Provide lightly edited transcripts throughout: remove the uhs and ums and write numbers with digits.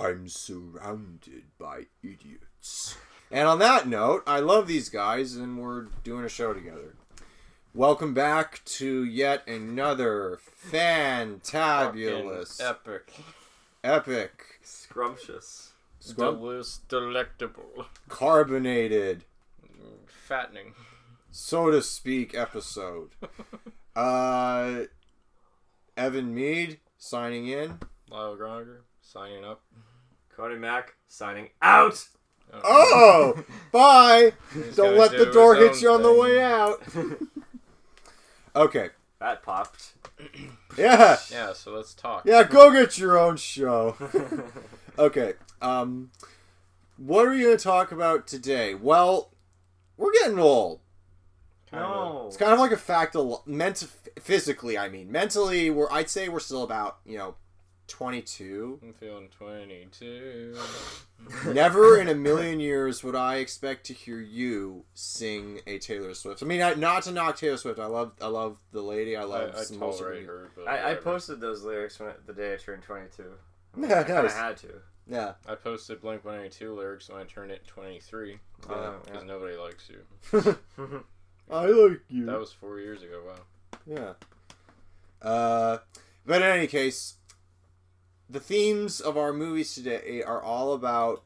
I'm surrounded by idiots. And on that note, I love these guys, and we're doing a show together. Welcome back to yet another fantabulous, epic, scrumptious, delectable, carbonated, fattening, so to speak, episode. Evan Mead signing in. Lyle Groninger signing up. Cody Mack signing out. Oh, bye. Don't let the door hit you on the way out. Okay. That popped. Yeah. Yeah, so let's talk. Yeah, go get your own show. Okay. What are we going to talk about today? Well, we're getting old. No. It's kind of like a fact physically, mentally, I'd say we're still about, 22. I'm feeling 22. Never in a million years would I expect to hear you sing a Taylor Swift. I mean, not to knock Taylor Swift. I love the lady. I tolerate her. But I posted those lyrics the day I turned 22. Yeah, I kind of had to. Yeah. I posted Blink-182 lyrics when I turned it 23. Because nobody likes you. I like you. That was 4 years ago. Wow. Yeah. But in any case, the themes of our movies today are all about,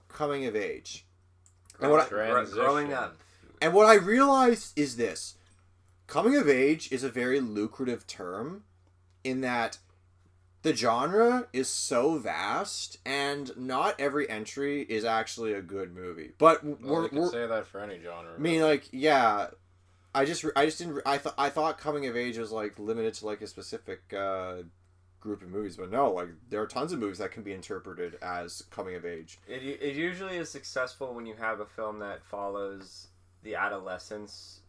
coming of age. And growing up. And what I realized is this. Coming of age is a very lucrative term in that the genre is so vast and not every entry is actually a good movie. But you can say that for any genre. I mean, yeah. I just didn't. I thought coming of age was limited to a specific group of movies, but no, there are tons of movies that can be interpreted as coming of age. It usually is successful when you have a film that follows the adolescence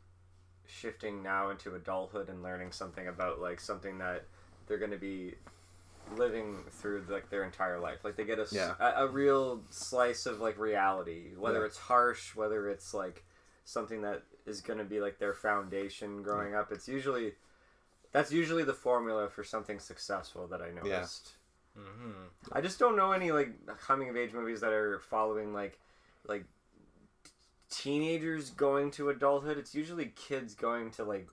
shifting now into adulthood and learning something about something that they're going to be living through their entire life. They get a real slice of reality, whether it's harsh, whether it's something that is going to be their foundation growing up. That's usually the formula for something successful that I noticed. Yeah. Mm-hmm. I just don't know any coming of age movies that are following teenagers going to adulthood. It's usually kids going to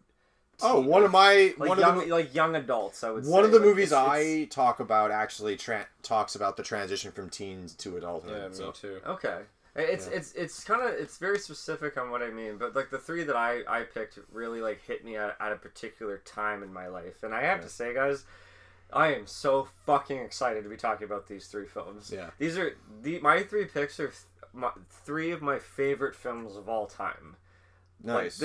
young adults. I would say one of the movies I talk about actually talks about the transition from teens to adulthood. Yeah, me too. Okay. It's very specific on what I mean, but the three that I picked really hit me at a particular time in my life, and I have to say, guys, I am so fucking excited to be talking about these three films. Yeah, these are my three picks are three of my favorite films of all time. Nice.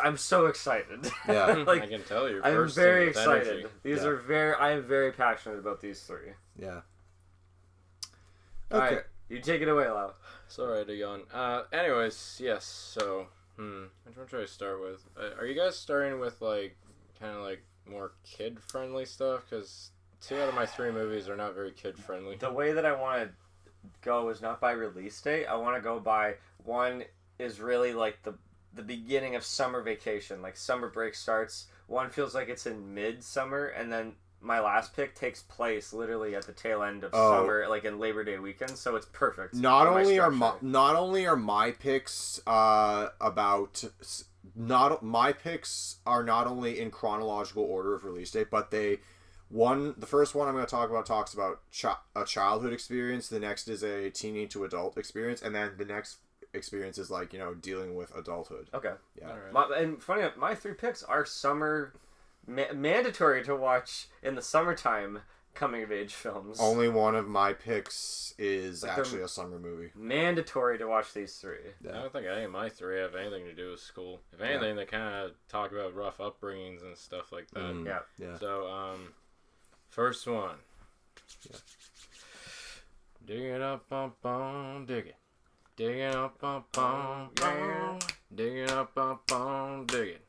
I'm so excited. Yeah, I can tell you. I'm very excited. Energy. These are I am very passionate about these three. Yeah. Okay. All right, you take it away, Lyle. Sorry to yawn. Anyways, yes. So, which one should I start with? Are you guys starting with more kid-friendly stuff? Because 2 out of my 3 movies are not very kid-friendly. The way that I want to go is not by release date. I want to go by one is really the beginning of summer vacation. Summer break starts. One feels like it's in mid-summer, and then my last pick takes place literally at the tail end of summer, in Labor Day weekend, so it's perfect. Not only are my picks my picks are not only in chronological order of release date, but the first one I'm going to talk about talks about a childhood experience. The next is a teeny to adult experience, and then the next experience is dealing with adulthood. Okay. Yeah. All right. And funny enough, my 3 picks are summer. Mandatory to watch in the summertime coming of age films. Only one of my picks is actually a summer movie. Mandatory to watch these 3. Yeah. I don't think any of my 3 have anything to do with school. If anything, they kind of talk about rough upbringings and stuff like that. Yeah. So, first one. Yeah. Dig it up, dig it. Dig it up, yeah. Dig it up, dig it.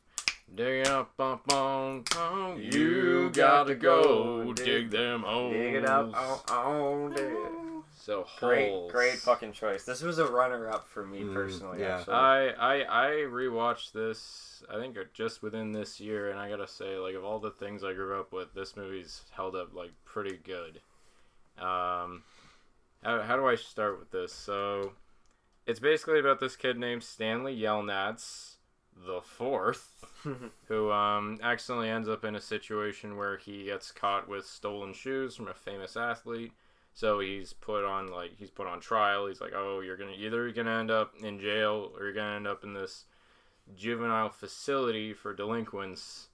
Dig it up, you gotta go dig them holes. Dig it up, dig it. So holes. Great fucking choice. This was a runner-up for me personally. Yeah. Actually. I rewatched this. I think just within this year, and I gotta say, of all the things I grew up with, this movie's held up pretty good. How do I start with this? So, it's basically about this kid named Stanley Yelnats the Fourth, who accidentally ends up in a situation where he gets caught with stolen shoes from a famous athlete. So he's put on trial. He's like, oh, you're gonna end up in jail, or you're gonna end up in this juvenile facility for delinquents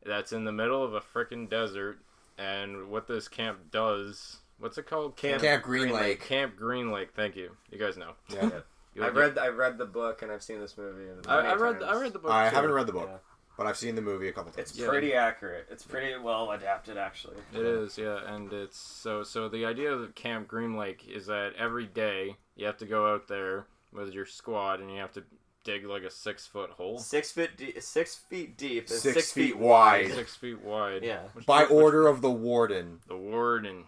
that's in the middle of a frickin' desert. And what this camp does, what's it called? Camp Green Lake. Camp Green Lake. Thank you. You guys know. Yeah. I've read the book and I've seen this movie. I read the book. I too. haven't read the book, but I've seen the movie a couple times. It's pretty accurate. It's pretty well adapted, actually. It is, yeah, and it's so the idea of Camp Green Lake is that every day you have to go out there with your squad and you have to dig like a 6-foot hole. 6 feet deep. 6 feet, and 6 feet wide. 6 feet wide. Yeah. By order of the warden. The warden.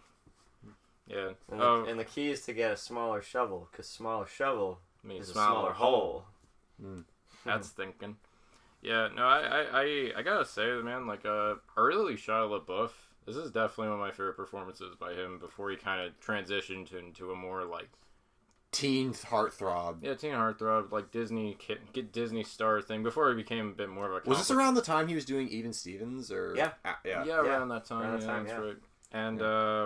Yeah. And the key is to get a smaller shovel, because smaller shovel means is a smaller hole. That's thinking. Yeah, no, I gotta say, man, like, early Shia LaBeouf, this is definitely one of my favorite performances by him before he kind of transitioned into a more, like... teen heartthrob. Yeah, teen heartthrob, like Disney star thing, before he became a bit more of a... Was this around the time he was doing Even Stevens, or... Yeah. Yeah, around that time, that's right. And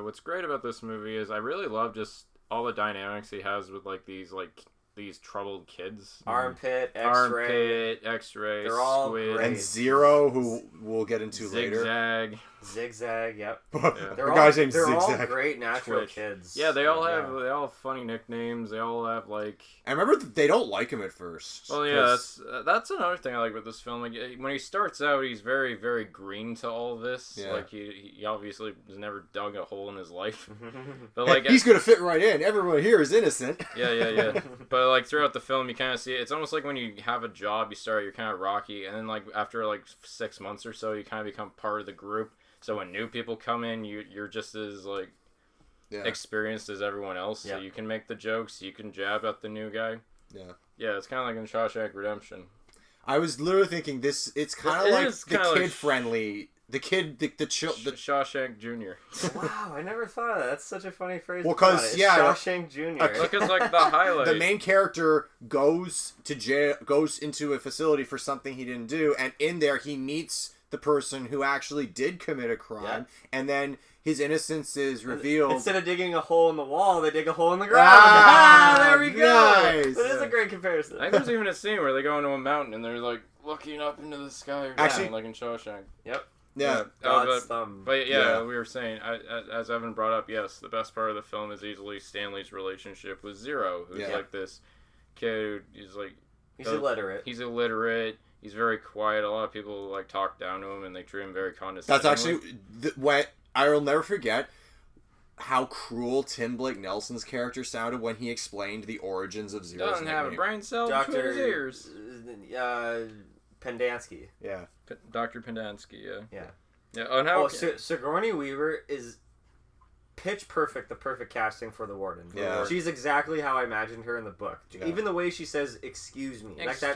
what's great about this movie is I really love just all the dynamics he has with, like, these troubled kids. Armpit, X-ray. They're all Squid. great. And Zero, who we'll get into later. Zigzag, yep. The guy's named They're Zigzag. all great natural Twitch. kids. Yeah, they all have funny nicknames. They all have, like... I remember they don't like him at first. Well, yeah, that's another thing I like with this film. Like, when he starts out, he's very, very green to all of this. Yeah. Like, he obviously has never dug a hole in his life. But like, he's gonna fit right in. Everyone here is innocent. Yeah. But like throughout the film, you kind of see it. It's almost like when you have a job, you're kind of rocky, and then like after like 6 months or so, you kind of become part of the group. So when new people come in, you're just as like experienced as everyone else. So you can make the jokes, you can jab at the new guy. Yeah, it's kind of like in Shawshank Redemption. I was literally thinking this. It's kind of like the kid friendly. The Shawshank Jr. Wow, I never thought of that. That's such a funny phrase. Well, because Shawshank Jr. Look, it's like the highlight. The main character goes to jail, goes into a facility for something he didn't do, and in there he meets the person who actually did commit a crime, and then his innocence is revealed. Instead of digging a hole in the wall, they dig a hole in the ground. There we go. Nice. That is a great comparison. I think there's even a scene where they go into a mountain and they're like looking up into the sky or down, like in Shawshank. Yep. Yeah. But we were saying, as Evan brought up, yes, the best part of the film is easily Stanley's relationship with Zero, who's like this kid who's like... He's illiterate. He's illiterate. He's very quiet. A lot of people like talk down to him and they treat him very condescendingly. That's actually I will never forget how cruel Tim Blake Nelson's character sounded when he explained the origins of Zero's Doesn't have a brain cell between his ears. Pendansky. Yeah. Dr. Pendansky. Yeah. Sigourney Weaver is pitch perfect, the perfect casting for the warden. Yeah. She's exactly how I imagined her in the book. Yeah. Even the way she says, excuse me. That's her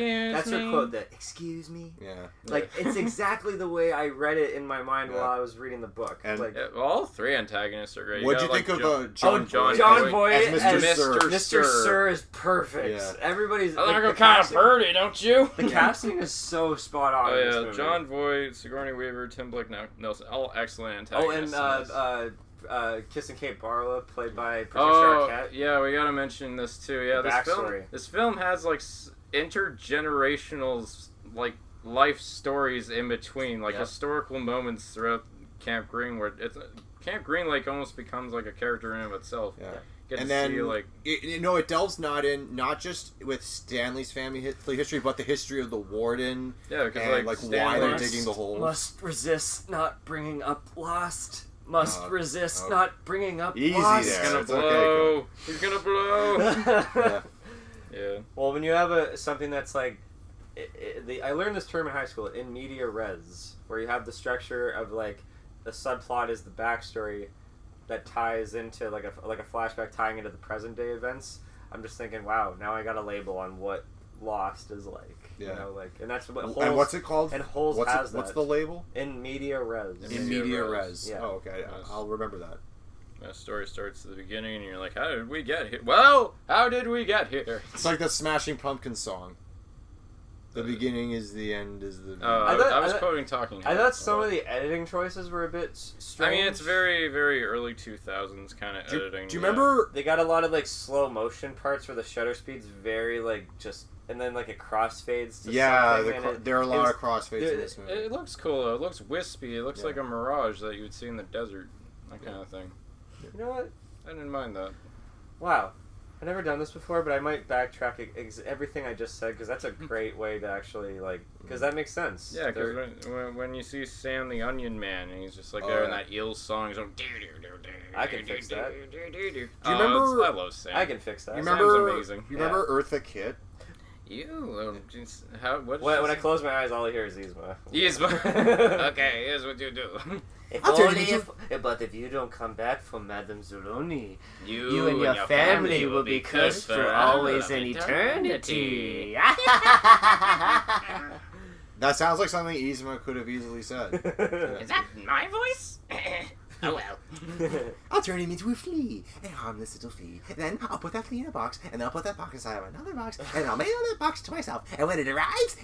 quote, that, excuse me. Yeah. Like, it's exactly the way I read it in my mind while I was reading the book. And all three antagonists are great. What'd you think of John Voight as Mr. Sir is perfect. Yeah. Everybody's... I think I'm kind of birdie, don't you? The casting is so spot on in this movie. John Voight, Sigourney Weaver, Tim Blake Nelson, all excellent antagonists. Kissing Kate Barlow, played by Patricia Arquette. Yeah, we gotta mention this too. Yeah, this film has like intergenerational like life stories in between, like historical moments throughout Camp Green, where Camp Green Lake almost becomes like a character in and of itself. Yeah. And then it delves not just with Stanley's family history, but the history of the warden. Yeah, because like why they're digging the holes. Must resist not bringing up lost. Must resist not bringing up easy lost. there. He's gonna blow. He's gonna blow. Yeah. Well, when you have something that's like, I learned this term in high school, in media res, where you have the structure of like, the subplot is the backstory that ties into like a flashback tying into the present day events. I'm just thinking, wow, now I got a label on what Lost is like. Yeah. You know, like, and that's what Holes, and what's it called? And Holes has that. What's the label? In media res. In media res. Yeah. Oh, okay. I'll remember that. story starts at the beginning, and you're like, how did we get here? Well, how did we get here? It's like the Smashing Pumpkins song. The beginning is the end is the... I was quoting Talking Heads. I thought some of the editing choices were a bit strange. I mean, it's very, very early 2000s kind of editing. Do you remember... They got a lot of, like, slow motion parts where the shutter speed's very, like, just... And then, like, it crossfades to something. There are a lot of crossfades in this movie. It looks cool, though. It looks wispy. It looks like a mirage that you would see in the desert. That kind of thing. You know what? I didn't mind that. Wow. I've never done this before, but I might backtrack everything I just said, because that's a great way to actually, like... Because that makes sense. Yeah, because when you see Sam the Onion Man, and he's just like there in that eel song, he's like... I can fix that. Do you remember... I love Sam. I can fix that. You remember, Sam's amazing. You remember Eartha Kitt? When I close my eyes, all I hear is Yzma. Yzma. Okay, here's what you do. But if you don't come back from Madame Zeroni, you and your family will be cursed for always and eternity. That sounds like something Yzma could have easily said. Is that my voice? Oh well. I'll turn him into a flea, a harmless little flea. Then I'll put that flea in a box, and then I'll put that box inside of another box, and I'll mail that box to myself. And when it arrives,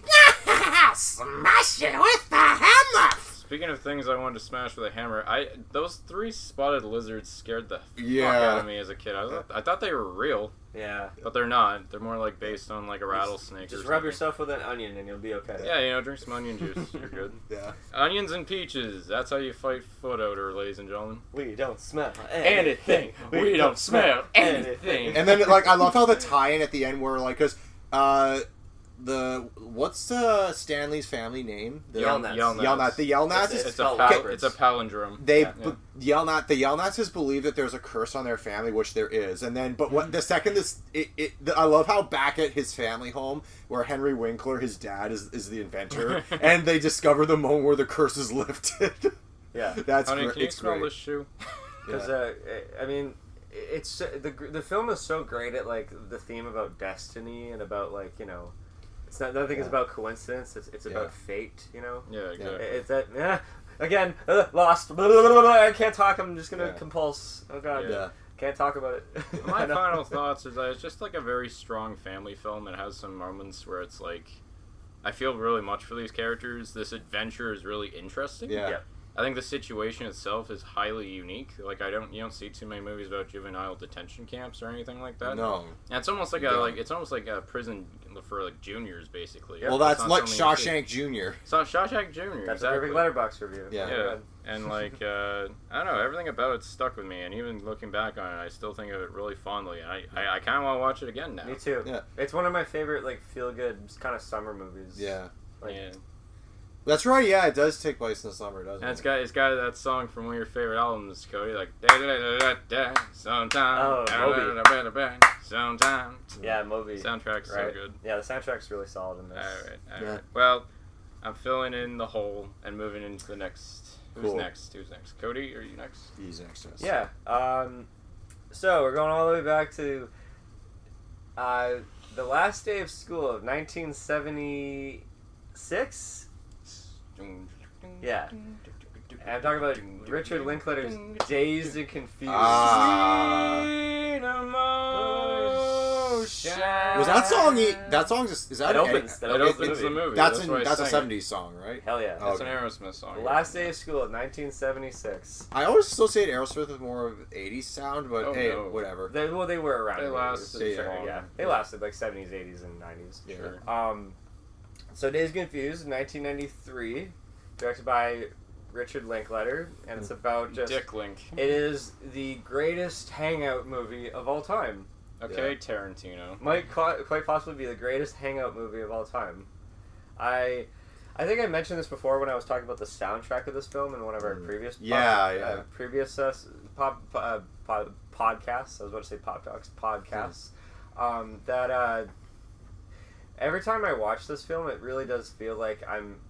smash it with the hammer! Speaking of things I wanted to smash with a hammer, those 3 spotted lizards scared the fuck out of me as a kid. I thought they were real. Yeah. But they're not. They're more like based on like a rattlesnake. Just rub yourself with an onion and you'll be okay. Yeah, drink some onion juice. You're good. Yeah. Onions and peaches. That's how you fight foot odor, ladies and gentlemen. We don't smell anything. We don't smell anything. And then, like, I love how the tie-in at the end where, like, because, what's Stanley's family name? The Yelnats. The Yelnats. It's a palindrome. The Yelnats has believed that there's a curse on their family, which there is, and then the second I love how back at his family home where Henry Winkler, his dad, is the inventor, and they discover the moment where the curse is lifted. Yeah, that's great. Can you smell this shoe? Because I mean, it's the film is so great at like the theme about destiny and about like it's not nothing is about coincidence. It's about fate. Yeah, exactly. It's that again lost. I can't talk. I'm just gonna compulse. Oh god. Yeah. Can't talk about it. My final thoughts is that it's just like a very strong family film. It has some moments where it's like I feel really much for these characters. This adventure is really interesting. Yeah. I think the situation itself is highly unique. Like you don't see too many movies about juvenile detention camps or anything like that. No. And it's almost like it's almost like a prison for like juniors basically. Well, that's like Shawshank Jr. So Shawshank Jr. That's a perfect letterbox review. Yeah. And like I don't know, everything about it stuck with me, and even looking back on it, I still think of it really fondly. And I kind of want to watch it again now. Me too. Yeah. It's one of my favorite like feel good kind of summer movies. Yeah. Yeah. That's right. Yeah, it does take place in the summer, doesn't and it? It's got that song from one of your favorite albums, Cody, like sometime. Moby. Sometime. Yeah, Moby. Soundtrack's so good. Yeah, the soundtrack's really solid in this. All right. Well, I'm filling in the hole and moving into the next. Who's next? Cody, are you next? He's next. Yeah. So we're going all the way back to the last day of school of 1976. Yeah. And I'm talking about Richard Linklater's Dazed and Confused. Was that song? That song is that? It opens the movie. That's a '70s song, right? Hell yeah. That's an Aerosmith song. The Last Day of School of 1976. I always associate Aerosmith with more of 80s sound, but whatever. They were around. They lasted. They lasted like 70s, 80s, and 90s. Yeah. Sure. So Dazed and Confused, 1993, directed by Richard Linklater, and it's about just Dick Link. It is the greatest hangout movie of all time. Okay, Tarantino. Might quite possibly be the greatest hangout movie of all time. I think I mentioned this before when I was talking about the soundtrack of this film in one of our previous podcasts. I was about to say Pop Docs podcasts. That every time I watch this film, it really does feel like I'm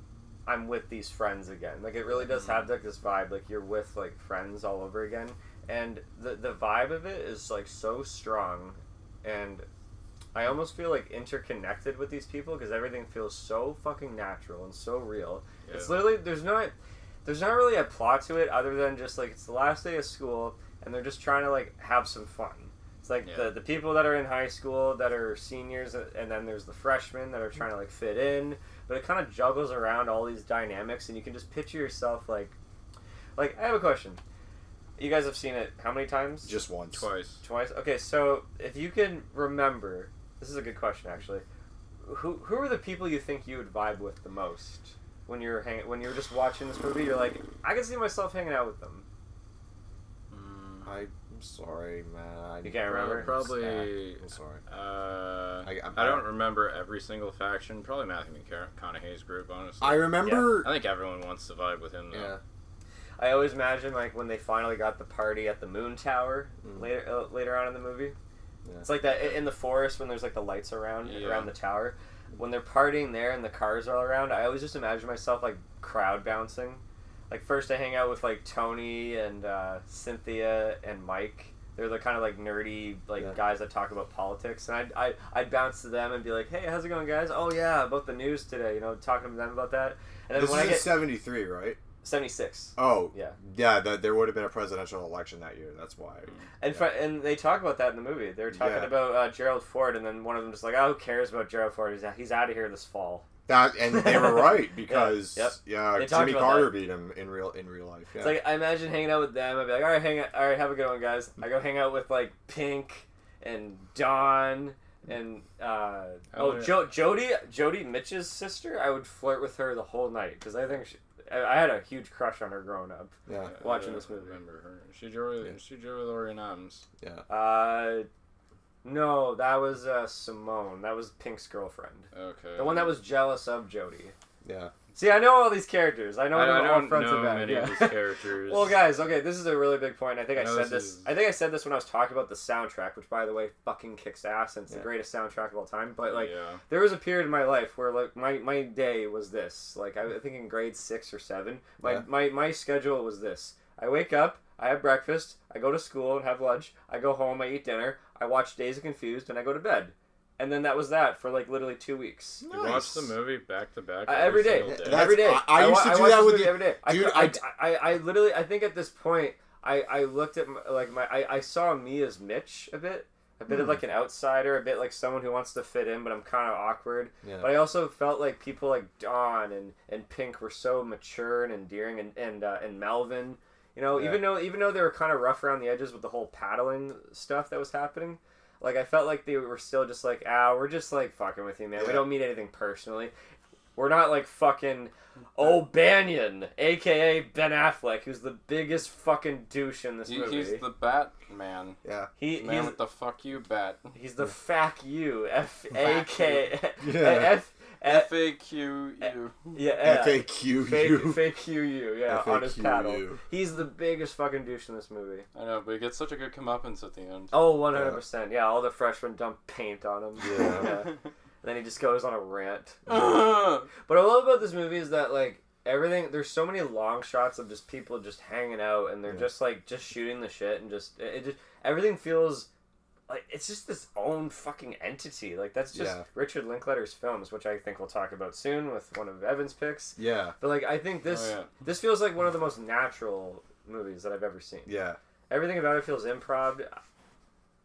with these friends again. Like it really does have like this vibe, like you're with like friends all over again. And the vibe of it is like so strong, and I almost feel like interconnected with these people because everything feels so fucking natural and so real. Yeah. It's literally there's not really a plot to it other than just like it's the last day of school and they're just trying to like have some fun. It's like the people that are in high school that are seniors, and then there's the freshmen that are trying to like fit in, but it kind of juggles around all these dynamics, and you can just picture yourself like I have a question. You guys have seen it how many times? Just once. Twice. Okay, so if you can remember, this is a good question actually. Who are the people you think you would vibe with the most when you're just watching this movie? You're like, I can see myself hanging out with them. I'm sorry, man. You can't remember? Probably. I'm sorry. I don't remember every single faction. Probably Matthew McConaughey's group, honestly. I remember. I think everyone wants to vibe with him, though. Yeah. I always imagine like when they finally got the party at the Moon Tower later on in the movie. Yeah. It's like that in the forest when there's like the lights around the tower. When they're partying there and the cars are all around, I always just imagine myself like crowd bouncing. Like first I hang out with like Tony and Cynthia and Mike. They're the kind of like nerdy guys that talk about politics, and I'd bounce to them and be like, "Hey, how's it going, guys? Oh yeah, about the news today. You know, talking to them about that." And then this when is I get 73, right? 76. Oh yeah. There would have been a presidential election that year. That's why. And they talk about that in the movie. They were talking about Gerald Ford, and then one of them just like, "Oh, who cares about Gerald Ford? He's out of here this fall." And they were right because Jimmy Carter beat him in real life. Yeah. It's like I imagine hanging out with them. I'd be like, all right, have a good one, guys. I go hang out with like Pink and Dawn and Jody Mitch's sister. I would flirt with her the whole night because I think I had a huge crush on her growing up. Yeah, watching this movie. I remember her. She Joey Lauren Adams. Yeah. No, that was Simone. That was Pink's girlfriend. Okay. The one that was jealous of Jody. Yeah. See, I know all these characters. I don't front know to back. many of these characters. Well, guys, okay, this is a really big point. I think I said this. Is... I think I said this when I was talking about the soundtrack, which, by the way, fucking kicks ass, and it's the greatest soundtrack of all time. But there was a period in my life where like my day was this. Like I think in grade 6 or 7, my schedule was this. I wake up, I have breakfast, I go to school and have lunch, I go home, I eat dinner, I watch Dazed and Confused, and I go to bed. And then that was that for like literally 2 weeks. You watch the movie back to back every day. Every day. I used to do that with you every day. Dude, I literally, I think at this point, I looked at I saw me as Mitch a bit of like an outsider, a bit like someone who wants to fit in, but I'm kind of awkward. Yeah. But I also felt like people like Dawn and Pink were so mature and endearing, and Melvin. You know, even though they were kind of rough around the edges with the whole paddling stuff that was happening, like I felt like they were still just like, we're just like fucking with you, man. Yeah. We don't mean anything personally. We're not like fucking O'Banion, aka Ben Affleck, who's the biggest fucking douche in this movie. He's the Batman. Yeah. He's with the fuck you bat. He's the fack you. F-A-K. F-A-Q-U. Yeah. F-A-Q-U. F-A-Q-U, yeah, on his paddle. He's the biggest fucking douche in this movie. I know, but he gets such a good comeuppance at the end. Oh, 100%. Yeah, all the freshmen dump paint on him. Yeah. And then he just goes on a rant. But what I love about this movie is that, like, everything, there's so many long shots of just people just hanging out, and they're just, like, just shooting the shit, and just, everything feels... like, it's just this own fucking entity. Like, that's just Richard Linklater's films, which I think we'll talk about soon with one of Evan's picks. Yeah. But, like, I think this feels like one of the most natural movies that I've ever seen. Yeah. Everything about it feels improv,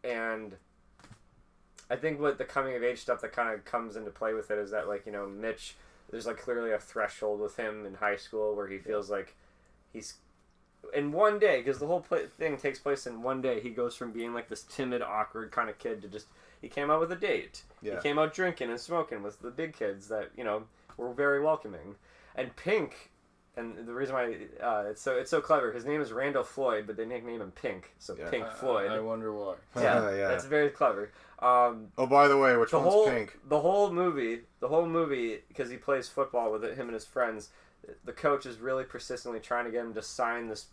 and I think what the coming-of-age stuff that kind of comes into play with it is that, like, you know, Mitch, there's, like, clearly a threshold with him in high school where he feels like he's... in one day, because the whole thing takes place in one day, he goes from being like this timid, awkward kind of kid to just, he came out with a date. Yeah. He came out drinking and smoking with the big kids that, you know, were very welcoming. And Pink, and the reason why it's so clever, his name is Randall Floyd, but they nickname him Pink, so Pink Floyd. I wonder why. Yeah, that's very clever. By the way, which one's Pink? The whole movie, because he plays football with him and his friends, the coach is really persistently trying to get him to sign this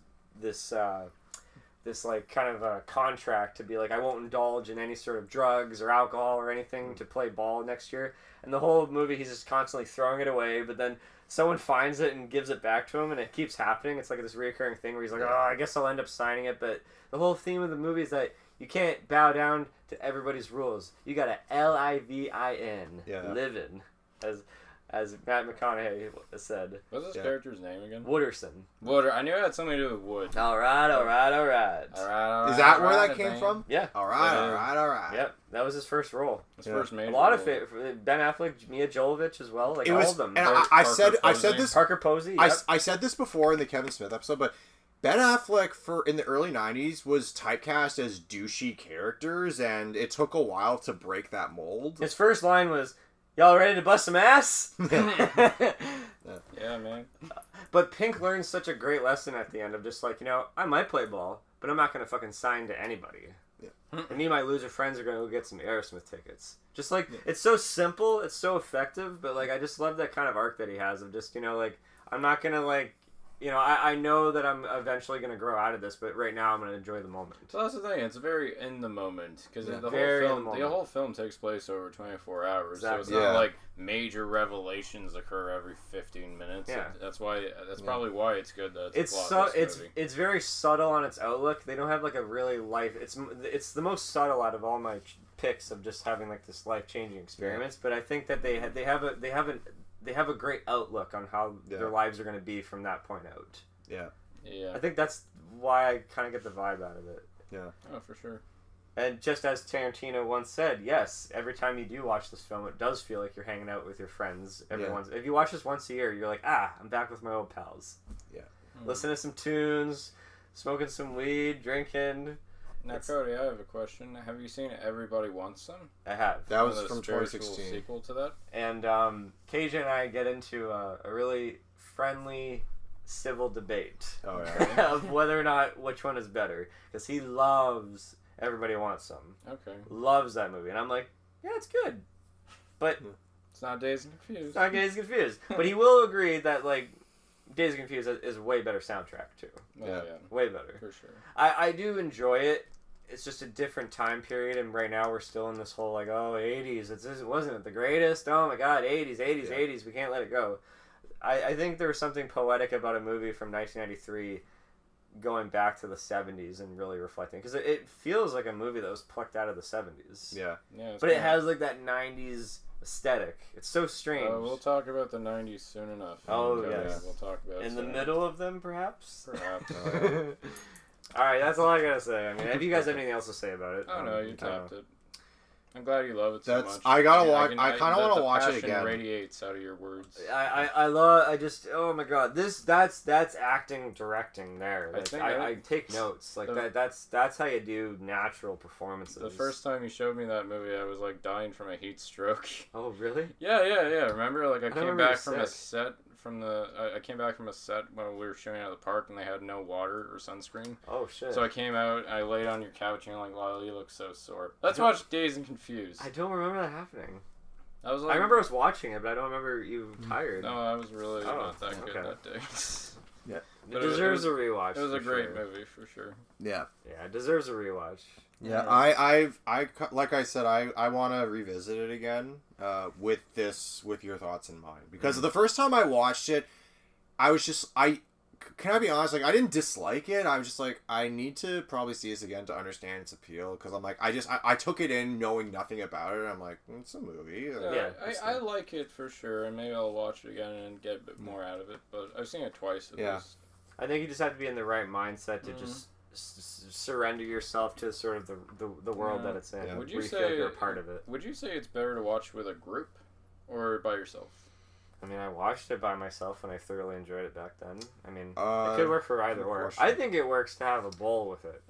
like kind of a contract to be like, I won't indulge in any sort of drugs or alcohol or anything to play ball next year. And the whole movie he's just constantly throwing it away, but then someone finds it and gives it back to him, and it keeps happening. It's like this recurring thing where he's like, I guess I'll end up signing it. But the whole theme of the movie is that you can't bow down to everybody's rules. You gotta LIVIN, livin', as Matt McConaughey said. What's his character's name again? Wooderson. Wooder. I knew it had something to do with wood. All right. Is that where that came from? Yeah. All right. Yep, that was his first role. His first major. A lot role. of Ben Affleck, Mia Jovovich as well. Like It was, all of them. and I said this. Parker Posey. Yep. I said this before in the Kevin Smith episode, but Ben Affleck in the early '90s was typecast as douchey characters, and it took a while to break that mold. His first line was, "Y'all ready to bust some ass?" Yeah, man. But Pink learns such a great lesson at the end of just like, I might play ball, but I'm not going to fucking sign to anybody. Yeah. And me and my loser friends are going to go get some Aerosmith tickets. Just like, it's so simple, it's so effective, but like, I just love that kind of arc that he has of just, like, I'm not going to like, I know that I'm eventually going to grow out of this, but right now I'm going to enjoy the moment. So that's the thing. It's very in the moment because the whole film takes place over 24 hours. Exactly. So it's not like major revelations occur every 15 minutes. Yeah. That's probably why it's good. That it's very subtle on its outlook. They don't have like a really life. It's the most subtle out of all my picks of just having like this life changing experiments. But I think that they have a great outlook on how their lives are going to be from that point out. Yeah. I think that's why I kind of get the vibe out of it. Yeah. Oh, for sure. And just as Tarantino once said, yes, every time you do watch this film, it does feel like you're hanging out with your friends. If you watch this once a year, you're like, I'm back with my old pals. Yeah. Listen to some tunes, smoking some weed, drinking. Now, Cody, I have a question. Have you seen Everybody Wants Some? I have. That was from 2016. Sequel to that. And KJ and I get into a really friendly, civil debate of whether or not which one is better. Because he loves Everybody Wants Some. Okay. Loves that movie. And I'm like, yeah, it's good. But it's not Dazed and Confused. It's not Dazed and Confused. But he will agree that, like, Dazed and Confused is a way better soundtrack, too. Yeah. Way better. For sure. I do enjoy it. It's just a different time period, and right now we're still in this whole, like, 80s. Wasn't it the greatest? Oh, my God, 80s. We can't let it go. I think there was something poetic about a movie from 1993 going back to the 70s and really reflecting. Because it feels like a movie that was plucked out of the 70s. Yeah. But it has, like, that 90s aesthetic. It's so strange. We'll talk about the 90s soon enough. Oh, yes. We'll talk about it in the middle of them, perhaps? Perhaps. Alright, that's all I gotta say. I mean, have you guys have anything else to say about it? Oh, no, you tapped it. I'm glad you love it so much. I gotta watch. I kind of want to watch it again. again. Radiates out of your words. Oh my God, that's acting, directing there. Like, I take notes. Like that's how you do natural performances. The first time you showed me that movie, I was like dying from a heat stroke. Oh really? Yeah. Remember, like I came back from a set. I came back from a set when we were shooting at the park and they had no water or sunscreen. Oh shit! So I came out, I laid on your couch and you're like, Lyle, you look so sore. Let's watch Dazed and Confused. I don't remember that happening. I remember I was watching it, but I don't remember you tired. No, I was really not that good that day. Yeah, it deserves a rewatch. It was a great movie for sure. Yeah, it deserves a rewatch. Yeah, I like I said, I want to revisit it again with your thoughts in mind, because the first time I watched it, I was just can I be honest, like I didn't dislike it. I was just like, I need to probably see this again to understand its appeal, because I'm like, I took it in knowing nothing about it. I'm like, it's a movie. Yeah, I like it for sure, and maybe I'll watch it again and get a bit more out of it. But I've seen it twice at least. I think you just have to be in the right mindset to just surrender yourself to sort of the world that it's in. Yeah. Would you where you say feel like you're a part of it? Would you say it's better to watch with a group or by yourself? I mean, I watched it by myself and I thoroughly enjoyed it back then. I mean, it could work for either or. I think it works to have a bowl with it.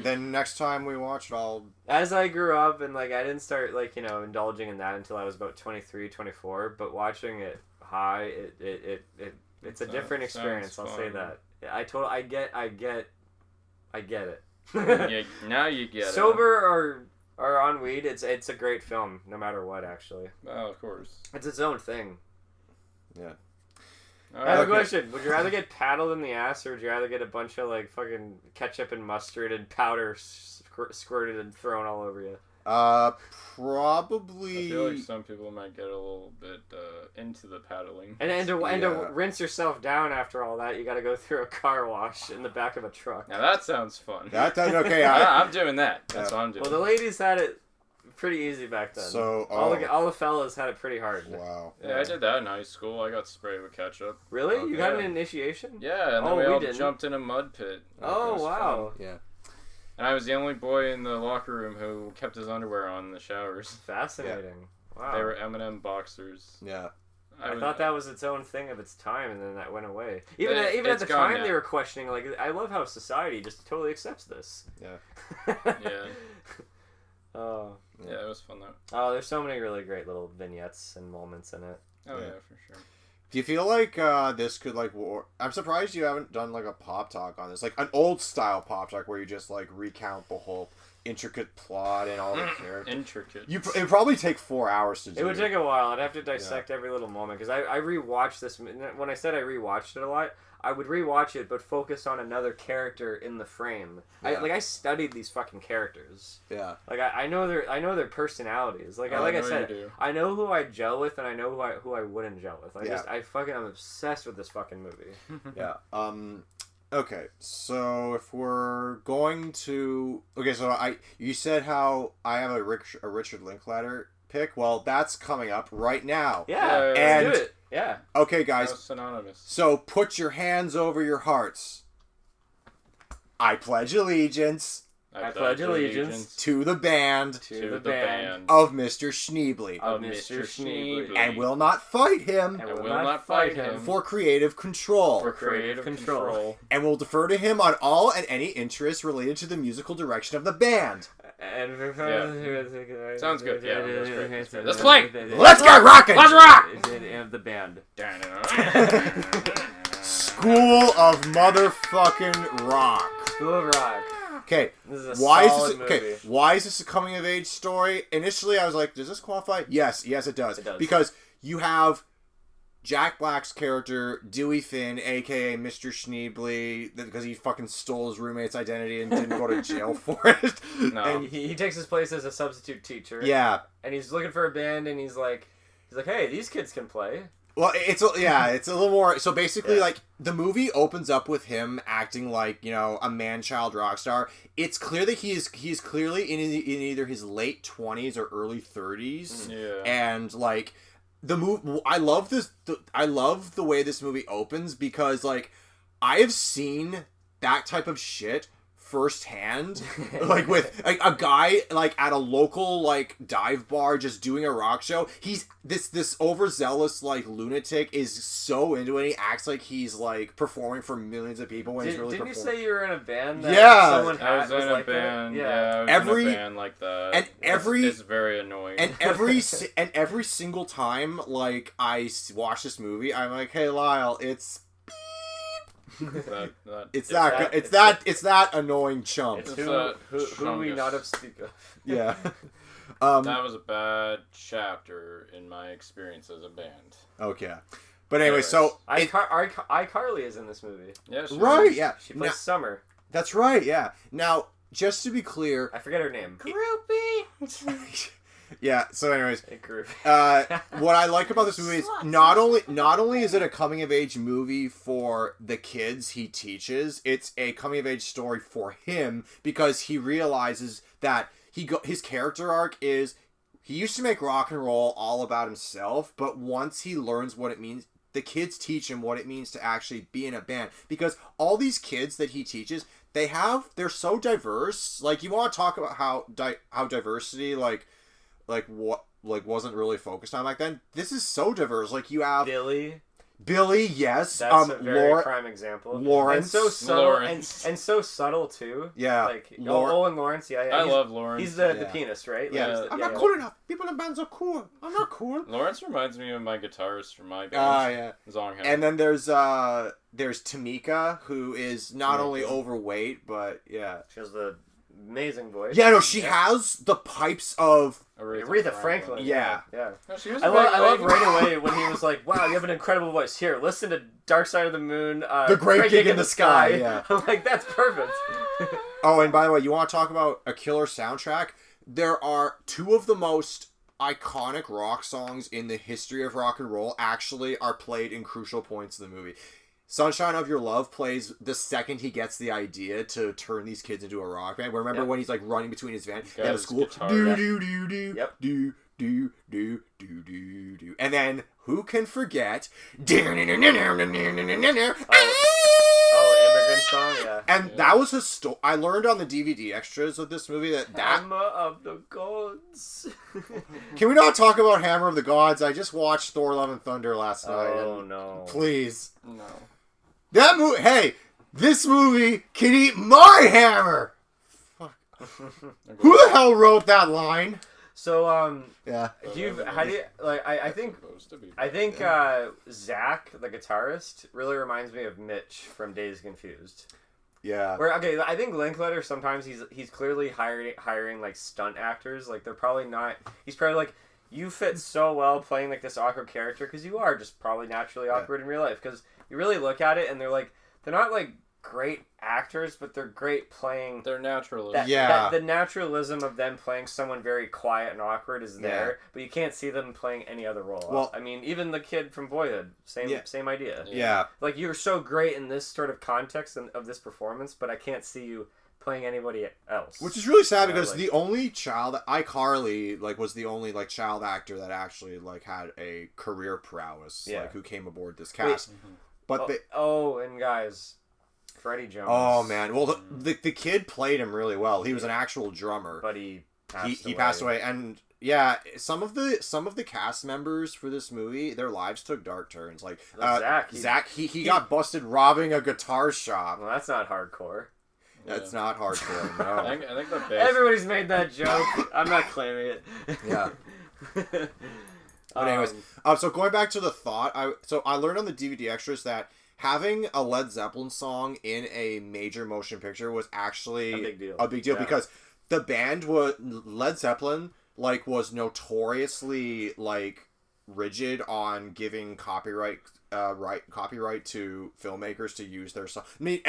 Then next time we watch it, I'll... As I grew up and, like, I didn't start, like, indulging in that until I was about 23, 24, but watching it high, it's a different experience, I'll say that. I get it. Yeah, now you get it. Sober or on weed, it's a great film, no matter what, actually. Oh, of course. It's its own thing. Yeah. I have a question. Would you rather get paddled in the ass, or would you rather get a bunch of, like, fucking ketchup and mustard and powder squirted and thrown all over you? Probably... I feel like some people might get a little bit into the paddling. And to rinse yourself down after all that, you gotta go through a car wash in the back of a truck. Now that sounds fun. Okay. I'm doing that. That's what I'm doing. Well, the ladies had it pretty easy back then. So all the fellas had it pretty hard. wow. Yeah, I did that in high school. I got sprayed with ketchup. Really? Okay. You got an initiation? Yeah, and then we all jumped in a mud pit. Oh, wow. Yeah. And I was the only boy in the locker room who kept his underwear on in the showers. Fascinating. Wow. They were M&M boxers. Yeah. I thought that was its own thing of its time, and then that went away. Even at the gone time, now. they were questioning, like, I love how society just totally accepts this. Yeah. Yeah. Oh. Yeah, it was fun though. Oh, there's so many really great little vignettes and moments in it. Oh Yeah. yeah, for sure. Do you feel like this could like I'm surprised you haven't done like a pop talk on this, like an old style pop talk where you just like recount the whole intricate plot and all the characters. Intricate. It would probably take 4 hours to do. It would take a while. I'd have to dissect every little moment because I rewatched this. When I said I rewatched it a lot, I would rewatch it, but focus on another character in the frame. Yeah. I studied these fucking characters. Yeah. Like I know their personalities. Like I said, I know who I gel with, and I know who I wouldn't gel with. I'm obsessed with this fucking movie. Yeah. Okay. So if we're going to you said how I have a Richard Linklater pick. Well, that's coming up right now. Yeah. And Let's do it. Yeah. Okay, guys. That was synonymous. So put your hands over your hearts. I pledge allegiance I pledge allegiance to the band to the band of Mr. Schneebly. of Mr. Schneebly. And will not fight him And will not fight him for creative control. for creative control. And will defer to him on all and any interests related to the musical direction of the band. And Sounds good. Yeah, that's great. That's great. Let's play. Let's get rocking! Let's rock! Of the band. School of motherfucking rock. School of Rock. Okay, This is a why is solid this? movie. Okay, why is this a coming of age story? Initially, I was like, does this qualify? Yes, it does. It does. Because you have Jack Black's character, Dewey Finn, aka Mr. Schneebly, because he fucking stole his roommate's identity and didn't go to jail for it. No. And He takes his place as a substitute teacher. yeah. And he's looking for a band, and he's like, hey, these kids can play. Well, it's a little more. So basically, Yeah. like the movie opens up with him acting like a man-child rock star. It's clear that he's clearly in either his late 20s or early 30s. Yeah. And like the movie, I love this. I love the way this movie opens because like I have seen that type of shit firsthand, like with like a guy like at a local like dive bar just doing a rock show. He's this overzealous like lunatic is so into it. He acts like he's like performing for millions of people when he's really Didn't you performing. say you were in a band? That Yeah. someone I was had, in a like band. that? Yeah, I was Every- in a band like that. and every- it's very annoying. And every single time like I watch this movie, I'm like, hey Lyle, it's that annoying chump. It's It's who a we chungus. not have speak of. Yeah. That was a bad chapter in my experience as a band. Okay. But anyway, so iCarly is in this movie. Yeah, she right, was. yeah. She plays Summer. That's right, yeah. Now, just to be clear, I forget her name. Groupie. yeah, so anyways, Hey, Groove. what I like about this movie is not only is it a coming of age movie for the kids he teaches, it's a coming of age story for him because he realizes that his character arc is he used to make rock and roll all about himself, but once he learns what it means, the kids teach him what it means to actually be in a band because all these kids that he teaches, they're so diverse. Like you want to talk about how diversity like what wasn't really focused on back then. This is so diverse. Like you have Billy, yes. That's a very prime example. Lawrence. And so subtle Lawrence. and so subtle too. Yeah. Like Owen Lawrence, yeah. I love Lawrence. He's the pianist, right? Yeah. Like, I'm not cool enough. People in bands are cool. I'm not cool. Lawrence reminds me of my guitarist from my band. Yeah. Zonghan. And then there's Tamika, who is not only overweight, but yeah. She has the amazing voice. Yeah, no, she has the pipes of Aretha Franklin. Yeah. Yeah. No, she was I love right away when he was like, wow, you have an incredible voice. Here, listen to Dark Side of the Moon. The Great Gig in the Sky. Yeah. I'm like, that's perfect. Oh, and by the way, you want to talk about a killer soundtrack? There are two of the most iconic rock songs in the history of rock and roll actually are played in crucial points of the movie. Sunshine of Your Love plays the second he gets the idea to turn these kids into a rock band. Remember when he's like running between his van and the school? Do do do do Yep. do do do do do do. And then who can forget? Immigrant Song, yeah. And that was his story. I learned on the DVD extras of this movie that Hammer of the Gods. Can we not talk about Hammer of the Gods? I just watched Thor: Love and Thunder last night. Oh no! Please, No. that movie. Hey, this movie can eat my hammer. Fuck. Who the hell wrote that line? So Yeah. I think Zach, the guitarist, really reminds me of Mitch from Dazed and Confused. Yeah. Where I think Linklater sometimes he's clearly hiring like stunt actors. Like they're probably not. He's probably like, you fit so well playing like this awkward character because you are just probably naturally awkward in real life. Because you really look at it and they're not like great actors, but they're great playing. They're naturalism. The naturalism of them playing someone very quiet and awkward is there, but you can't see them playing any other role. Well, I mean, even the kid from Boyhood, same idea. Yeah. Like, you're so great in this sort of context of this performance, but I can't see you playing anybody else. Which is really sad because the only child, iCarly, was the only child actor that actually had a career prowess, who came aboard this cast. But and guys, Freddie Jones. Oh man, well the kid played him really well. He was an actual drummer, but he passed away. And some of the cast members for this movie, their lives took dark turns. Like Zach, he got busted robbing a guitar shop. Well, that's not hardcore. That's not hardcore. No. I think the best. Everybody's made that joke. I'm not claiming it. Yeah. But anyways, so going back to the thought, I learned on the DVD extras that having a Led Zeppelin song in a major motion picture was actually a big deal because the band Led Zeppelin was notoriously rigid on giving copyright to filmmakers to use their song. I mean,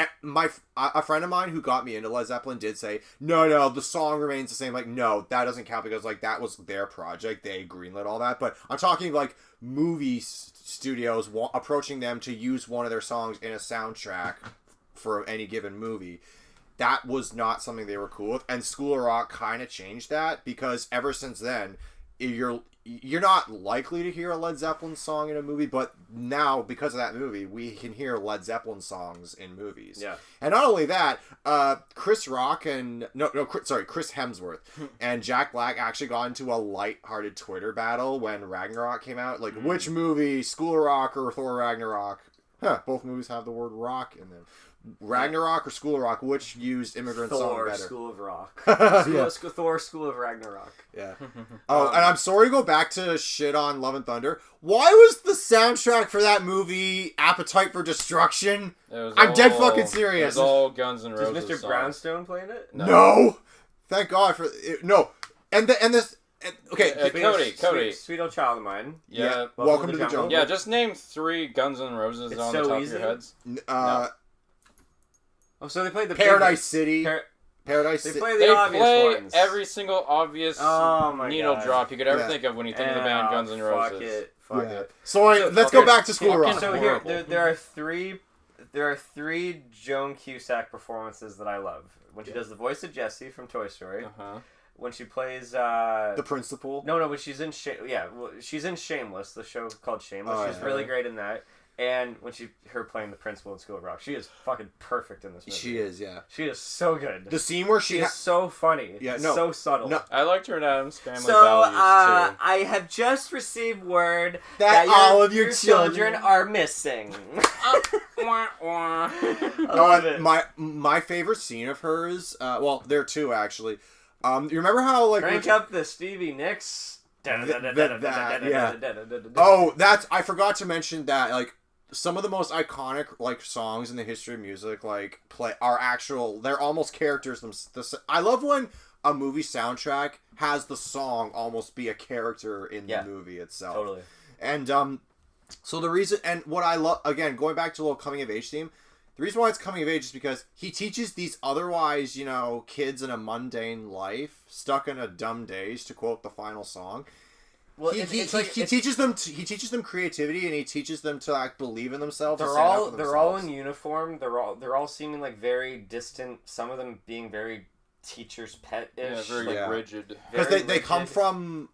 a friend of mine who got me into Led Zeppelin did say, no, the song remains the same. No, that doesn't count because that was their project. They greenlit all that. But I'm talking movie studios approaching them to use one of their songs in a soundtrack for any given movie. That was not something they were cool with. And School of Rock kind of changed that because ever since then, you're not likely to hear a Led Zeppelin song in a movie, but now, because of that movie, we can hear Led Zeppelin songs in movies. Yeah. And not only that, Chris Hemsworth and Jack Black actually got into a light-hearted Twitter battle when Ragnarok came out. Which movie, School of Rock or Thor Ragnarok? Both movies have the word rock in them. Ragnarok or School of Rock, which used Immigrant Song better? School of Rock. Yeah. Thor, School of Ragnarok. Yeah. Oh, and I'm sorry to go back to shit on Love and Thunder. Why was the soundtrack for that movie Appetite for Destruction? I'm dead fucking serious. It was all Guns N' Roses. Is Mr. Brownstone playing it? No. Thank God for it. No. Okay. Cody. Sweet Old Child of Mine. Yeah. Welcome to the Jungle. Yeah, just name 3 Guns N' Roses on the top of your heads. No. Oh, so they played the Paradise City. Paradise City. They play the obvious ones. Every single obvious needle drop you could ever think of when you think of the band Guns N' Roses. Fuck it. So let's go back to School of Rock. So here, there are three Joan Cusack performances that I love. When she does the voice of Jessie from Toy Story. When she plays the principal. No, when she's in she's in Shameless, the show called Shameless. She's really great in that. And when her playing the principal in School of Rock, she is fucking perfect in this movie. She is, yeah. She is so good. The scene where she is so funny. Yeah, so subtle. No. I liked her in Addams Family Values too. I have just received word that all of your children are missing. My favorite scene of hers, there are 2 actually. You remember how crank up the Stevie Nicks? Oh, I forgot to mention that some of the most iconic songs in the history of music they're almost characters. I love when a movie soundtrack has the song almost be a character in the movie itself. Totally. And so the reason, and what I love, again, going back to a little coming of age theme, the reason why it's coming of age is because he teaches these otherwise, kids in a mundane life, stuck in a dumb days, to quote the final song. Well, he teaches them creativity, and he teaches them to like believe in themselves. They're all in uniform. They're all seeming like very distant. Some of them being very teacher's pet-ish. Yeah, very rigid. Because they come from.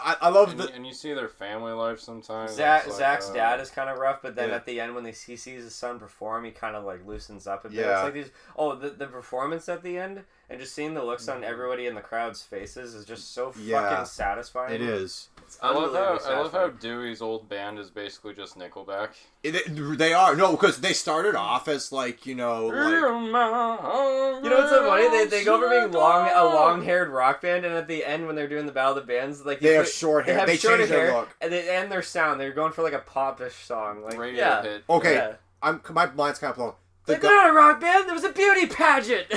I love and you see their family life sometimes. Zach's dad is kind of rough, but then at the end when he sees his son perform, he kind of like loosens up a bit. Yeah. It's like these. Oh, the performance at the end, and just seeing the looks on everybody in the crowd's faces is just so fucking satisfying. It is. I love how Dewey's old band is basically just Nickelback. They are because they started off as like you know what's so funny? They go from being a long-haired rock band, and at the end when they're doing the Battle of the Bands, like they have short hair. They change their look, and their sound. They're going for like a popish song, like radio hit. Okay, yeah. My mind's kind of blown. They're not a rock band. There was a beauty pageant.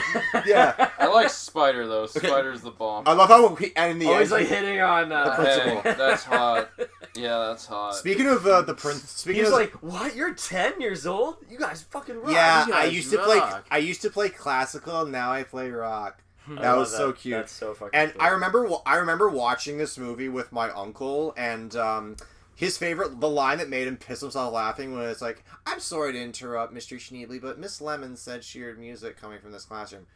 Yeah, I like Spider though. Spider's the bomb. I love how in the end he's like hitting on the principal. Hey, that's hot. Yeah, that's hot. Speaking of the prince, he's like, "What? You're 10 years old? You guys fucking rock." Yeah, I used to play classical. Now I play rock. That was so cute. That's so fucking. And cute. I remember watching this movie with my uncle, and the line that made him piss himself laughing was like, "I'm sorry to interrupt, Mr. Schneebly, but Miss Lemon said she heard music coming from this classroom."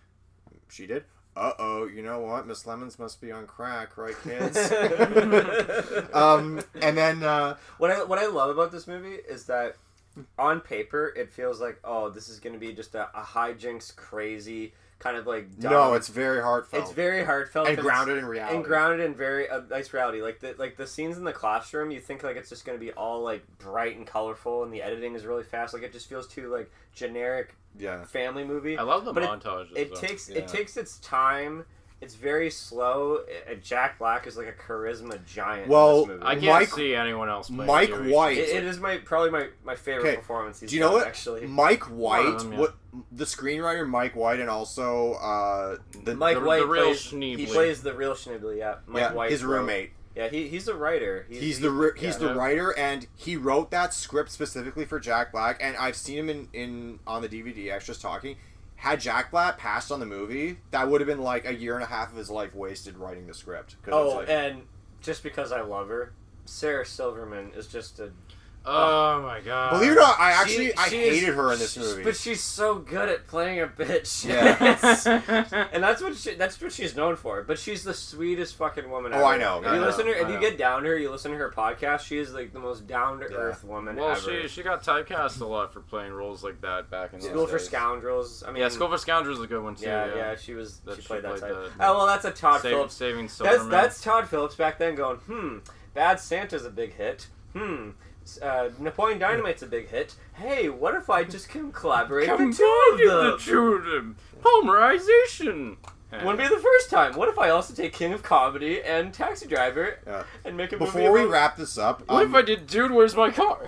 She did? Uh-oh, you know what? Miss Lemons must be on crack, right, kids? And then... What I love about this movie is that on paper, it feels like, oh, this is going to be just a hijinks, crazy... kind of like dumb. No, it's very heartfelt. It's very heartfelt and grounded in reality. And grounded in very nice reality. Like the scenes in the classroom, you think like it's just going to be all like bright and colorful, and the editing is really fast. Like it just feels too like generic family movie. I love the montage. It takes its time. It's very slow. Jack Black is like a charisma giant in this movie. I can't see anyone else playing Mike White. It is probably my favorite performance he's Do you know done, what? actually. Mike White, the screenwriter Mike White, and also the real Schneebly. He plays the real Schneebly, yeah. Mike White, his roommate. Yeah, he's a writer. He's the writer, and he wrote that script specifically for Jack Black. And I've seen him in on the DVD extras talking. Had Jack Black passed on the movie, that would have been like a year and a half of his life wasted writing the script. And just because I love her, Sarah Silverman is just a... Oh my god. Believe it or not, I hated her in this movie. But she's so good at playing a bitch. Yeah. And that's what she's known for. But she's the sweetest fucking woman ever. Oh, I know. If you get down to her, you listen to her podcast, she is like the most down-to-earth woman ever. Well, she got typecast a lot for playing roles like that back in the School for Scoundrels. I mean, School for Scoundrels is a good one too. Yeah, she played that type. That's a Todd Phillips. Saving Silverman. That's Todd Phillips back then going, Bad Santa's a big hit. Napoleon Dynamite's a big hit. Hey, what if I just can collaborate the two of them? Polymerization. Wouldn't be the first time. What if I also take King of Comedy and Taxi Driver and make a movie Before we wrap this up... What if I did Dude, Where's My Car?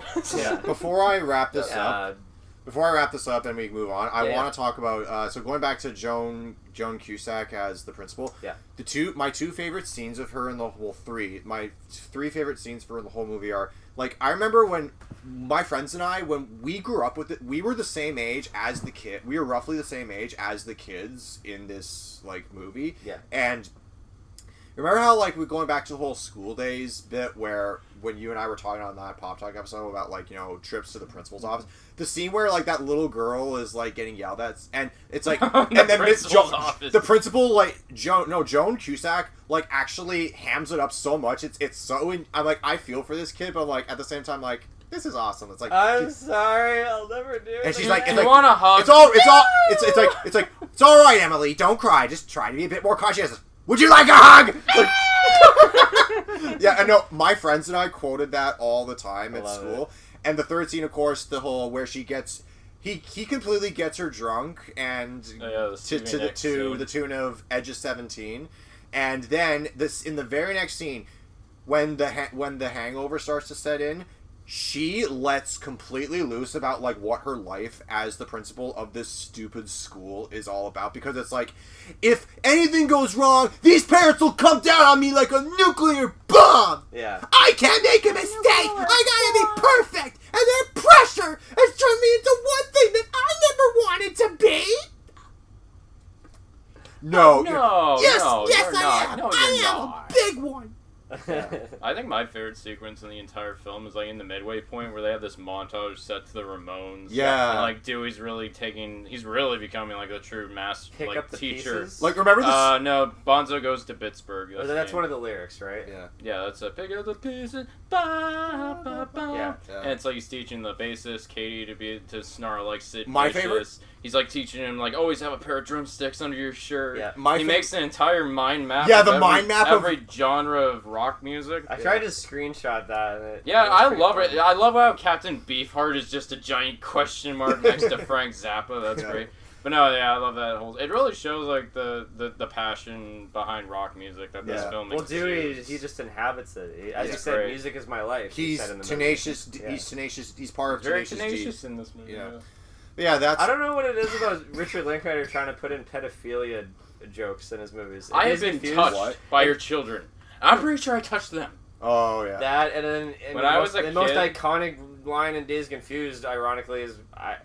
Before I wrap this up and we move on, I want to talk about... so going back to Joan Cusack as the principal. Yeah. My two favorite scenes of her in the whole my three favorite scenes for her in the whole movie are... Like, I remember when my friends and I, when we grew up with it, we were the same age as the kid. We were roughly the same age as the kids in this, like, movie. Yeah. And remember how, like, we're going back to the whole school days bit where when you and I were talking on that Pop Talk episode about, like, you know, trips to the principal's office, the scene where, like, that little girl is, like, getting yelled at, and it's like, and then the principal, like, Joan Cusack, like, actually hams it up so much. It's so, I'm like, I feel for this kid, but, like, at the same time, like, this is awesome. It's like, I'm sorry, I'll never do it. And she's like, you want a hug? It's like, it's all right, Emily, don't cry. Just try to be a bit more conscious. Would you like a hug? Yeah, I know. My friends and I quoted that all the time at school. And the third scene, of course, the whole where she gets, he completely gets her drunk and to the tune of Edge of 17, and then in the very next scene, when the hangover starts to set in, she lets completely loose about, like, what her life as the principal of this stupid school is all about, because it's like, if anything goes wrong, these parents will come down on me like a nuclear bomb! Yeah. I can't make a mistake! I gotta be perfect! And their pressure has turned me into one thing that I never wanted to be! No, yes, no, yes, you're I not. am! No, I you're am not. a big one! I think my favorite sequence in the entire film is like in the midway point where they have this montage set to the Ramones. Yeah. And, like Dewey's really he's really becoming like a true master Pick up the teacher. pieces? Like, remember this? No, Bonzo goes to Pittsburgh. That's one of the lyrics, right? Yeah. Yeah, that's a pick up the pieces. Ba, ba, ba. Yeah. And it's like he's teaching the bassist Katie to snarl like Sid My Vicious. favorite- He's like teaching him like always have a pair of drumsticks under your shirt. Yeah. He makes an entire mind map. Yeah, of the mind map of- every genre of rock music. I tried to screenshot that. And Yeah, it was I pretty love fun. it. I love how Captain Beefheart is just a giant question mark next to Frank Zappa. That's great. But no, yeah, I love that whole. It really shows like the passion behind rock music that this film. Well, Dewey, he just inhabits it. As you said, great. music is my life. He's he said in the tenacious. movie. He's tenacious. He's part of very Tenacious tenacious D. in this movie. Yeah. Yeah, that's. I don't know what it is about Richard Linklater trying to put in pedophilia jokes in his movies. I have been touched by your children. I'm pretty sure I touched them. Oh yeah. That and then When I was a the most kid- iconic line in Dazed and Confused, ironically, is I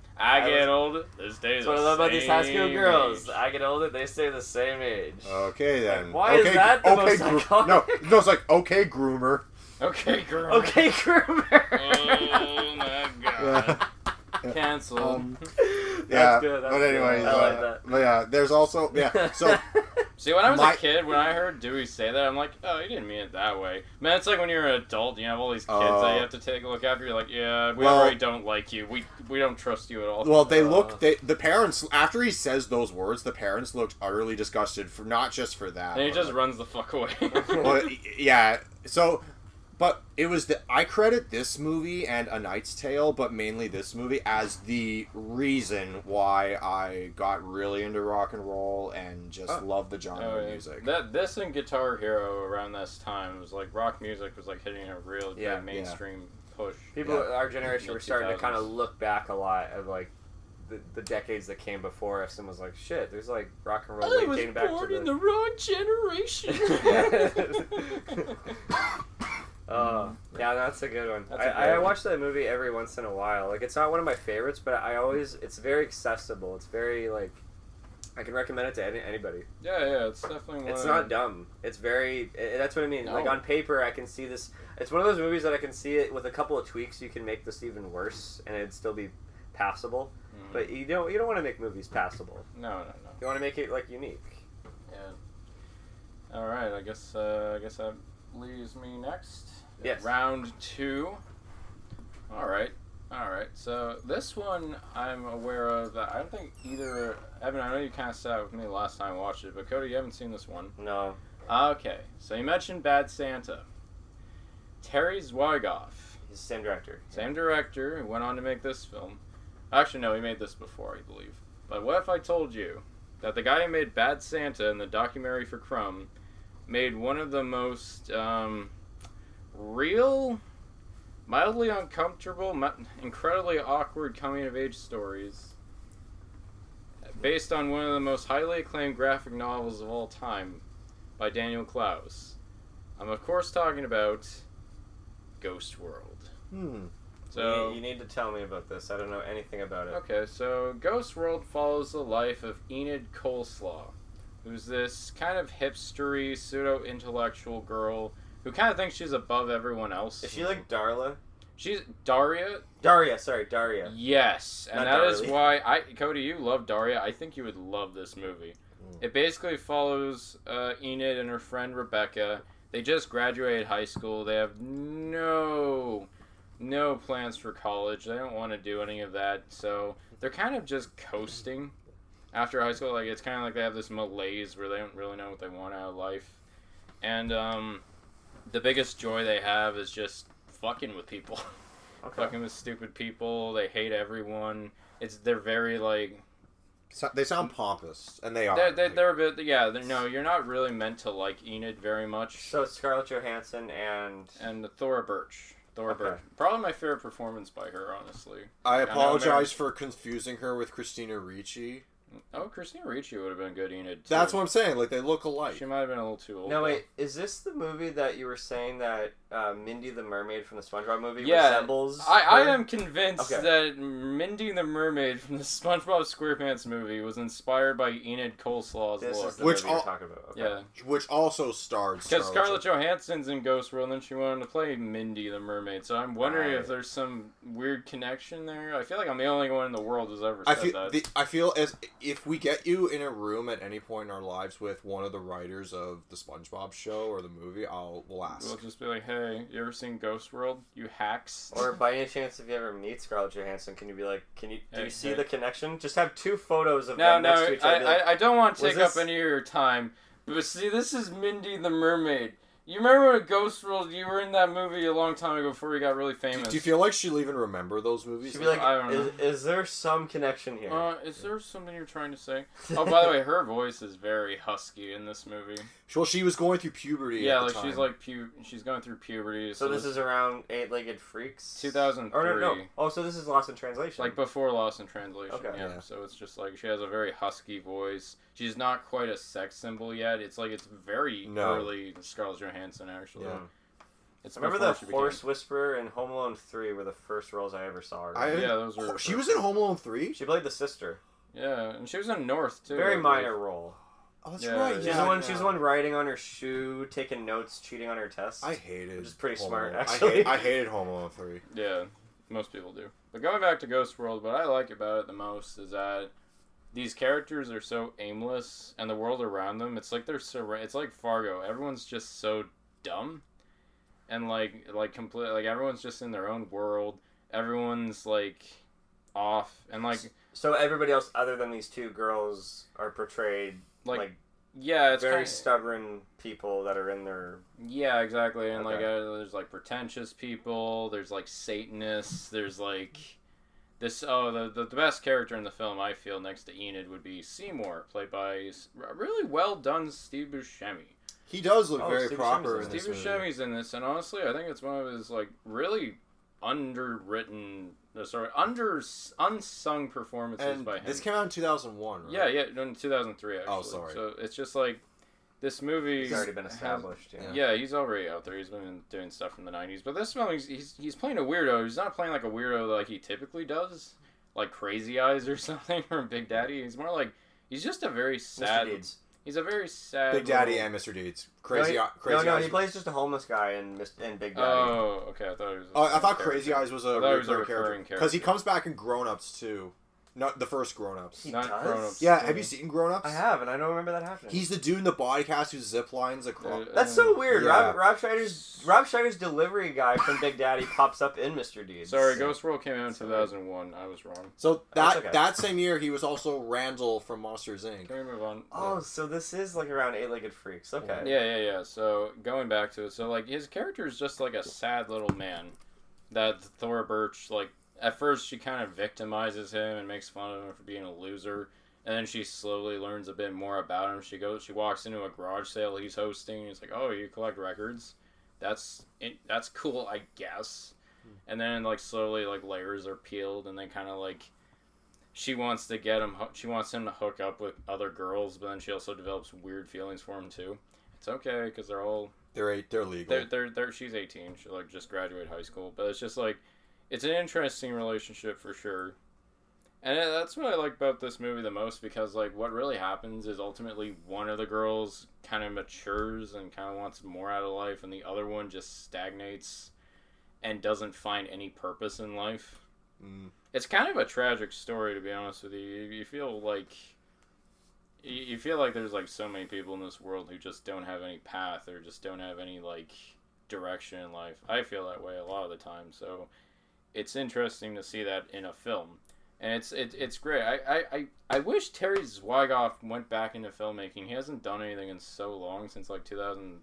get older. This day's That's what I love about these high school girls. I get older, they stay the same age. Okay then. Why is that the most iconic? No, it's like okay, groomer. Okay, girl. Okay, groomer. Oh my god. Cancel. Yeah, good, that's but good. anyways, I like that. But yeah, there's also so See, when I was a kid, when I heard Dewey say that, I'm like, oh, he didn't mean it that way. Man, it's like when you're an adult and you have all these kids that you have to take a look after. You're like, yeah, we already don't like you. We don't trust you at all. Well, the parents, after he says those words, the parents looked utterly disgusted, for not just for that. And he just runs the fuck away. Well, yeah, so... But it was I credit this movie and A Knight's Tale, but mainly this movie, as the reason why I got really into rock and roll and just loved the genre of music. This and Guitar Hero around this time was like rock music was like hitting a real big mainstream push. People, our generation, were starting to kind of look back a lot at like the decades that came before us and was like, shit, there's like rock and roll dating back to born in the wrong generation. Yeah, that's a good one. I watch that movie every once in a while. Like, it's not one of my favorites, but it's very accessible. It's very, like, I can recommend it to anybody. Yeah, it's definitely one. It's not dumb. It's very, that's what I mean. No. Like, on paper, I can see this. It's one of those movies that I can see it with a couple of tweaks. You can make this even worse, and it'd still be passable. Mm. But you don't want to make movies passable. No. You want to make it, like, unique. Yeah. All right, I guess that leaves me next. Yes. Round 2. All right. So this one I'm aware of. I don't think either. Evan, I know you kind of sat with me the last time I watched it, but Cody, you haven't seen this one. No. Okay. So you mentioned Bad Santa. Terry Zwigoff. He's the same director. Same director who went on to make this film. Actually, no, he made this before, I believe. But what if I told you that the guy who made Bad Santa in the documentary for Crumb made one of the most real, mildly uncomfortable, incredibly awkward coming-of-age stories based on one of the most highly acclaimed graphic novels of all time by Daniel Clowes. I'm, of course, talking about Ghost World. So you need to tell me about this. I don't know anything about it. Okay, so Ghost World follows the life of Enid Coleslaw, who's this kind of hipstery, pseudo-intellectual girl who kind of thinks she's above everyone else. Is she like Darla? She's Daria. Daria. Yes, and Not that Darlie. is why Cody, you love Daria. I think you would love this movie. It basically follows Enid and her friend Rebecca. They just graduated high school. They have no plans for college. They don't want to do any of that. So they're kind of just coasting after high school. Like, it's kind of like they have this malaise where they don't really know what they want out of life. And the biggest joy they have is just fucking with people. Okay. Fucking with stupid people. They hate everyone. They're very like... So, they sound pompous, and they are. They're a bit... Yeah, no, you're not really meant to like Enid very much. So it's Scarlett Johansson and Thora Birch. Birch. Probably my favorite performance by her, honestly. I apologize for confusing her with Christina Ricci. Oh, Christina Ricci would have been good Enid, too. That's what I'm saying. Like, they look alike. She might have been a little too old. No, wait. Is this the movie that you were saying that Mindy the Mermaid from the SpongeBob movie resembles I am convinced Okay. that Mindy the Mermaid from the SpongeBob SquarePants movie was inspired by Enid Coleslaw's This look. is the Which movie you're all- talking about. Okay. Yeah. Which also starred Because Scarlett Johansson's in Ghost World, and then she wanted to play Mindy the Mermaid. So I'm wondering Right. if there's some weird connection there. I feel like I'm the only one in the world who's ever said that. I feel as if we get you in a room at any point in our lives with one of the writers of the SpongeBob show or the movie, we'll ask. We'll just be like, hey, you ever seen Ghost World? You hacks. Or by any chance, if you ever meet Scarlett Johansson, can you be like, do you Hey, see hey. the connection? Just have 2 photos of No, them next to each other. I don't want to Was take up this- any of your time. But see, this is Mindy the Mermaid. You remember when Ghost World, you were in that movie a long time ago before you got really famous. Do you feel like she'll even remember those movies? She'd be like, I don't know. is there some connection here? Is there something you're trying to say? Oh, by the way, her voice is very husky in this movie. Well, she was going through puberty. Yeah, at the like time. she's like she's going through puberty. so this is around Eight-Legged Freaks? 2003. Or no. Oh, so this is Lost in Translation. Like before Lost in Translation. Okay. Yeah. So it's just like she has a very husky voice. She's not quite a sex symbol yet. It's like it's very early Scarlett Johansson actually. Yeah. It's I remember before the she Horse became- Whisperer and Home Alone 3 were the first roles I ever saw her. Yeah, those were. She was in Home Alone 3? She played the sister. Yeah, and she was in North too. Very I minor believe. role. Oh, that's Yeah, right. yeah. She's the one. She's the one writing on her shoe, taking notes, cheating on her tests. I hated. Which is pretty Home smart, Alone. actually. I hated Home Alone 3. Yeah, most people do. But going back to Ghost World, what I like about it the most is that these characters are so aimless, and the world around them, it's like it's like Fargo. Everyone's just so dumb, and like complete, like everyone's just in their own world. Everyone's like off, and like So everybody else other than these 2 girls are portrayed like yeah, it's very kinda, stubborn people that are in their. yeah, exactly, and like Okay. there's like pretentious people, there's like Satanists, there's like this. Oh, the best character in the film I feel next to Enid would be Seymour, played by a really well done Steve Buscemi. He does look Oh, very Steve proper Buscemi's in Steve this movie. Buscemi's in this, and honestly, I think it's one of his like really unsung performances And by him. this came out in 2001, right? Yeah, in 2003 actually. Oh, sorry. So it's just like this movie. He's already been established. Yeah, he's already out there. He's been doing stuff from the 90s. But this film, he's playing a weirdo. He's not playing like a weirdo like he typically does, like Crazy Eyes or something from Big Daddy. He's more like he's just a very sad. Mr. Deeds. He's a very sad. Big Daddy little- and Mr. Deeds. No, Crazy Eyes. he plays just a homeless guy in Big Daddy. Oh, okay. I thought it was. Oh, I thought character. Crazy Eyes was a I thought it was a recurring recurring character. Because he character. comes back in Grown Ups too. Not the first Grown Ups. He Not does? Grown-Ups. Yeah, have you seen Grown Ups? I have, and I don't remember that happening. He's the dude in the body cast who zip lines across. That's so weird. Yeah. Rob Schneider's delivery guy from Big Daddy pops up in Mr. Deeds. Sorry, Ghost World came out in 2001. I was wrong. So That's that okay. that same year, he was also Randall from Monsters Inc. Can we move on? Oh, so this is like around Eight-Legged Freaks. Okay. Yeah. So going back to it, so like his character is just like a sad little man that Thora Birch like. At first, she kind of victimizes him and makes fun of him for being a loser, and then she slowly learns a bit more about him. She walks into a garage sale he's hosting. And he's like, "Oh, you collect records? That's cool, I guess." And then like slowly like layers are peeled, and they kind of like she wants to get him. She wants him to hook up with other girls, but then she also develops weird feelings for him too. It's okay because they're They're legal. she's 18. She like just graduated high school, but it's just like. It's an interesting relationship for sure. And that's what I like about this movie the most because, like, what really happens is ultimately one of the girls kind of matures and kind of wants more out of life, and the other one just stagnates and doesn't find any purpose in life. Mm. It's kind of a tragic story, to be honest with you. You feel like there's, like, so many people in this world who just don't have any path or just don't have any, like, direction in life. I feel that way a lot of the time, so... It's interesting to see that in a film, and it's great. I wish Terry Zwigoff went back into filmmaking. He hasn't done anything in so long since like 2000,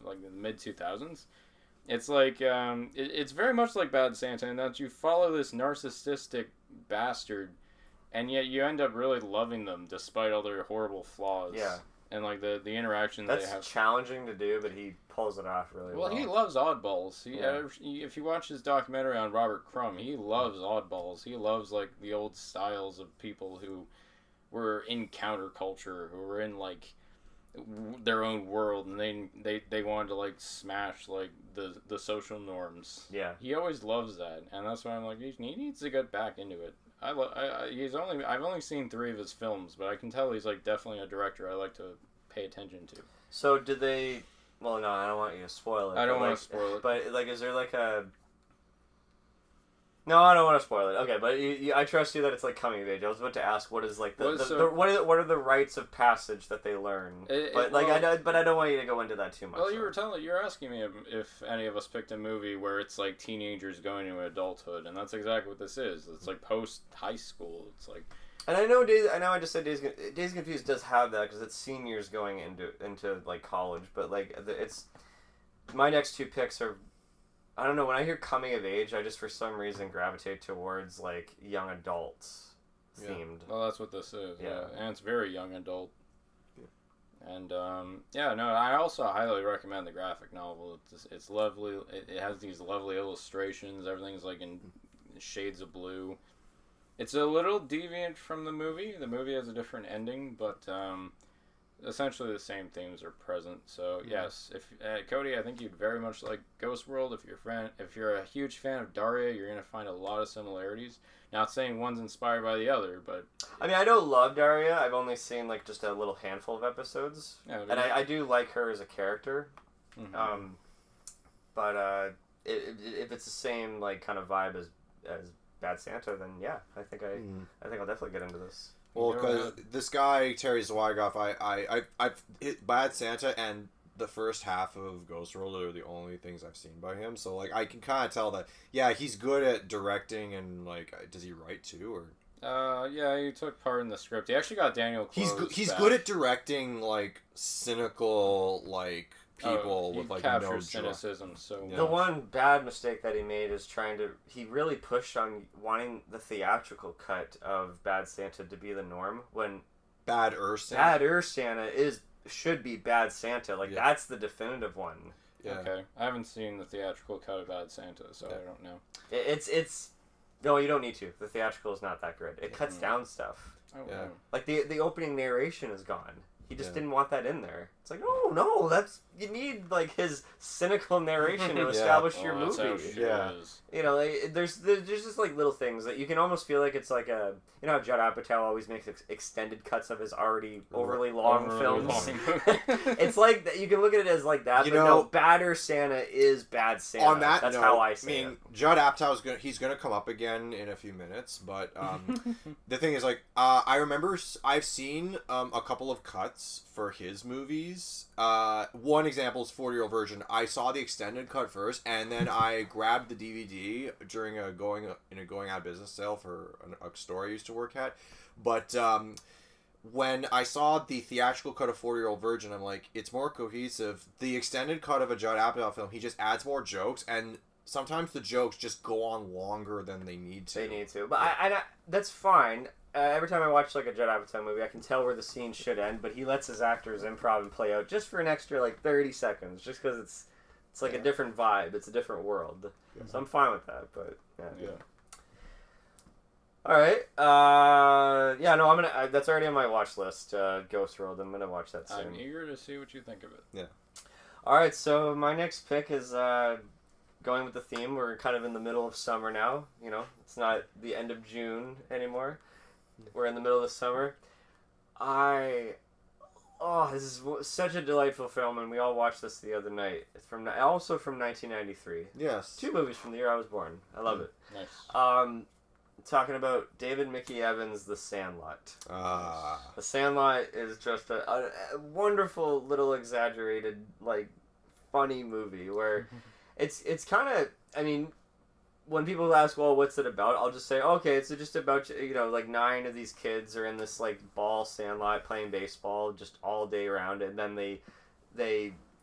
like the mid 2000s. It's like it's very much like Bad Santa in that you follow this narcissistic bastard, and yet you end up really loving them despite all their horrible flaws. Yeah. And like the interaction That's they have. challenging to do, but he pulls it off really well. Well, he loves oddballs. Yeah. If you watch his documentary on Robert Crumb, he loves oddballs. He loves like the old styles of people who were in counterculture, who were in like their own world, and they wanted to like smash like the social norms. Yeah. He always loves that, and that's why I'm like, he needs to get back into it. I've only seen 3 of his films, but I can tell he's like definitely a director I like to pay attention to. So did they? Well, no, I don't want you to spoil it. I don't want to spoil it. But like, is there like a? No, I don't want to spoil it. Okay, but I trust you that it's like coming of age. I was about to ask, what is like what are the rites of passage that they learn? I don't want you to go into that too much. Well, you're asking me if any of us picked a movie where it's like teenagers going into adulthood, and that's exactly what this is. It's like post high school. It's like. And I know I just said Dazed and Confused does have that because it's seniors going into like college, but like it's my next 2 picks are. I don't know, when I hear coming of age, I just for some reason gravitate towards like young adults themed. Well, that's what this is. Yeah. And it's very young adult. Yeah. And I also highly recommend the graphic novel. It's lovely. It has these lovely illustrations. Everything's like in shades of blue. It's a little deviant from the movie. The movie has a different ending, but essentially the same themes are present. So yes, if Cody, I think you'd very much like Ghost World. If you're a huge fan of Daria, you're gonna find a lot of similarities. Not saying one's inspired by the other, but I mean, I don't love Daria. I've only seen like just a little handful of episodes, and I do like her as a character. Mm-hmm. But if it's the same like kind of vibe as Bad Santa, then yeah, I think I'll definitely get into this. Well, because this guy Terry Zwigoff, I've hit Bad Santa and the first half of Ghost World are the only things I've seen by him. So like I can kind of tell that he's good at directing and like does he write too or? Yeah, he took part in the script. He actually got Daniel Close He's good at directing like cynical like people with like no cynicism. So the one bad mistake that he made is he really pushed on wanting the theatrical cut of Bad Santa to be the norm when Bad Santa should be Bad Santa. Like that's the definitive one. Yeah. Okay, I haven't seen the theatrical cut of Bad Santa, so I don't know. It's no, you don't need to. The theatrical is not that good. It cuts down stuff. Oh, yeah. Like the opening narration is gone. He just didn't want that in there. It's like, oh no, you need like his cynical narration to establish your movie. You know, like, there's just like little things that you can almost feel like it's like you know how Judd Apatow always makes extended cuts of his already overly long films. It's like you can look at it as like that. You know, Badder Santa is Bad Santa. On that's how I see it. Judd Apatow he's gonna come up again in a few minutes, but the thing is like I remember I've seen a couple of cuts for his movies. One example is 40-year-old Virgin. I saw the extended cut first, and then I grabbed the DVD during a going out of business sale for a store I used to work at. But when I saw the theatrical cut of 40-year-old Virgin, I'm like, it's more cohesive. The extended cut of a Judd Apatow film, he just adds more jokes, and sometimes the jokes just go on longer than they need to. But I that's fine. Every time I watch like a Judd Apatow movie, I can tell where the scene should end, but he lets his actors improv and play out just for an extra like 30 seconds, just because it's like a different vibe, it's a different world. Yeah. So I'm fine with that. But yeah. All right. I'm gonna. That's already on my watch list. Ghost World. I'm gonna watch that soon. I'm eager to see what you think of it. Yeah. All right. So my next pick is going with the theme. We're kind of in the middle of summer now. You know, it's not the end of June anymore. We're in the middle of the summer. This is such a delightful film, and we all watched this the other night. It's from 1993. Yes. 2 movies from the year I was born. I love it. Nice. Talking about David Mickey Evans' The Sandlot. The Sandlot is just a wonderful little exaggerated, like, funny movie where it's kind of, I mean, when people ask, well, what's it about? I'll just say, okay, it's just about, you know, like 9 of these kids are in this, like, ball sandlot playing baseball just all day around, and then they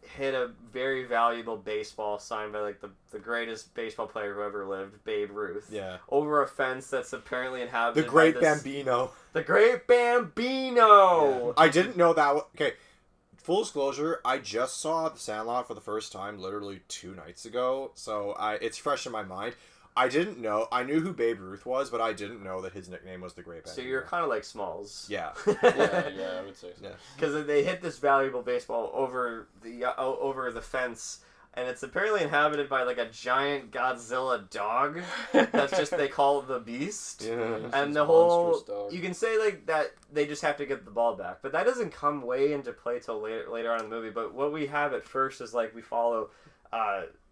hit a very valuable baseball signed by, like, the greatest baseball player who ever lived, Babe Ruth. Yeah. Over a fence that's apparently inhabited The Great by Bambino. The Great Bambino! Yeah. I didn't know that. Okay. Full disclosure, I just saw The Sandlot for the first time literally 2 nights ago, so it's fresh in my mind. I didn't know. I knew who Babe Ruth was, but I didn't know that his nickname was the Great Benny. So you're kind of like Smalls. Yeah. Yeah, I would say so. Yeah. Because they hit this valuable baseball over the fence, and it's apparently inhabited by like a giant Godzilla dog. That's just they call it the Beast. Yeah. And the whole you can say like that they just have to get the ball back, but that doesn't come way into play till later on in the movie. But what we have at first is like we follow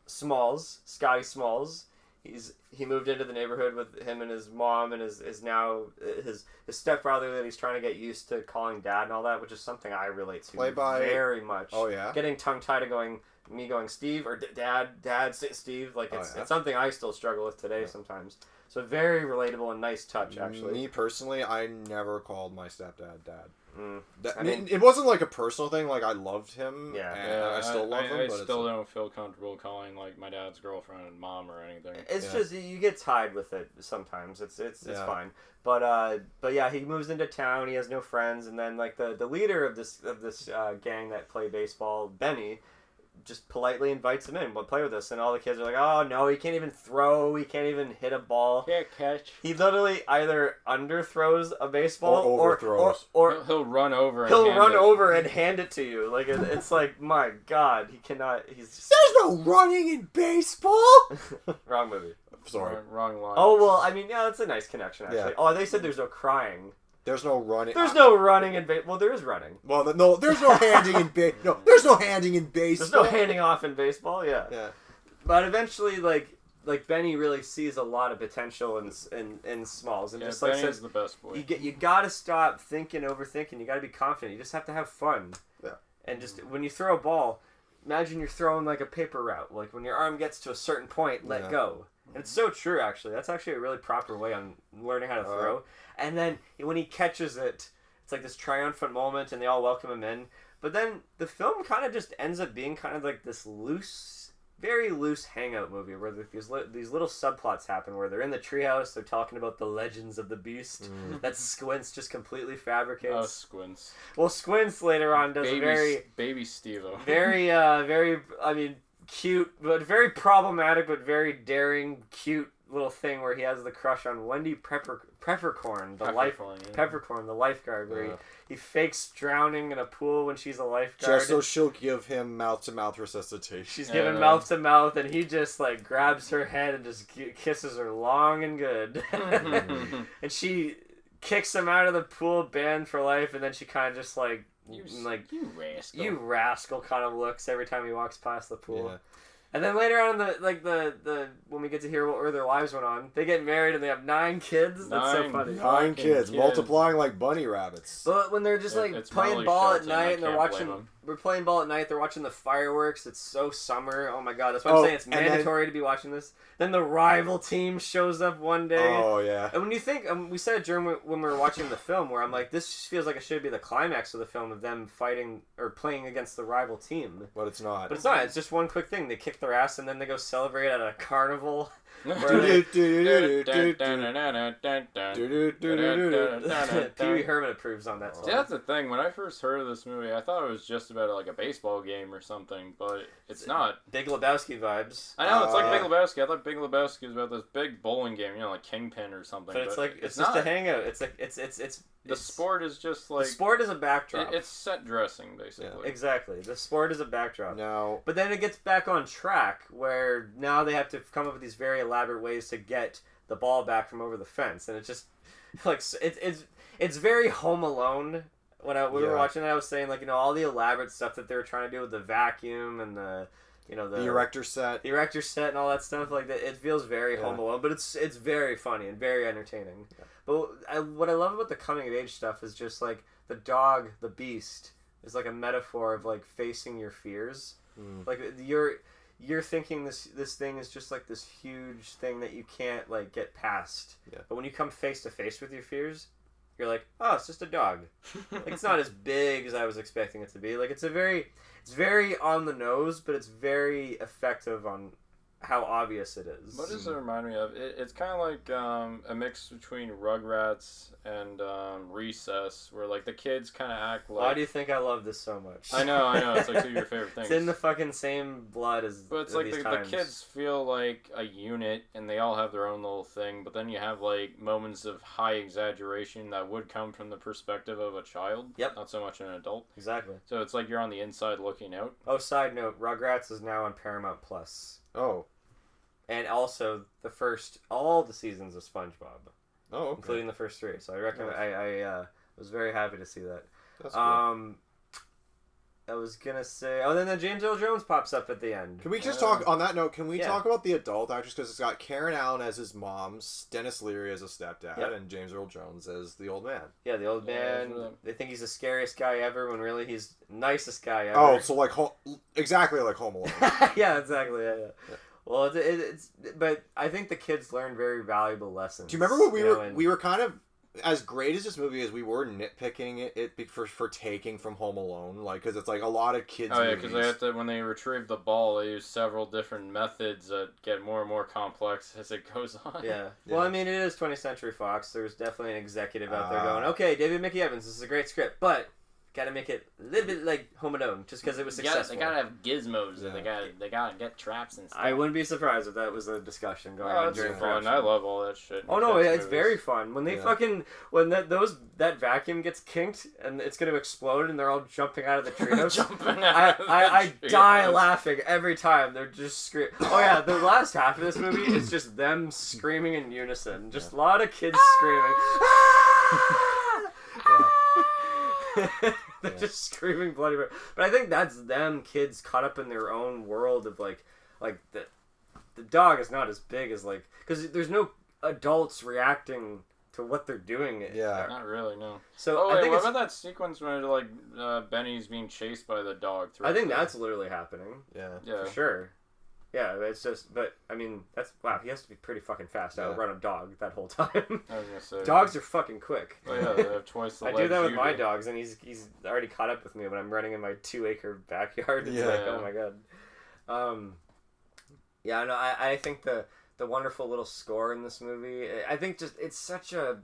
Smalls, Scotty Smalls. He moved into the neighborhood with him and his mom and is now his stepbrother that he's trying to get used to calling dad and all that, which is something I relate to very much. Oh yeah. Getting tongue tied and going Steve or dad Steve, like it's something I still struggle with today sometimes. So very relatable and nice touch actually. Me personally, I never called my stepdad dad. I mean, it wasn't like a personal thing. Like I loved him. Yeah. And I still love him. I But still don't feel comfortable calling like my dad's girlfriend mom or anything. It's just you get tied with it sometimes. It's fine. But yeah, he moves into town. He has no friends, and then like the leader of this gang that play baseball, Benny, just politely invites him in. Well, play with us, and all the kids are like, "Oh no, he can't even throw. He can't even hit a ball. Can't catch." He literally either underthrows a baseball or overthrows, or he'll run over. And hand it to you. Like it's like my God, he cannot. He's there's no running in baseball. Wrong movie. Sorry, wrong line. Oh well, I mean, yeah, that's a nice connection actually. Yeah. Oh, they said there's no crying. There's no running. There's no running in baseball. Well, there is running. Well, no, there's no handing in no, there's no handing in baseball. There's no handing off in baseball. Yeah. Yeah. But eventually, like Benny really sees a lot of potential in Smalls, and just like Benny's says, the best boy. you gotta stop overthinking. You gotta be confident. You just have to have fun. Yeah. And just when you throw a ball, imagine you're throwing like a paper route. Like when your arm gets to a certain point, let go. And it's so true, actually. That's actually a really proper way on learning how to throw. And then when he catches it, it's like this triumphant moment, and they all welcome him in. But then the film kind of just ends up being kind of like this very loose hangout movie where these little subplots happen where they're in the treehouse, they're talking about the legends of the Beast that Squints just completely fabricates. Oh, Squints. Well, Squints later on does Baby Steve-O. very, I mean, cute, but very problematic, but very daring, cute little thing where he has the crush on Wendy Peppercorn, the lifeguard, where he fakes drowning in a pool when she's a lifeguard. Just so she'll give him mouth-to-mouth resuscitation. She's giving mouth-to-mouth, and he just like grabs her head and just kisses her long and good. And she kicks him out of the pool, banned for life, and then she kind of just like you rascal kind of looks every time he walks past the pool. Yeah. And then later on, the when we get to hear where their lives went on, they get married and they have 9 kids. That's so funny. 9 kids multiplying like bunny rabbits. But when they're just like playing ball at night and they're watching, we're playing ball at night. They're watching the fireworks. It's so summer. Oh my God, that's why I'm saying it's mandatory to be watching this. Then the rival team shows up one day. Oh yeah. And when you think, we said it during when we were watching the film, where I'm like, this feels like it should be the climax of the film of them fighting or playing against the rival team. But it's not. But it's not. It's just one quick thing. They kick their ass and then they go celebrate at a carnival. Pee Wee Herman approves on that song. See, that's the thing. When I first heard of this movie, I thought it was just about like a baseball game or something, but it's not. Big Lebowski vibes. I know, it's like Big Lebowski. I thought Big Lebowski was about this big bowling game, like Kingpin or something. But it's like it's just a hangout. It's like it's the sport is just like the sport is a backdrop. It's set dressing basically. Yeah. Exactly. The sport is a backdrop. No. But then it gets back on track where now they have to come up with these very elaborate ways to get the ball back from over the fence, and it's just like it's very Home Alone. When we were watching it, I was saying like all the elaborate stuff that they were trying to do with the vacuum and the erector set and all that stuff like that. It feels very Home Alone, but it's very funny and very entertaining. Yeah. But what I love about the coming of age stuff is just like the dog, the Beast, is like a metaphor of like facing your fears. Like you're thinking this thing is just like this huge thing that you can't like get past. Yeah. But when you come face to face with your fears, you're like, oh, it's just a dog. Like it's not as big as I was expecting it to be. Like it's very on the nose, but it's very effective on how obvious it is. What does it remind me of? It's kind of like a mix between Rugrats and Recess, where like the kids kind of act like. Why do you think I love this so much? I know. It's like two of your favorite things. It's in the fucking same blood as. But it's like the kids feel like a unit, and they all have their own little thing. But then you have like moments of high exaggeration that would come from the perspective of a child. Yep. Not so much an adult. Exactly. So it's like you're on the inside looking out. Oh, side note: Rugrats is now on Paramount Plus. Oh. And also all the seasons of SpongeBob. Oh, okay. Including the first 3. So I recommend. I was very happy to see that. That's cool. I was gonna say. Oh, then James Earl Jones pops up at the end. Can we just talk on that note? Can we talk about the adult actors? Because it's got Karen Allen as his mom, Dennis Leary as a stepdad, and James Earl Jones as the old man. Yeah, the old man. They think he's the scariest guy ever, when really he's the nicest guy ever. Oh, so like exactly like Home Alone. Yeah, exactly. Yeah. Well, it's but I think the kids learned very valuable lessons. Do you remember what we were kind of, as great as this movie is, we were nitpicking it for taking from Home Alone, like, because it's like a lot of kids. Oh yeah, because they have to, when they retrieve the ball, they use several different methods that get more and more complex as it goes on. Yeah. Well, I mean, it is 20th Century Fox. There's definitely an executive out there going, "Okay, David Mickey Evans, this is a great script, but gotta make it a little bit like Home Alone, just because it was successful." They gotta have gizmos, and they gotta get traps and stuff. I wouldn't be surprised if that was a discussion going on during fun. I love all that shit. Oh no, it's very fun when they when that vacuum gets kinked and it's gonna explode and they're all jumping out of the treehouse. I die laughing every time. They're just screaming. Oh yeah, the last half of this movie is just them screaming in unison. Just a lot of kids screaming. They're just screaming bloody murder. But I think that's them kids caught up in their own world of like the dog is not as big as like, because there's no adults reacting to what they're doing. Yeah, not really, no. So I think what about that sequence when like Benny's being chased by the dog? I think that's literally happening. Yeah, for sure. Yeah, it's just, but I mean, he has to be pretty fucking fast to outrun a dog that whole time. I was gonna say, dogs are fucking quick. Oh yeah, they have twice the legs. I do that with my dogs, and he's already caught up with me when I'm running in my 2-acre backyard. It's like, oh my god. Yeah, no, I think the wonderful little score in this movie, I think just, it's such a,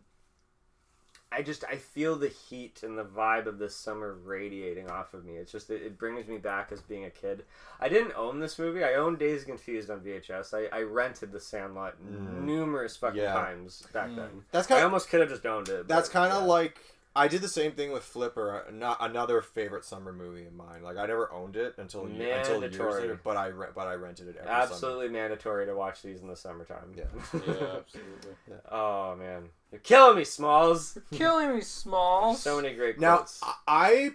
I feel the heat and the vibe of this summer radiating off of me. It's just, it brings me back as being a kid. I didn't own this movie. I owned Dazed and Confused on VHS. I rented The Sandlot numerous fucking times back then. I almost could have just owned it. That's kind of like, I did the same thing with Flipper, another favorite summer movie of mine. Like, I never owned it until years later, but I rented it every Absolutely summer. mandatory to watch these in the summertime. Yeah, absolutely. Yeah. Oh, man. You're killing me, Smalls. Killing me, Smalls. So many great quotes. Now, I,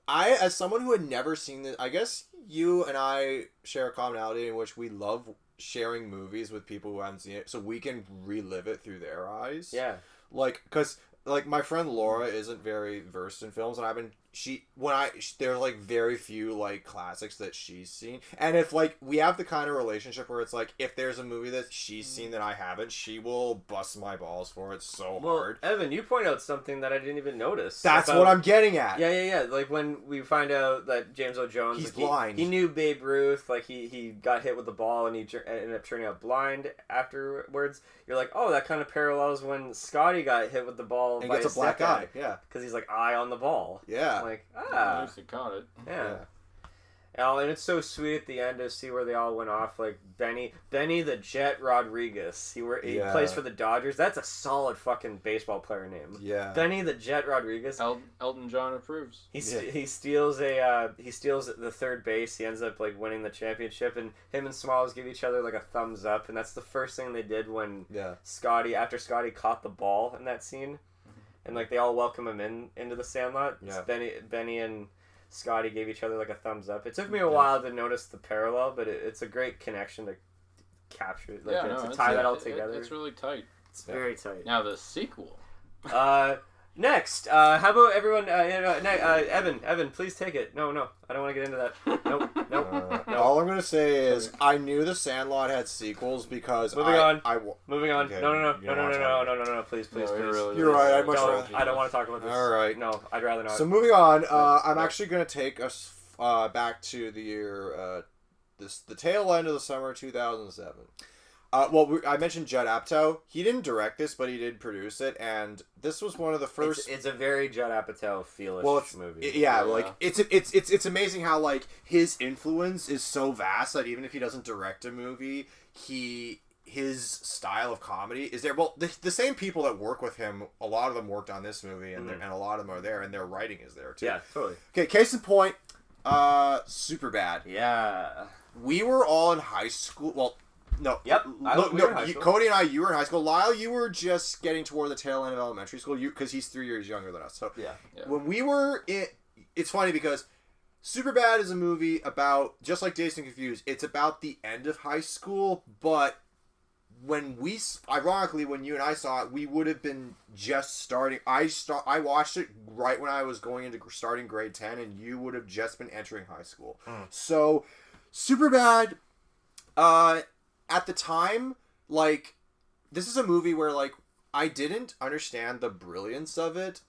as someone who had never seen this, I guess you and I share a commonality in which we love sharing movies with people who haven't seen it, so we can relive it through their eyes. Yeah. Like, because like my friend Laura isn't very versed in films, and there's like very few like classics that she's seen, and if like we have the kind of relationship where it's like if there's a movie that she's seen that I haven't, she will bust my balls for it so hard. Evan, you point out something that I didn't even notice. That's what I'm getting at. Yeah. Like when we find out that James Earl Jones, he's blind. He knew Babe Ruth. Like he got hit with the ball and he ended up turning out blind afterwards. You're like, oh, that kind of parallels when Scotty got hit with the ball and by gets a black eye. Yeah, because he's like eye on the ball. Yeah, like At least he caught it. Yeah. Oh, and it's so sweet at the end to see where they all went off. Like Benny the Jet Rodriguez. He plays for the Dodgers. That's a solid fucking baseball player name. Yeah. Benny the Jet Rodriguez. Elton John approves. He steals the third base. He ends up like winning the championship, and him and Smalls give each other like a thumbs up, and that's the first thing they did when after Scotty caught the ball in that scene, and like they all welcome him into the Sandlot. Yeah. Benny and Scotty gave each other like a thumbs up. It took me a while to notice the parallel, but it's a great connection to capture, to tie that all together. It's really tight. It's very tight. Now the sequel. Next, how about everyone? Evan, please take it. No, I don't want to get into that. Nope. All I'm gonna say is I knew The Sandlot had sequels because Moving on. Okay, No. Please. Really You're right. I don't want to talk about this. All right. No, I'd rather not. So moving on, I'm actually gonna take us back to the year the tail end of the summer of 2007. I mentioned Judd Apatow. He didn't direct this, but he did produce it, and this was one of the first. It's a very Judd Apatow feel-ish movie. Yeah, like it's amazing how like his influence is so vast that even if he doesn't direct a movie, his style of comedy is there. Well, the same people that work with him, a lot of them worked on this movie, and and a lot of them are there, and their writing is there too. Yeah, totally. Okay, case in point, Superbad. Yeah. We were all in high school. Well. No. Yep. Cody and I, you were in high school. Lyle, you were just getting toward the tail end of elementary school. Because he's 3 years younger than us. So yeah. When we were in, it's funny because Superbad is a movie about, just like Dazed and Confused, it's about the end of high school. But ironically, when you and I saw it, we would have been just starting. I watched it right when I was going into starting grade 10, and you would have just been entering high school. So, Superbad. At the time, like, this is a movie where, like, I didn't understand the brilliance of it,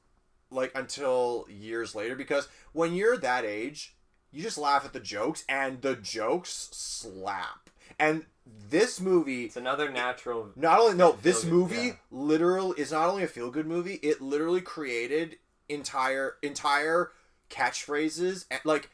like, until years later, because when you're that age, you just laugh at the jokes, and the jokes slap. And this movie... It's another natural... This movie literally is not only a feel-good movie, it literally created entire catchphrases, and, like...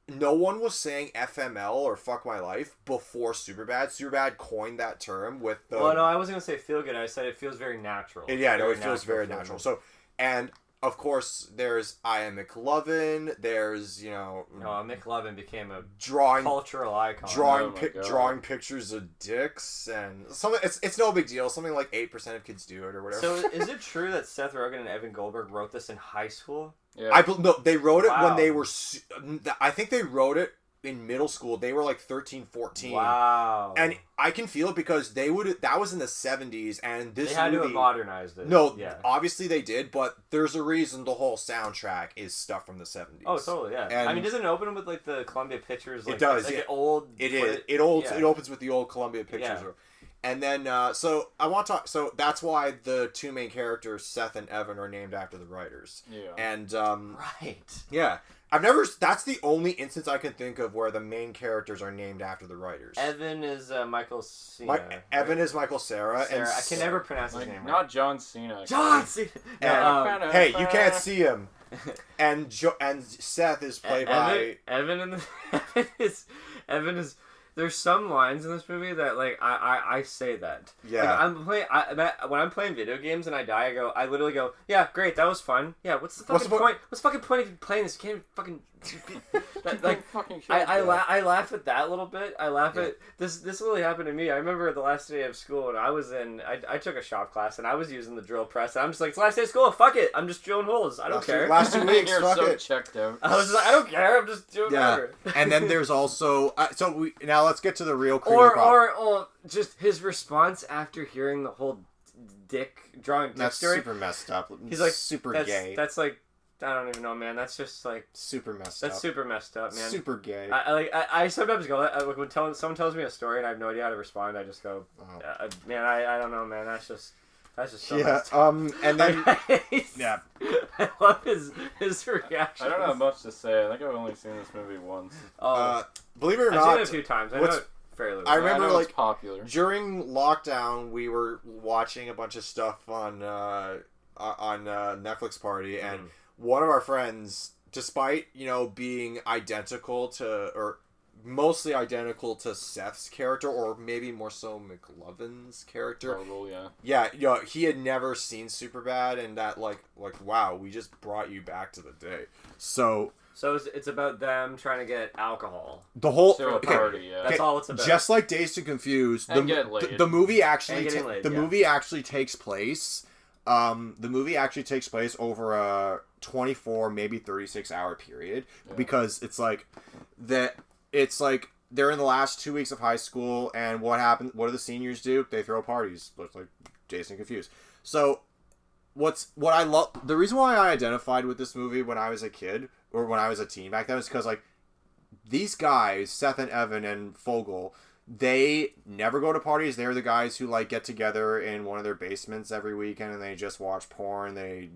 No one was saying FML or fuck my life before Superbad. Superbad coined that term with the... Well, no, I wasn't going to say feel good. I said it feels very natural. It feels very natural. So, and of course, there's I Am McLovin. There's, McLovin became a drawing cultural icon. Drawing pictures of dicks and something. It's no big deal. Something like 8% of kids do it or whatever. So, is it true that Seth Rogen and Evan Goldberg wrote this in high school? Yeah. They wrote it when they were... I think they wrote it in middle school. They were like 13, 14. Wow. And I can feel it because that was in the 70s, and this They had movie... to have modernized it. No, obviously they did, but there's a reason the whole soundtrack is stuff from the 70s. Oh, totally, yeah. And, I mean, doesn't it open with, like, the Columbia Pictures? Like, it does, like yeah. An old... It opens with the old Columbia Pictures. Yeah. And then, so I want to talk... So that's why the two main characters, Seth and Evan, are named after the writers. Yeah. And, Right. Yeah. That's the only instance I can think of where the main characters are named after the writers. Evan is Michael Cera. Evan is Michael Cera. And I can never pronounce his name right. Not John Cena. John Cena! Hey, you can't see him. And Seth is played by... Evan is... There's some lines in this movie that, like, I say that. Yeah. Like, when I'm playing video games and I die, I literally go, yeah, great, that was fun. Yeah, what's the fucking point? What's the fucking point of you playing this? You can't fucking... I laugh at that a little bit. I laugh at... This literally happened to me. I remember the last day of school, and I took a shop class, and I was using the drill press, and I'm just like, it's the last day of school, fuck it. I'm just drilling holes. I don't care. Last 2 weeks, fuck so it. Checked out. I was like, I don't care. I'm just doing whatever. And then there's also... now let's get to the real cream or just his response after hearing the whole drawing dick story. That's super messed up. He's like, super gay. That's like, I don't even know, man. That's just like super messed up. That's super messed up, man. Super gay. I sometimes go when someone tells me a story and I have no idea how to respond. I just go, man, I don't know, man. That's just so messed up. And then yeah, I love his reaction. I don't have much to say. I think I've only seen this movie once. Believe it or I've not, seen it a few times. I know it fairly well. I remember like popular. During lockdown, we were watching a bunch of stuff on Netflix Party, and one of our friends, despite being identical to or mostly identical to Seth's character, or maybe more so McLovin's character. Probably, yeah. Yeah, he had never seen Superbad, and that like wow, we just brought you back to the day. So it's about them trying to get alcohol. The whole party, yeah. That's all it's about. Just like Dazed and Confused, the movie actually movie actually takes place. The movie actually takes place over a 24, maybe 36-hour period, because it's like that. It's like they're in the last 2 weeks of high school, and what happened? What do the seniors do? They throw parties. Looks like Dazed and Confused. So, what I love, the reason why I identified with this movie when I was a kid or when I was a teen back then is because like these guys, Seth and Evan and Fogel, they never go to parties. They're the guys who like get together in one of their basements every weekend and they just watch porn. They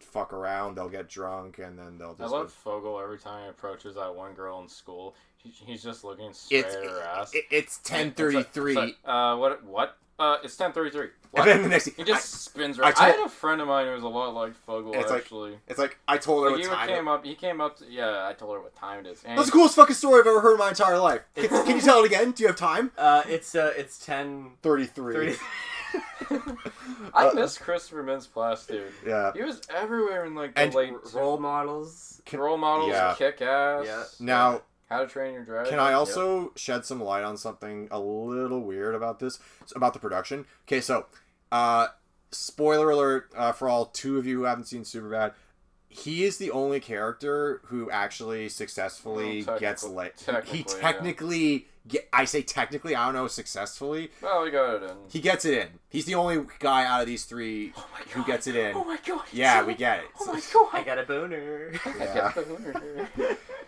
fuck around. They'll get drunk, and then they'll just... I love Fogel every time he approaches that one girl in school. He's just looking straight at her ass. It's 10:33. What? It's 10:33. And then the next thing, he just spins right. I had a friend of mine who was a lot like Fogel, actually. It's like, I told her what time He came up to, yeah, I told her what time it is. That's the coolest fucking story I've ever heard in my entire life. Can you tell it again? Do you have time? It's 10:33. I miss Christopher Mintz-Plasse, dude. Yeah. He was everywhere in like the late role models. Yeah. Kick ass. Yeah. Now, How to Train Your Dragon. Can I also shed some light on something a little weird about this? About the production. Okay, so, spoiler alert for all two of you who haven't seen Superbad. He is the only character who actually successfully gets laid. He technically... I say technically, I don't know successfully. Well, he got it in. He gets it in. He's the only guy out of these three who gets it in. Oh my god. Yeah, we get it. Oh my god. I got a boner.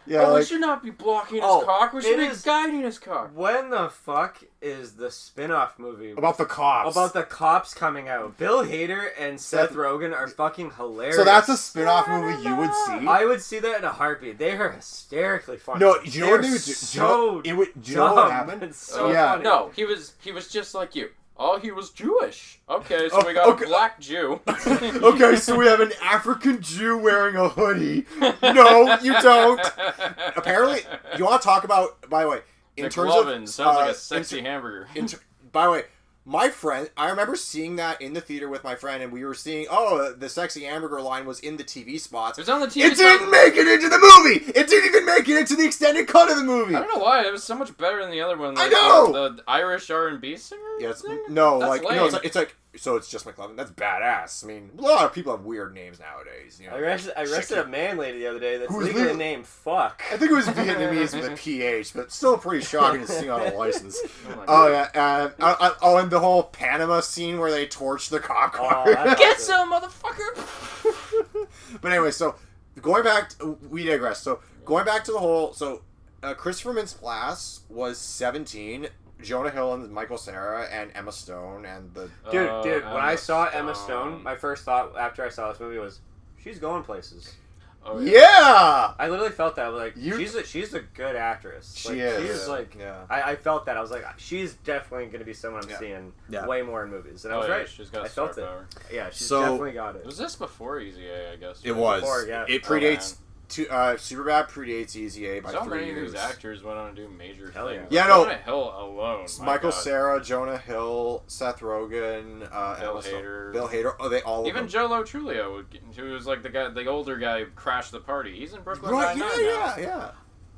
Yeah. We should not be blocking his cock. We should be guiding his cock. When the fuck is the spin-off movie? About the cops. About the cops coming out. Bill Hader and Seth Rogen are fucking hilarious. So that's a spin-off movie you would see? I would see that in a heartbeat. They are hysterically funny. No, do you know what they would do? So do you know what happened? It's so funny. No, he was just like you. Oh, he was Jewish. Okay, so we got a black Jew. Okay, so we have an African Jew wearing a hoodie. No, you don't. Apparently, you want to talk about, by the way, in terms of... sounds like a sexy hamburger. By the way, my friend, I remember seeing that in the theater with my friend, and we were seeing, the sexy hamburger line was in the TV spots. It was on the TV It didn't make it into the movie! It didn't even make it into the extended cut of the movie! I don't know why, it was so much better than the other one. Like, I know! The Irish R&B singer? Yes, thing? no, That's like, lame. it's like, so it's just McLovin. That's badass. I mean, a lot of people have weird names nowadays. You know? I arrested a man lady the other day that's legally named Fuck. I think it was Vietnamese with a PH, but still pretty shocking to see on a license. And the whole Panama scene where they torch the cop car. Get some, motherfucker! But anyway, so going back, we digress. So going back to the whole, Christopher Mintz-Plasse was 17. Jonah Hill and Michael Cera and Emma Stone and the... Dude, when I saw Emma Stone, my first thought after I saw this movie was, she's going places. Oh, yeah! I literally felt that. Like, she's a good actress. She is. She's like... Yeah. I felt that. I was like, she's definitely going to be someone I'm seeing way more in movies. And I was right. She's got star power. Yeah, she's definitely got it. Was this before Easy A, I guess? It was. Before, yeah. It predates... Superbad predates Easy A by 3 years. So many of these actors went on to do major things. Yeah, no. Jonah Hill alone. Michael Cera, Jonah Hill, Seth Rogen, Bill Hader. Oh, they all. Even Joe Lo Truglio, who was like the older guy who crashed the party. He's in Brooklyn Nine-Nine now. Yeah.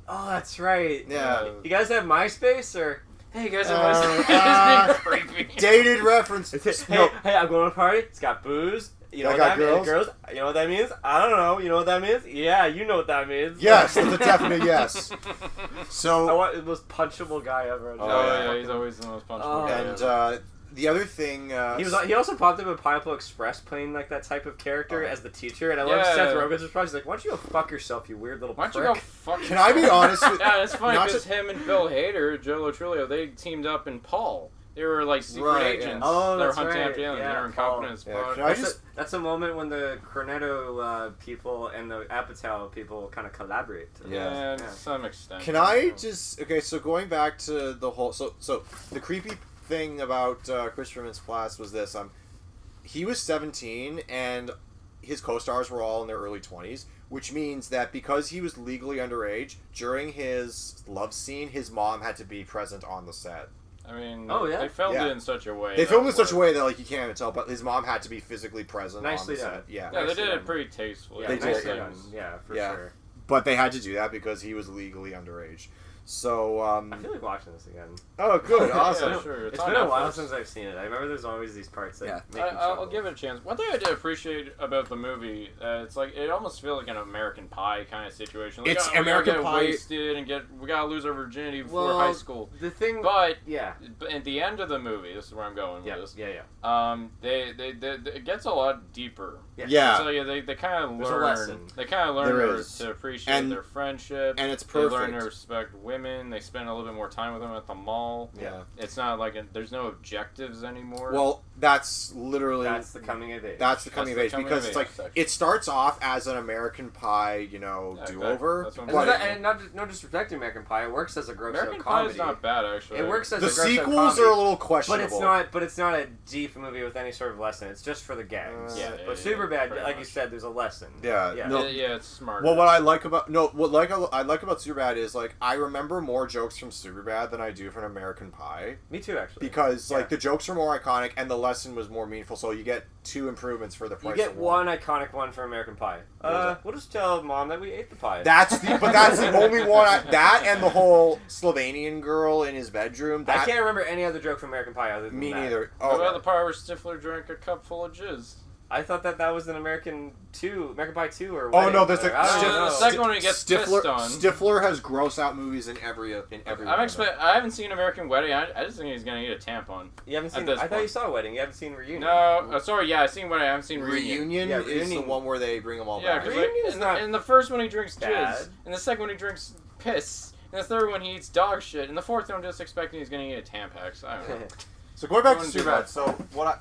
Oh, that's right. Yeah. You guys have MySpace or? Hey, you guys have MySpace. It's being creepy. Dated reference. Hey, I'm going to a party. It's got booze. You know what that means? Girls? You know what that means? I don't know. You know what that means? Yeah, you know what that means. Yes, that's a definite yes. So I want the most punchable guy ever. He's always the most punchable guy. And the other thing, he also popped up in Pineapple Express playing like that type of character as the teacher, and I love Seth Rogen's response. He's like, "Why don't you go fuck yourself, you weird little prick?" Why don't you go fuck yourself? Can I be honest with? Yeah, it's funny because him and Bill Hader, Joe Lo Truglio, they teamed up in Paul. They were like secret agents. Yeah. Oh, they were that's hunting right. after them. They were incompetent as fuck. That's a moment when the Cornetto people and the Apatow people kind of collaborate. Yeah, to some extent. Can I just... Okay, so going back to the whole... So the creepy thing about Christopher Mintz-Plasse was this. He was 17, and his co-stars were all in their early 20s, which means that because he was legally underage, during his love scene, his mom had to be present on the set. I mean, they filmed it in such a way. They filmed it in such a way that like you can't even tell, but his mom had to be physically present on the set. Yeah, they did it pretty tastefully. They did. Yeah, for sure. But they had to do that because he was legally underage. So, I feel like watching this again. Oh, good. Awesome. Yeah, sure. It's been a while since I've seen it. I remember there's always these parts that make me I'll give it a chance. One thing I did appreciate about the movie, it's like, it almost feels like an American Pie kind of situation. Like, it's American Pie. We Pie. Wasted and we gotta lose our virginity before high school. The thing... But, at the end of the movie, this is where I'm going with this. Yeah. It gets a lot deeper Yeah. So they kind of There's a learn. lesson. They kind of learn to appreciate their friendship. And it's perfect. They learn to respect women. They spend a little bit more time with them at the mall. Yeah. It's not like there's no objectives anymore. Well, that's literally... That's the coming of age. That's the coming of age, because it's like, it starts off as an American Pie, do-over. And no disrespect to American Pie, it works as a gross-out American comedy. Pie is not bad, actually. It works as the a gross-out comedy. sequels are a little questionable. But it's not a deep movie with any sort of lesson. It's just for the gags. But Superbad, like you said, there's a lesson. Yeah. It's smart. Well, what I like about Superbad is, like, I remember more jokes from Superbad than I do from American Pie. Me too, actually. Because like the jokes are more iconic and the lesson was more meaningful, so you get 2 improvements for the price. You get one iconic one for American Pie. We'll just tell Mom that we ate the pie. That's the only one. That and the whole Slovenian girl in his bedroom. I can't remember any other joke from American Pie other than me that. neither. What about the part where Stifler drank a cup full of jizz? I thought that was an American Pie 2 or Wedding. Oh no, there's the second one he gets pissed on. Stifler has gross out movies in every. I haven't seen American Wedding. I just think he's gonna eat a tampon. You haven't seen. I thought you saw Wedding. You haven't seen Reunion. No, sorry. Yeah, I've seen Wedding. I haven't seen Reunion. Reunion. Is the one where they bring them all back. Yeah, in the first one he drinks jizz, in the second one he drinks piss, in the third one he eats dog shit, in the fourth one I'm just expecting he's gonna eat a Tampax. I don't know. So going back to Superbad. So what?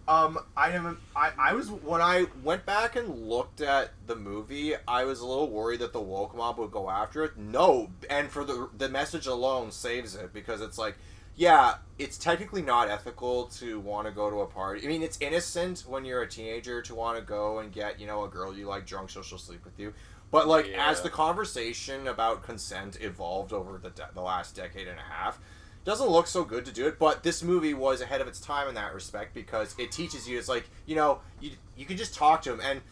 I was when I went back and looked at the movie, I was a little worried that the woke mob would go after it. No, and for the message alone saves it, because it's like, yeah, it's technically not ethical to want to go to a party. I mean, it's innocent when you're a teenager to want to go and get, a girl you like drunk so she'll sleep with you. But like as the conversation about consent evolved over the last decade and a half, doesn't look so good to do it, but this movie was ahead of its time in that respect, because it teaches you, it's like, you can just talk to him, and...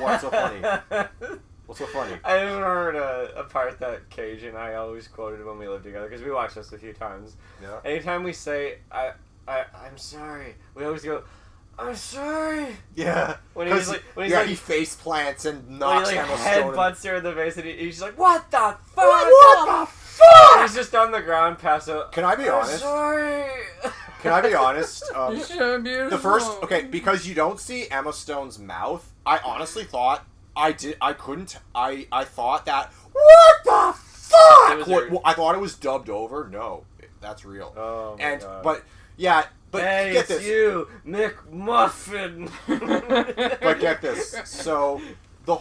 What's so funny? What's so funny? I remembered a part that Cage and I always quoted when we lived together, because we watched this a few times. Yeah. Anytime we say, I'm sorry, we always go, I'm sorry. Yeah. He face plants and knocks Emma Stone. Headbutts her in the face, and he's like, "What the fuck? What the fuck?" He's just on the ground, pass out. Can I be honest? Sorry. Can I be honest? Beautiful. The first, because you don't see Emma Stone's mouth. I honestly thought I thought that. What the fuck? I thought it was dubbed over. No, that's real. Oh my God. But hey, get this. You, McMuffin. But get this. So the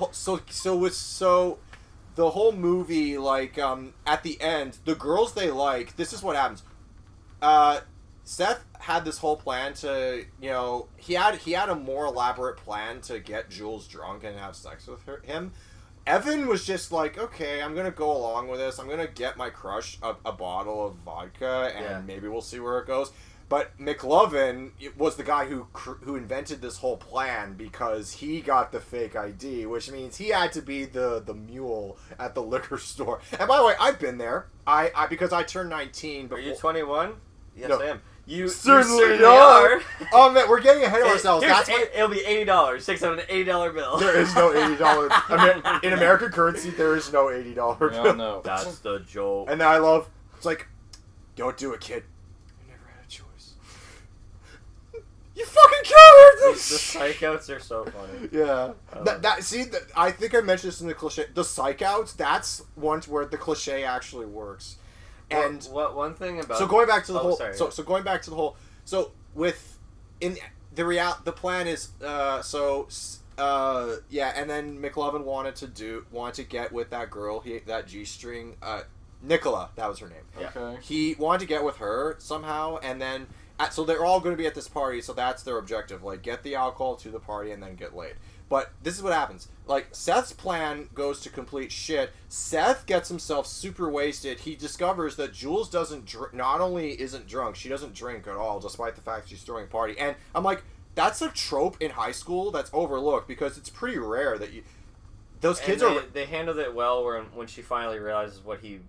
whole movie, like, at the end, the girls they like. This is what happens. Seth had this whole plan to, he had a more elaborate plan to get Jules drunk and have sex with him. Evan was just like, okay, I'm gonna go along with this. I'm gonna get my crush a bottle of vodka, and maybe we'll see where it goes. But McLovin was the guy who invented this whole plan, because he got the fake ID, which means he had to be the mule at the liquor store. And by the way, I've been there. Because I turned 19 before. Are you 21? Yes, No. I am. You certainly are. Oh man, we're getting ahead of ourselves. It'll be $80. Takes out an $80 bill. There is no $80. In American currency, there is no $80 bill. No. That's the joke. And I love. It's like, don't do it, kid. You fucking coward! The psych-outs are so funny. Yeah. I think I mentioned this in the cliche. The psych-outs, that's one where the cliche actually works. And one thing about... So going back to the whole... Sorry, so going back to the whole... So the plan is... and then McLovin wanted to get with that girl, that G-string... Nicola, that was her name. Yeah. Okay. He wanted to get with her somehow, and then... So they're all going to be at this party, so that's their objective. Like, get the alcohol to the party and then get laid. But this is what happens. Like, Seth's plan goes to complete shit. Seth gets himself super wasted. He discovers that Jules not only isn't drunk, she doesn't drink at all, despite the fact she's throwing a party. And I'm like, that's a trope in high school that's overlooked, because it's pretty rare that those kids They handled it well when she finally realizes what he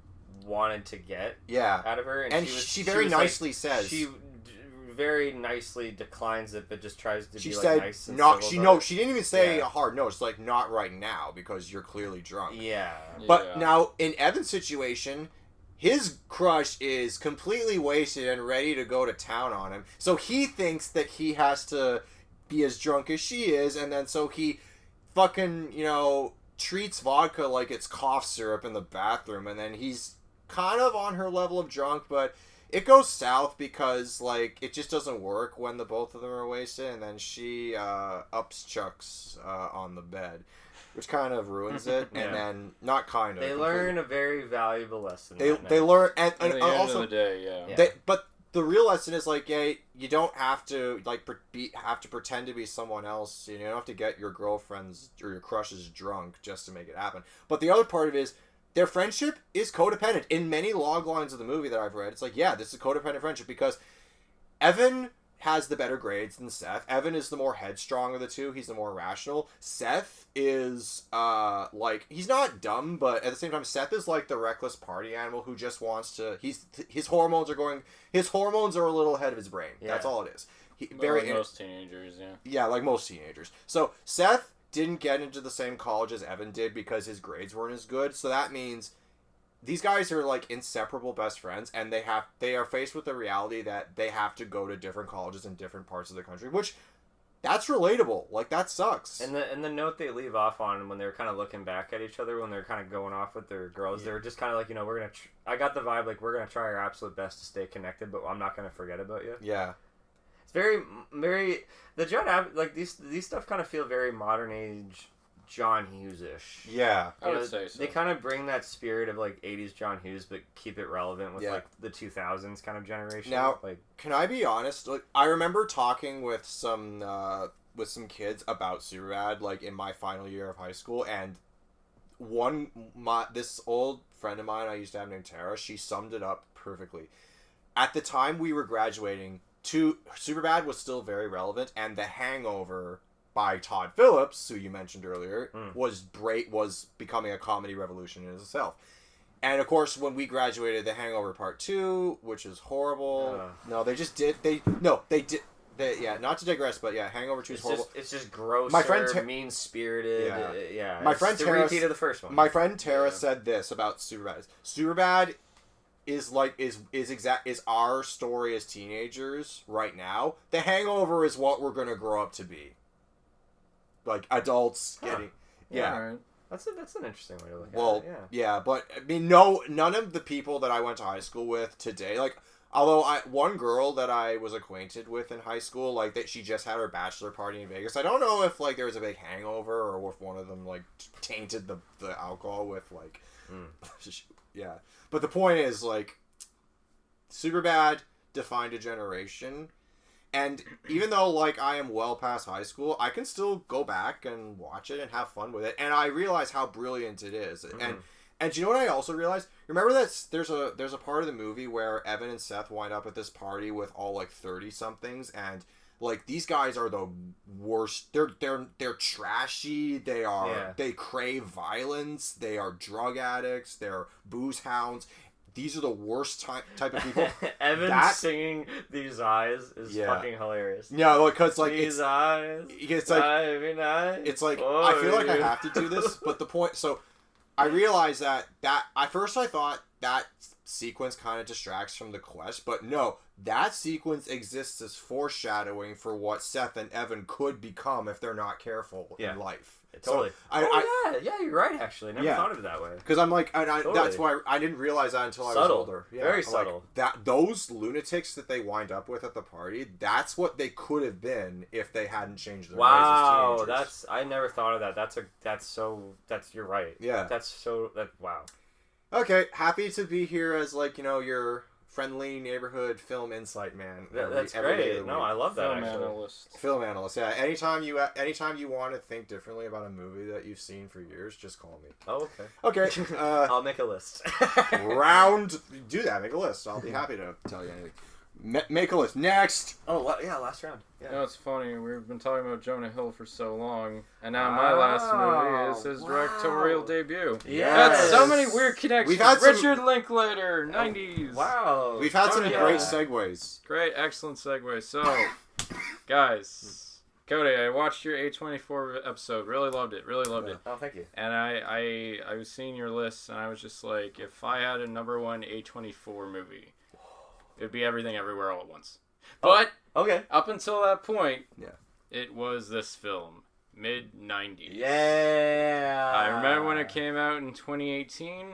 wanted to get out of her. And she very nicely says... She very nicely declines it, but just tries to be said, nice and she didn't even say a hard no. It's like, not right now, because you're clearly drunk. Yeah. But now, in Evan's situation, his crush is completely wasted and ready to go to town on him. So he thinks that he has to be as drunk as she is, and then so he fucking, treats vodka like it's cough syrup in the bathroom, and then he's kind of on her level of drunk, but it goes south because, like, it just doesn't work when the both of them are wasted, and then she ups Chuck's on the bed, which kind of ruins it, and then, not kind of. They learn a very valuable lesson. They learn, and At the also, end of the day, yeah. but the real lesson is, like, you don't have to, like, have to pretend to be someone else. You don't have to get your girlfriends or your crushes drunk just to make it happen. But the other part of it is, their friendship is codependent. In many log lines of the movie that I've read, it's like, yeah, this is a codependent friendship because Evan has the better grades than Seth. Evan is the more headstrong of the two. He's the more rational. Seth is, he's not dumb, but at the same time, Seth is like the reckless party animal who just wants to, his hormones are a little ahead of his brain. Yeah. That's all it is. Like most teenagers, yeah. Yeah, like most teenagers. So, Seth didn't get into the same college as Evan did because his grades weren't as good. So that means these guys are like inseparable best friends, and they are faced with the reality that they have to go to different colleges in different parts of the country, which that's relatable. Like, that sucks. And the note they leave off on when they're kind of looking back at each other when they're kind of going off with their girls, they're just kind of like, we're gonna. I got the vibe like we're gonna try our absolute best to stay connected, but I'm not gonna forget about you. Yeah. It's very, very the John like these stuff kind of feel very modern age John Hughes-ish. Yeah, I would say so. They kind of bring that spirit of like 80s John Hughes, but keep it relevant with like the 2000s kind of generation. Now, like, can I be honest? Like, I remember talking with some kids about Superbad, like in my final year of high school, and this old friend of mine I used to have named Tara, she summed it up perfectly. At the time we were graduating, Superbad was still very relevant, and The Hangover by Todd Phillips, who you mentioned earlier, was becoming a comedy revolution in itself. And of course, when we graduated, The Hangover Part 2, which is horrible. Not to digress, but yeah, Hangover 2 is horrible. It's just gross, mean-spirited. My friend Tara, Tara, repeat of the first one. My friend Tara said this about Superbad. Superbad is our story as teenagers right now. The Hangover is what we're gonna grow up to be. Like, adults getting... Yeah. All right. That's an interesting way to look at it, yeah, but, I mean, none of the people that I went to high school with today, like, although one girl that I was acquainted with in high school, like, that she just had her bachelor party in Vegas, I don't know if, like, there was a big hangover or if one of them, like, tainted the alcohol with, like... Yeah. But the point is, like, Superbad defined a generation... And even though, like, I am well past high school, I can still go back and watch it and have fun with it. And I realize how brilliant it is. Mm-hmm. And do you know what I also realized? Remember that there's a part of the movie where Evan and Seth wind up at this party with all, like, 30-somethings. And, like, these guys are the worst. They're trashy. They crave violence. They are drug addicts. They're booze hounds. These are the worst type of people. Evan singing "These Eyes" is fucking hilarious. Yeah, because like these eyes, it's like it's like I feel like I have to do this, but the point. So I realized that at first I thought that sequence kind of distracts from the quest, but no, that sequence exists as foreshadowing for what Seth and Evan could become if they're not careful in life. Totally. So, you're right. Actually, never thought of it that way. Because I'm like, that's why I didn't realize that until I was older. Yeah, very subtle. Like, those lunatics that they wind up with at the party, that's what they could have been if they hadn't changed their ways as teenagers. I never thought of that. You're right. Yeah. Wow. Okay, happy to be here as your friendly neighborhood film insight man. That's great. No, I love that. Film analyst. Yeah. Anytime you want to think differently about a movie that you've seen for years, just call me. Oh, okay. Okay. I'll make a list. Do that. Make a list. I'll be happy to tell you anything. Make a list. Next. Oh, yeah, last round. Yeah. You know, it's funny. We've been talking about Jonah Hill for so long, and now my last movie is his directorial debut. Yes. Got so many weird connections. We've had Richard Linklater, 90s. Wow. We've had some great segues. Great, excellent segue. So, guys, Cody, I watched your A24 episode. Really loved it. Oh, thank you. And I was seeing your list, and I was just like, if I had a number one A24 movie, it would be Everything Everywhere All at Once. But okay, up until that point, it was this film, mid-90s. Yeah. I remember when it came out in 2018.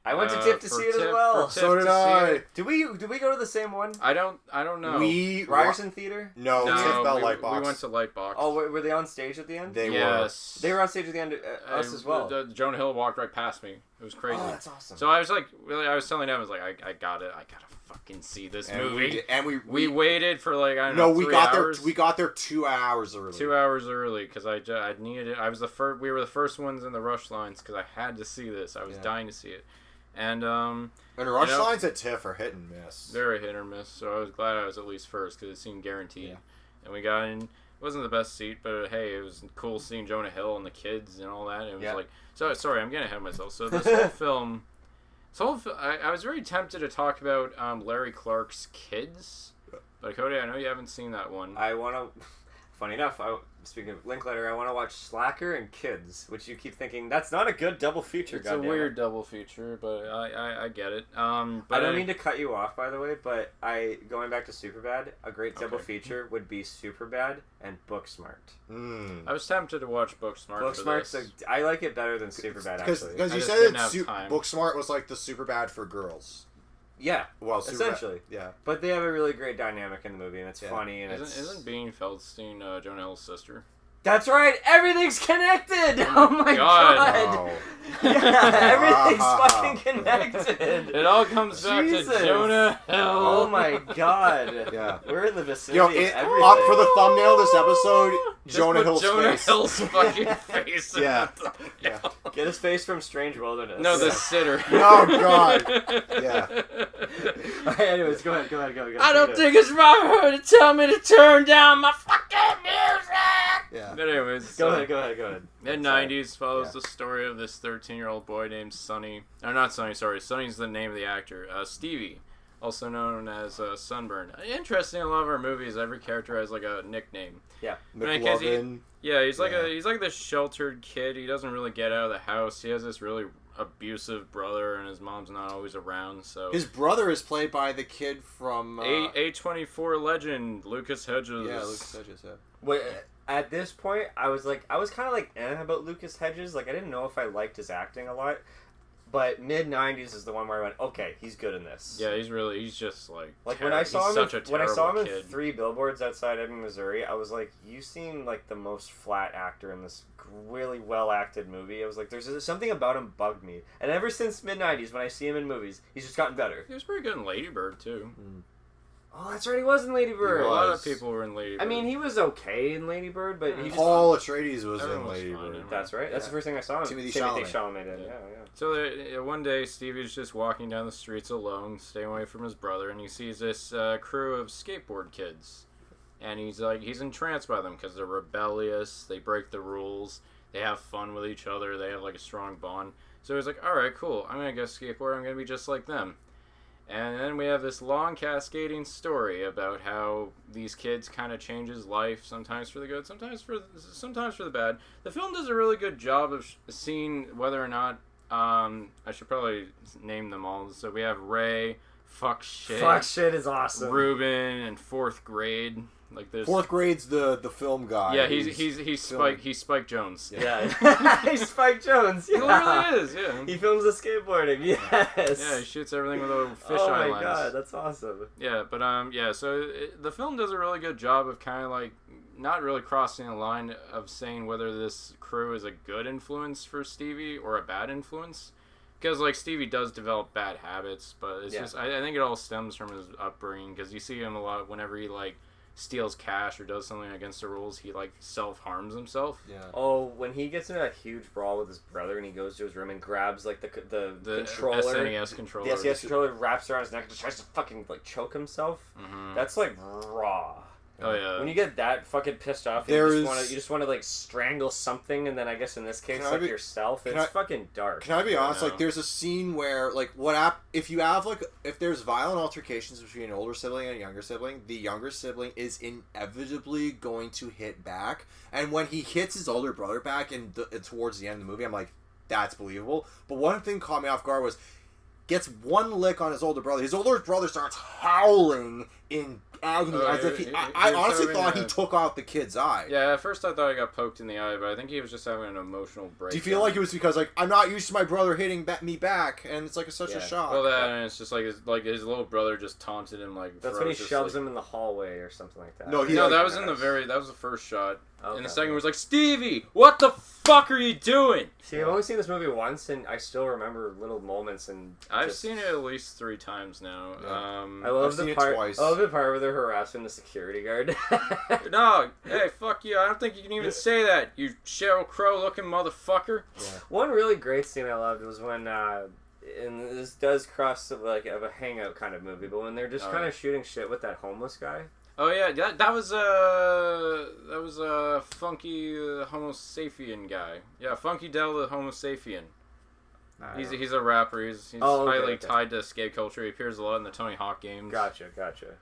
I went to TIFF to see it as well. So did I. Did we go to the same one? I don't know. Ryerson Theater? No, TIFF Bell Lightbox. We went to Lightbox. Oh, were they on stage at the end? They yes. They were on stage at the end, us as well. Jonah Hill walked right past me. It was crazy. Oh, that's awesome. So I was like, really, I was telling them, I was like, I gotta fucking see this movie. We waited for like, I don't know, we 3 got hours. there. We got there 2 hours early. 2 hours early because I needed it. I was the first. We were the first ones in the rush lines because I had to see this. I was dying to see it, and rush lines at TIFF are hit and miss. Very hit or miss. So I was glad I was at least first because it seemed guaranteed. Yeah. And we got in. It wasn't the best seat, but hey, it was cool seeing Jonah Hill and the kids and all that. It was like, so sorry, I'm getting ahead of myself. So this whole film. I was very tempted to talk about Larry Clark's kids, but Cody, I know you haven't seen that one. I want to. Funny enough, speaking of Linklater, I want to watch Slacker and Kids, which you keep thinking that's not a good double feature. It's a weird double feature, but I get it. But I don't mean to cut you off, by the way, but going back to Superbad, a great double feature would be Superbad and Booksmart. I was tempted to watch Booksmart. Booksmart's I like it better than Superbad actually. Because you said Booksmart was like the Superbad for girls. Yeah, well, essentially. Yeah, but they have a really great dynamic in the movie, and it's funny. And isn't Beanie Feldstein Jonah Hill's sister? That's right. Everything's connected. Oh my god. Wow. Yeah, everything's fucking connected. It all comes back to Jonah Hill. Oh my god. Yeah, we're in the vicinity of everything. For the thumbnail of this episode, Jonah Hill's fucking face. Yeah. Get his face from Strange Wilderness. No, the sitter. Oh god. Yeah. Alright, anyways, go ahead. I don't think it's right for her to tell me to turn down my fucking music. Yeah. But anyways, go ahead. Mid-90s follows the story of this 13-year-old boy named Sonny. Or not Sonny, sorry. Sonny's the name of the actor. Stevie, also known as Sunburn. Interesting, in a lot of our movies, every character has like a nickname. Yeah. McLovin. He's like this sheltered kid. He doesn't really get out of the house. He has this really abusive brother, and his mom's not always around. So his brother is played by the kid from A24 legend, Lucas Hedges. Yeah, Lucas Hedges. Yeah. Wait, at this point, I was kind of like about Lucas Hedges. Like, I didn't know if I liked his acting a lot. But mid-90s is the one where I went, okay, he's good in this. Yeah, he's just like when I saw him kid. in 3 Billboards Outside Ebbing, Missouri, I was like, you seem like the most flat actor in this really well-acted movie. I was like, there's something about him bugged me. And ever since mid-90s, when I see him in movies, he's just gotten better. He was pretty good in Lady Bird, too. Mm. Oh, that's right, he was in Lady Bird. A lot of people were in Lady Bird. I mean, he was okay in Lady Bird, but Paul Atreides was in Lady Bird. That's right. That's the first thing I saw him. Timothy Chalamet did. Yeah. So one day, Stevie's just walking down the streets alone, staying away from his brother, and he sees this crew of skateboard kids. And he's entranced by them because they're rebellious, they break the rules, they have fun with each other, they have like a strong bond. So he's like, alright, cool, I'm going to go skateboard, I'm going to be just like them. And then we have this long cascading story about how these kids kind of change his life, sometimes for the good, sometimes for the bad. The film does a really good job of seeing whether or not, I should probably name them all. So we have Ray, Fuck Shit. Fuck Shit is awesome. Ruben, and Fourth Grade. Like this. Fourth Grade's the film guy. Yeah, he's Spike Jones. Yeah, he's Spike Jones. Yeah. He literally is. Yeah, he films the skateboarding. Yes. Yeah, he shoots everything with a fisheye lens. Oh my god, that's awesome. Yeah, but so the film does a really good job of kind of like not really crossing the line of saying whether this crew is a good influence for Stevie or a bad influence. Because, like, Stevie does develop bad habits, but it's just, I think it all stems from his upbringing, because you see him a lot whenever he, like, steals cash or does something against the rules, he, like, self-harms himself. Yeah. Oh, when he gets into that huge brawl with his brother and he goes to his room and grabs, like, the controller. SNES controller. The SNES controller wraps around his neck and just tries to fucking, like, choke himself. Mm-hmm. That's, like, raw. Oh yeah. When you get that fucking pissed off, you just want to like strangle something, and then I guess in this case, like yourself. It's fucking dark. Can I be honest? Like, there's a scene where, like, if there's violent altercations between an older sibling and a younger sibling, the younger sibling is inevitably going to hit back. And when he hits his older brother back, towards the end of the movie, I'm like, that's believable. But one thing caught me off guard was, gets one lick on his older brother. His older brother starts howling, in agony, Oh, as if I was honestly having thought he took out the kid's eye. Yeah, at first I thought he got poked in the eye, but I think he was just having an emotional break. Do you feel like it was because like I'm not used to my brother hitting me back, and it's like such a shock? Well, that and it's just like his little brother just taunted him like. That's when he shoves him in the hallway or something like that. No, that was that was the first shot. Okay. And the second was like, Stevie, what the fuck are you doing? See, I've only seen this movie once, and I still remember little moments. And I've seen it at least 3 times now. Yeah. I love I've the part. twice. I love the part where they're harassing the security guard. No, hey, fuck you! I don't think you can even say that, you Sheryl Crow-looking motherfucker. Yeah. One really great scene I loved was when, and this does cross of a hangout kind of movie, but when they're just kind of shooting shit with that homeless guy. Oh yeah, that was a Funky Homo Sapien guy. Yeah, Funky Del the Homo Sapien. He's a rapper. He's highly tied to skate culture. He appears a lot in the Tony Hawk games. Gotcha.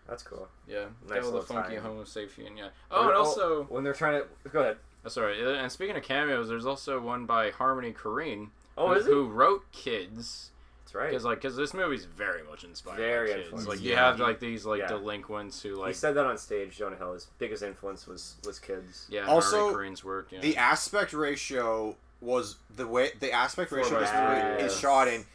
That's cool. Yeah, Nice Del the little Funky tie-in. Homo Sapien. Yeah. Oh, and also when they're trying to go ahead. Oh, sorry. And speaking of cameos, there's also one by Harmony Korine. Oh, who wrote Kids. That's right. Because this movie's very much inspired Very by kids. influenced. Like you have like these delinquents who like. He said that on stage. Jonah Hill, his biggest influence was kids. Yeah. Also, Harmony Korine's work. Yeah. The aspect ratio was the aspect ratio Yes. is shot in.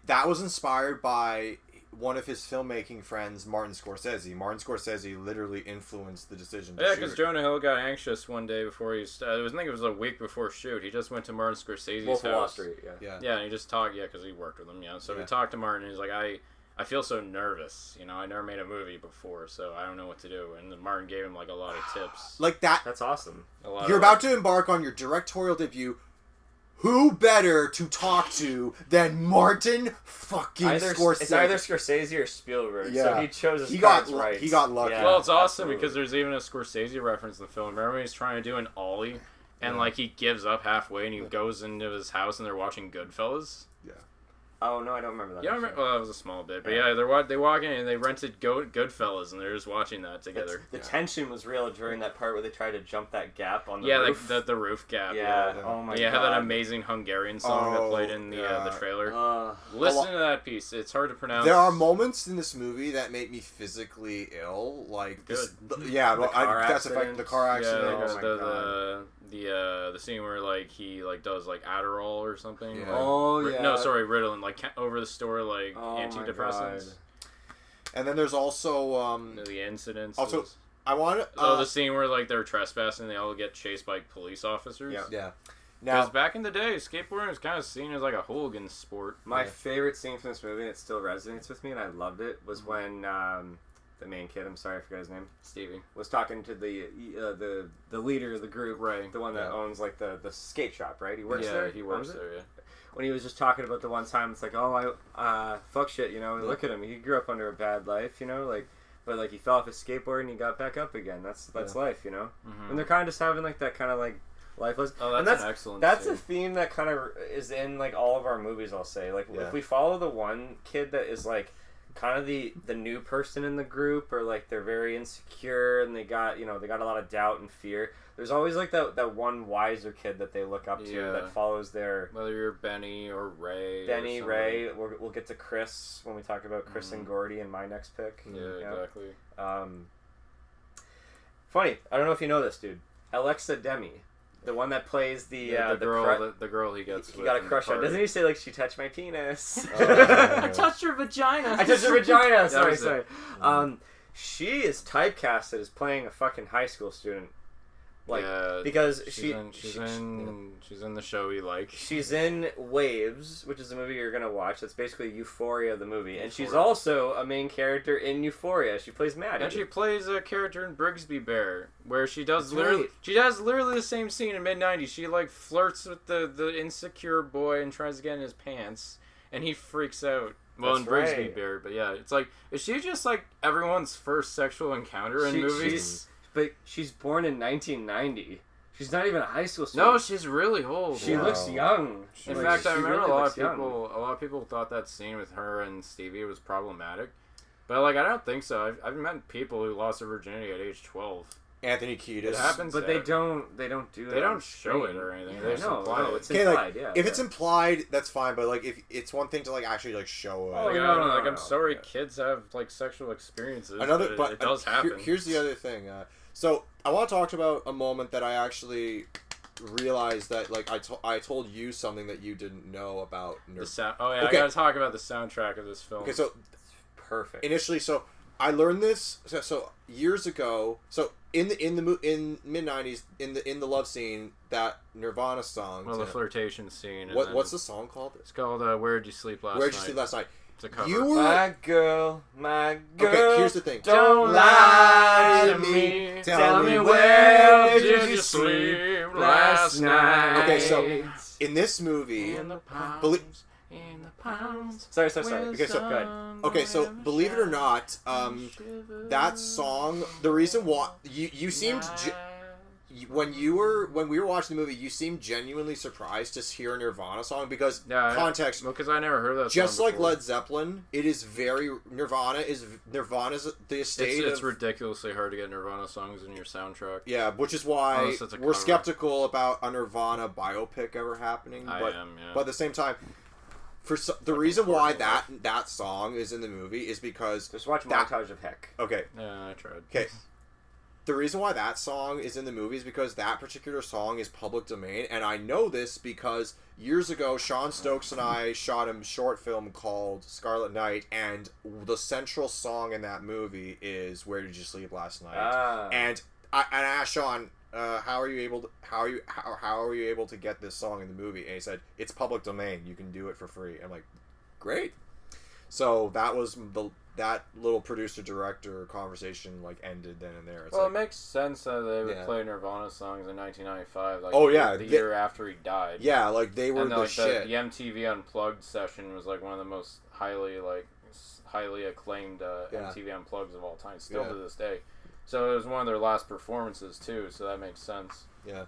That was inspired by one of his filmmaking friends, Martin Scorsese. Martin Scorsese literally influenced the decision to Yeah, shoot. because Jonah Hill got anxious one day before he started. I think it was a week before shoot. He just went to Martin Scorsese's Wolf house. of Wall Street, Yeah. Yeah, and he just talked, because he worked with him, So he talked to Martin, and he's like, I feel so nervous. I never made a movie before, so I don't know what to do. And then Martin gave him, like, a lot of tips. Like that. That's awesome. You're about to embark on your directorial debut. Who better to talk to than Martin fucking Scorsese? It's either Scorsese or Spielberg. Yeah. So he chose his He cards got right. he got lucky. Yeah, Well, it's awesome absolutely. because there's even a Scorsese reference in the film. Remember when he's trying to do an ollie, and like he gives up halfway, and he goes into his house, and they're watching Goodfellas. Oh no, I don't remember that. Yeah, well, that was a small bit, but yeah, they walk in and they rented Goodfellas, and they're just watching that together. The tension was real during that part where they tried to jump that gap on the roof. Like the roof gap. Yeah. Oh my god. Yeah, had that amazing Hungarian song that played in the trailer. Listen to that piece. It's hard to pronounce. There are moments in this movie that make me physically ill. Like this, that's affecting the car accident. The scene where like he like does like Adderall or something. Yeah. Like, Oh yeah. No, sorry, Ritalin. Like over the store like antidepressants. And then there's also The incidents. also I want to the scene where like they're trespassing, they all get chased by police officers. Yeah. Because back in the day, skateboarding was kind of seen as like a hooligan sport. My favorite scene from this movie, and it still resonates with me, and I loved it, was when the main kid, I'm sorry, I forgot his name, Stevie, was talking to the leader of the group, right? The one that owns like the skate shop, right? He works there. Yeah, he works there. Yeah. When he was just talking about the one time, it's like, oh, fuck shit, look at him. He grew up under a bad life, but like he fell off his skateboard and he got back up again. That's life, Mm-hmm. And they're kind of just having like that kind of like life lesson. Oh, that's an excellent. That's scene. a theme that kind of is in like all of our movies. I'll say, like if we follow the one kid that is like kind of the new person in the group, or like they're very insecure and they got a lot of doubt and fear. There's always like that one wiser kid that they look up to that follows their. Whether you're Benny or Ray. Ray. We'll get to Chris when we talk about Chris and Gordy in my next pick. Yeah, exactly. Funny. I don't know if you know this, dude. Alexa Demi. The one that plays the girl he gets. He got a crush on. Doesn't he say like she touched my penis? I touched her vagina. I touched her vagina. Sorry. She is typecasted as playing a fucking high school student. Like because she's in the show you like. She's in Waves, which is a movie you're gonna watch. That's basically Euphoria, the movie, and she's also a main character in Euphoria. She plays Maddie, and she plays a character in Brigsby Bear, where she does she has literally the same scene in mid-90s. She like flirts with the insecure boy and tries to get in his pants, and he freaks out. Well, in Brigsby Bear, but yeah, it's like, is she just like everyone's first sexual encounter in movies? But she's born in 1990. She's not even a high school student. No, she's really old. She looks young. In fact, I remember a lot of people thought that scene with her and Stevie was problematic. But like, I don't think so. I've met people who lost their virginity at age 12. Anthony Kiedis. It happens, but they don't do it. They don't show it or anything. They just imply it. It's implied. Like, if it's implied, that's fine. But like, if it's one thing to like actually like show it. Oh no, I'm sorry, kids have like sexual experiences. But it does happen. Here's the other thing. So I want to talk about a moment that I actually realized that like I told you something that you didn't know about. I gotta talk about the soundtrack of this film. Okay, so perfect. Initially, so I learned this so years ago. So in mid '90s, in the love scene, that Nirvana song. Well, the flirtation scene. What's the song called? It's called "Where'd You Sleep Last Night." Where'd You Sleep Last Night? It's a cover. You were my girl. Okay, here's the thing. Don't lie to me. Tell me where did you sleep last night? Okay, so in this movie, Sorry. Okay, so good. Okay, so believe it or not, that song. The reason why you seemed when we were watching the movie, you seemed genuinely surprised to hear a Nirvana song because context. Because I never heard that. Just song like Led Zeppelin, it is very Nirvana's the estate. It's ridiculously hard to get Nirvana songs in your soundtrack. Yeah, which is why we're skeptical about a Nirvana biopic ever happening. But at the same time. The reason why that song is in the movie is because... Just watch Montage of Heck. Okay. Yeah, I tried. Okay. The reason why that song is in the movie is because that particular song is public domain, and I know this because years ago, Sean Stokes and I shot a short film called Scarlet Night, and the central song in that movie is "Where Did You Sleep Last Night?" And I asked Sean, how are you able to get this song in the movie? And he said, it's public domain. You can do it for free. I'm like, great. So that was that little producer-director conversation like ended then and there. It makes sense that they would play Nirvana songs in 1995. Like, the year after he died. Yeah, like they were the shit. The MTV Unplugged session was like one of the most highly acclaimed MTV Unplugged of all time, still to this day. So it was one of their last performances too, so that makes sense. Yeah.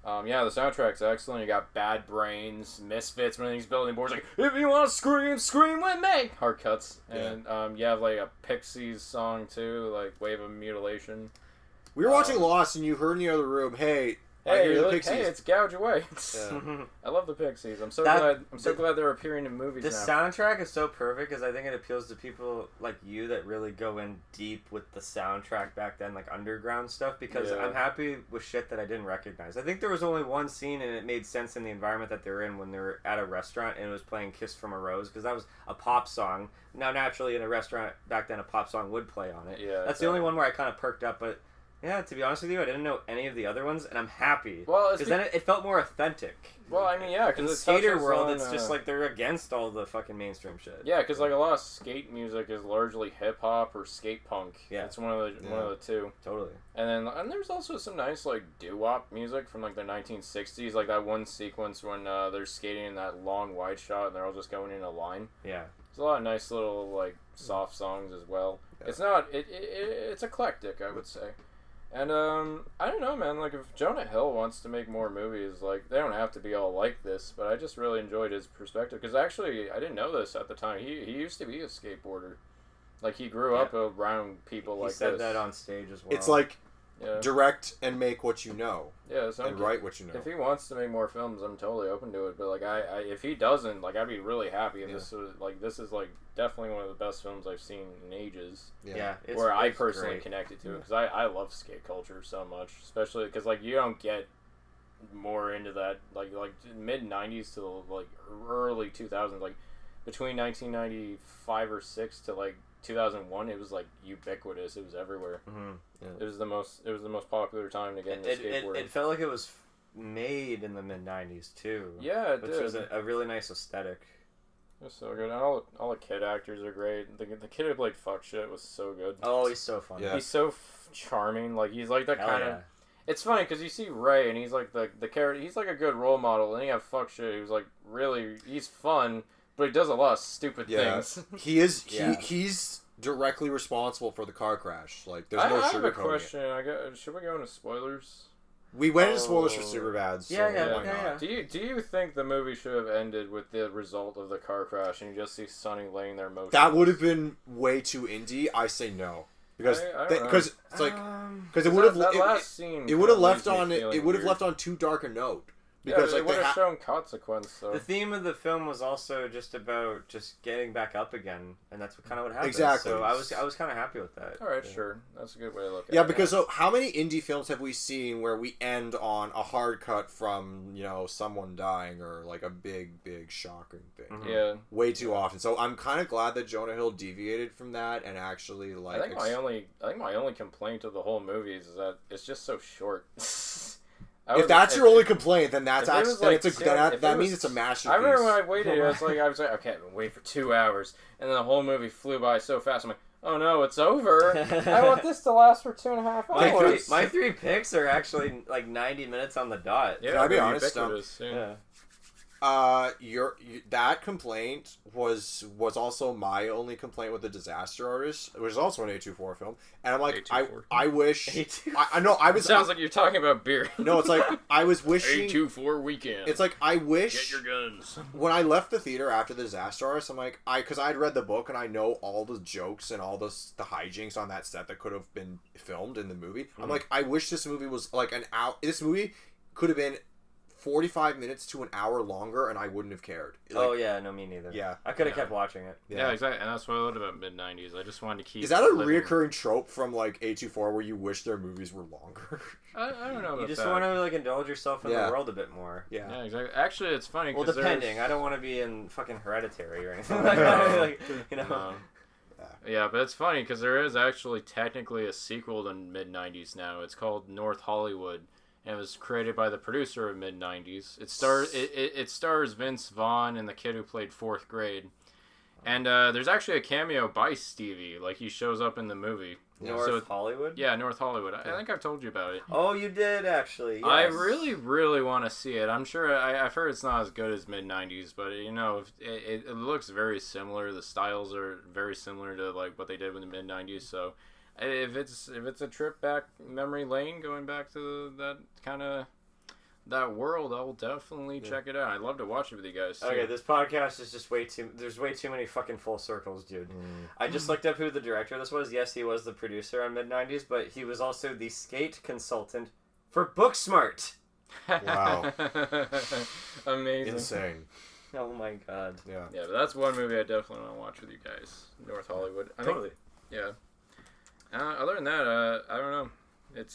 The soundtrack's excellent. You got Bad Brains, Misfits, when he's building boards like, if you want to scream, scream with me! Hard cuts. And you have like a Pixies song too, like Wave of Mutilation. We were watching Lost and you heard in the other room, hey, I hear the Pixies. Hey, it's Gouge Away. I love the Pixies. I'm so glad they're appearing in movies now. The soundtrack is so perfect because I think it appeals to people like you that really go in deep with the soundtrack back then, like underground stuff, because I'm happy with shit that I didn't recognize. I think there was only one scene and it made sense in the environment that they were in when they were at a restaurant and it was playing Kiss from a Rose, because that was a pop song. Now, naturally, in a restaurant back then, a pop song would play on it. Yeah, that's the only one where I kind of perked up, but... Yeah, to be honest with you, I didn't know any of the other ones, and I'm happy. Well, because then it felt more authentic. Well, I mean, yeah, because in the skater world, it's just like they're against all the fucking mainstream shit. Yeah, because like a lot of skate music is largely hip hop or skate punk. Yeah, it's one of the two. Totally. And there's also some nice like doo-wop music from like the 1960s, like that one sequence when they're skating in that long wide shot and they're all just going in a line. Yeah. There's a lot of nice little like soft songs as well. Yeah. It's not it's eclectic, I would say. And, I don't know, man, like, if Jonah Hill wants to make more movies, like, they don't have to be all like this, but I just really enjoyed his perspective, because actually, I didn't know this at the time, he used to be a skateboarder. Like, he grew up around people like this. He said that on stage as well. It's like, direct and make what you know. Yeah, so and write what you know. If he wants to make more films, I'm totally open to it, but, like, if he doesn't, like, I'd be really happy if this is, like, definitely one of the best films I've seen in ages. Yeah. Where I personally connected to it, because I love skate culture so much, especially because, like, you don't get more into that, like mid-90s to, like, early 2000s, like, between 1995 or 6 to, like, 2001, it was, like, ubiquitous. It was everywhere. Mm-hmm. Yeah. It was the most popular time to get into skateboarding. It felt like it was made in the mid-90s, too. Yeah, it did. Which was a really nice aesthetic. It was so good. And all the kid actors are great. The kid who played fuck shit was so good. Oh, he's so funny. Yeah. He's so charming. Like, he's like that kind of... It's funny, because you see Ray, and he's like the character... He's like a good role model, and then you have fuck shit who's like really... He's fun, but he does a lot of stupid things. He is... He's directly responsible for the car crash. Like, there's no sugarcoating. I have a question. Should we go into spoilers? We went into spoilers for Superbad. So yeah. Do you think the movie should have ended with the result of the car crash and you just see Sonny laying there motionless? That would have been way too indie. I say no. because I don't know. because it's like because it would have that last scene it would have kinda left leaves me on it feeling would have weird. left on too dark a note. Because Because they would have shown consequence. So. The theme of the film was also just about just getting back up again, and that's kind of what happened. Exactly. So I was kind of happy with that. All right, sure, that's a good way to look at it. Yeah, because so how many indie films have we seen where we end on a hard cut from, someone dying or like a big shocking thing? Mm-hmm. Yeah, Way too often. So I'm kind of glad that Jonah Hill deviated from that and actually like. I think my only complaint of the whole movie is that it's just so short. If that's your only complaint, then that's if it was like that means it's a masterpiece. I remember when I waited, I was like, okay, I've been waiting for 2 hours, and then the whole movie flew by so fast. I'm like, oh no, it's over. I want this to last for 2.5 hours. My three picks are actually like 90 minutes on the dot. Yeah, Can I be they're honest? ubiquitous, yeah. That complaint was also my only complaint with the Disaster Artist, which is also an A24 film, and I'm like, I wish, I know I was. Sounds like you're talking about beer. No, it's like I was wishing A24 weekend. It's like I wish. Get your guns. When I left the theater after the Disaster Artist, I'm like, because I'd read the book and I know all the jokes and all the hijinks on that set that could have been filmed in the movie. Mm-hmm. I'm like, I wish this movie was like an hour. This movie could have been 45 minutes to an hour longer, and I wouldn't have cared. Oh yeah, no, me neither. Yeah, I could have kept watching it. Yeah, exactly, and that's what I loved about mid-90s. I just wanted to keep. Is that a reoccurring trope from like A24 where you wish their movies were longer? I don't know. You just want to like indulge yourself in the world a bit more. Yeah, exactly. Actually, it's funny. Well, depending. I don't want to be in fucking Hereditary or anything like that. No. Yeah, but it's funny because there is actually technically a sequel to mid-90s now. It's called North Hollywood. And it was created by the producer of mid-90s. It stars Vince Vaughn and the kid who played Fourth Grade. And there's actually a cameo by Stevie. Like, he shows up in the movie. North Hollywood? Yeah, North Hollywood. I think I've told you about it. Oh, you did, actually. Yes. I really, really want to see it. I'm sure, I've heard it's not as good as mid-90s, but, it looks very similar. The styles are very similar to, like, what they did with the mid-90s, so... If it's a trip back memory lane, going back to that world, I'll definitely check it out. I'd love to watch it with you guys too. Okay, this podcast is just there's way too many fucking full circles, dude. I just looked up who the director of this was. Yes, he was the producer on mid-90s, but he was also the skate consultant for Booksmart. Wow. Amazing. Insane. Oh my god. Yeah. Yeah, but that's one movie I definitely want to watch with you guys. North Hollywood. Totally. Yeah. Other than that, I don't know.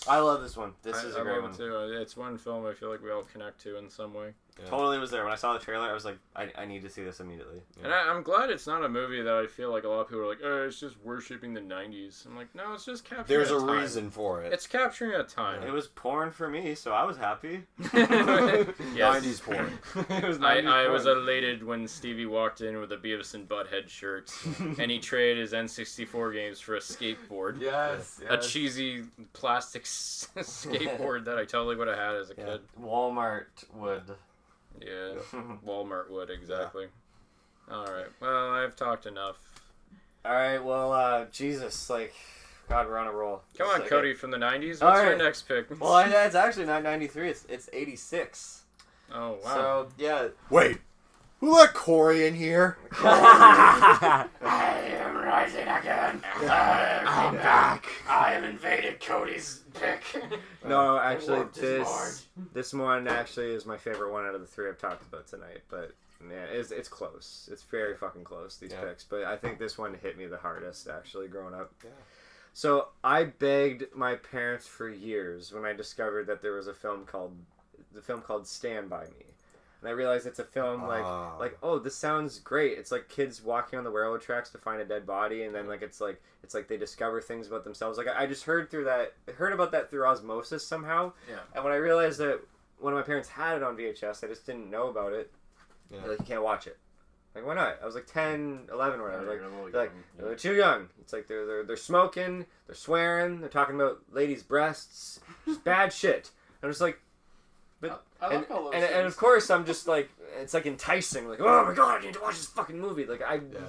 I love this one. This is a great one too. It's one film I feel like we all connect to in some way. Yeah. Totally was there. When I saw the trailer, I was like, I need to see this immediately. Yeah. And I'm glad it's not a movie that I feel like a lot of people are like, oh, it's just worshipping the 90s. I'm like, no, it's just capturing There's a time. reason for it. It's capturing a time. It was porn for me, so I was happy. Yes. 90s porn. It was 90s I porn. was elated when Stevie walked in with a Beavis and Butthead shirt, and he traded his N64 games for a skateboard. Yes. A cheesy plastic skateboard that I totally would have had as a kid. Walmart would. Yeah, Walmart would, exactly. Yeah. Alright, well, I've talked enough. Alright, well, Jesus, like, God, we're on a roll. Come on, Cody from the 90s. What's your next pick? Well, it's actually not 93, it's 86. Oh, wow. So, yeah. Wait, who let Corey in here? I am rising again. I'm back. I have invaded Cody's pick. No, actually, this one actually is my favorite one out of the three I've talked about tonight. But man, it's close. It's very fucking close, these picks. But I think this one hit me the hardest, actually, growing up. Yeah. So I begged my parents for years when I discovered that there was a film called Stand By Me. And I realized it's a film like, oh, this sounds great. It's like kids walking on the railroad tracks to find a dead body, and then it's like they discover things about themselves. Like I just heard about that through osmosis somehow. Yeah. And when I realized that one of my parents had it on VHS, I just didn't know about it. Yeah. They're like, you can't watch it. Like, why not? I was like 10, 11 or whatever. They're too young. It's like they're smoking, they're swearing, they're talking about ladies' breasts, just bad shit. I'm just like. But, I like all those and of course I'm just like, it's like enticing, like, oh my god, I need to watch this fucking movie. Like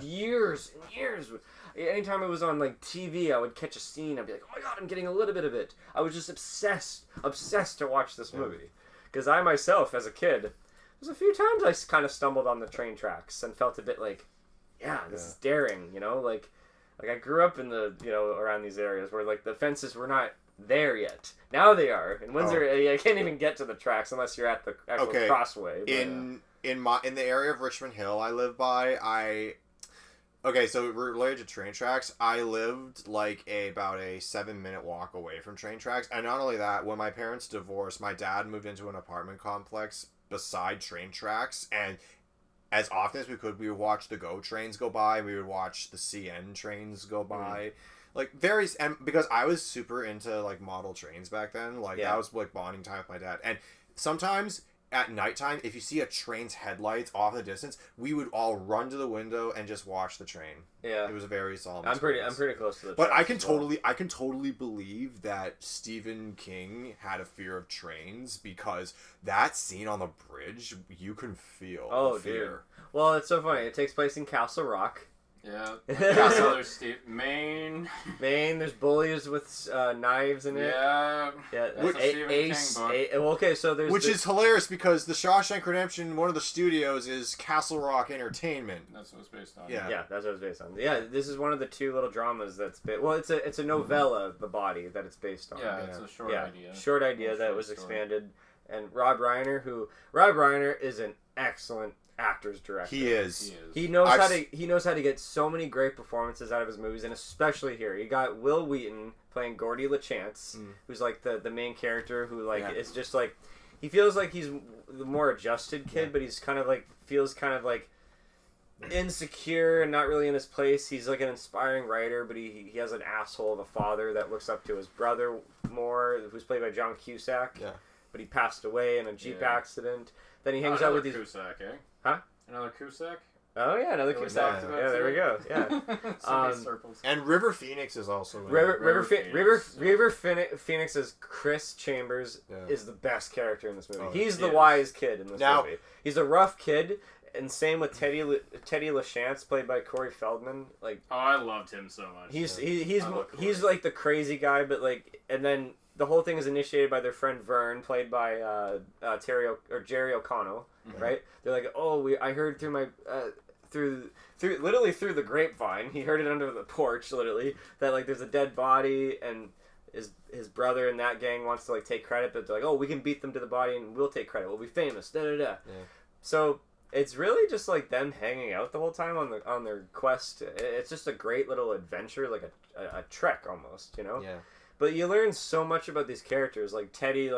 years and years, anytime it was on like TV, I would catch a scene, I'd be like, oh my god, I'm getting a little bit of it. I was just obsessed to watch this movie. Because I myself, as a kid, there's a few times I kind of stumbled on the train tracks and felt a bit like, this is daring, like, Like, I grew up in the, around these areas where, like, the fences were not there yet. Now they are. In Windsor, I can't even get to the tracks unless you're at the actual crossway. But, in the area of Richmond Hill I live by, so related to train tracks, I lived like about a 7-minute walk away from train tracks. And not only that, when my parents divorced, my dad moved into an apartment complex beside train tracks, and as often as we could, we would watch the GO trains go by, we would watch the CN trains go by. Like, and because I was super into, like, model trains back then, like, that was, like, bonding time with my dad. And sometimes at nighttime, if you see a train's headlights off in the distance, we would all run to the window and just watch the train. Yeah. It was a very solemn I'm pretty close to the But I can totally believe that Stephen King had a fear of trains, because that scene on the bridge, you can feel the fear. Dude. Well, it's so funny. It takes place in Castle Rock. Yeah. There's Maine. There's bullies with knives in it. Yeah. That's a Stephen King book. Okay, so there's... Which is hilarious, because the Shawshank Redemption, one of the studios, is Castle Rock Entertainment. That's what it's based on. Yeah, that's what it's based on. Yeah, this is one of the 2 little dramas that's... it's a novella, The Body, that it's based on. Yeah, it's a short idea. Short idea that was expanded. And Rob Reiner is an excellent actor's director. He is. He knows how to get so many great performances out of his movies, and especially here, you got Will Wheaton playing Gordy LaChance, who's like the main character, who is just like, he feels like he's the more adjusted kid, but he's feels kind of like insecure and not really in his place. He's like an inspiring writer, but he has an asshole of a father that looks up to his brother more, who's played by John Cusack. Yeah. But he passed away in a Jeep accident. Then he hangs out with these... Cusack, eh? Huh? Another Cusack? Oh, yeah, another Cusack. Yeah, there we go. Yeah. Circles. And River Phoenix is also in River Phoenix as Chris Chambers is the best character in this movie. He's the wise kid in this movie. He's a rough kid, and same with Teddy LaChance, played by Corey Feldman. Like, I loved him so much. He's like the crazy guy, but like, and then the whole thing is initiated by their friend Vern, played by Jerry O'Connell, right? They're like, I heard through my through the grapevine, he heard it under the porch, literally, that like there's a dead body, and his brother in that gang wants to like take credit, but they're like, we can beat them to the body and we'll take credit. We'll be famous. Da da da. Yeah. So it's really just like them hanging out the whole time on their quest. It's just a great little adventure, like a trek almost, you know. Yeah. But you learn so much about these characters, like Teddy,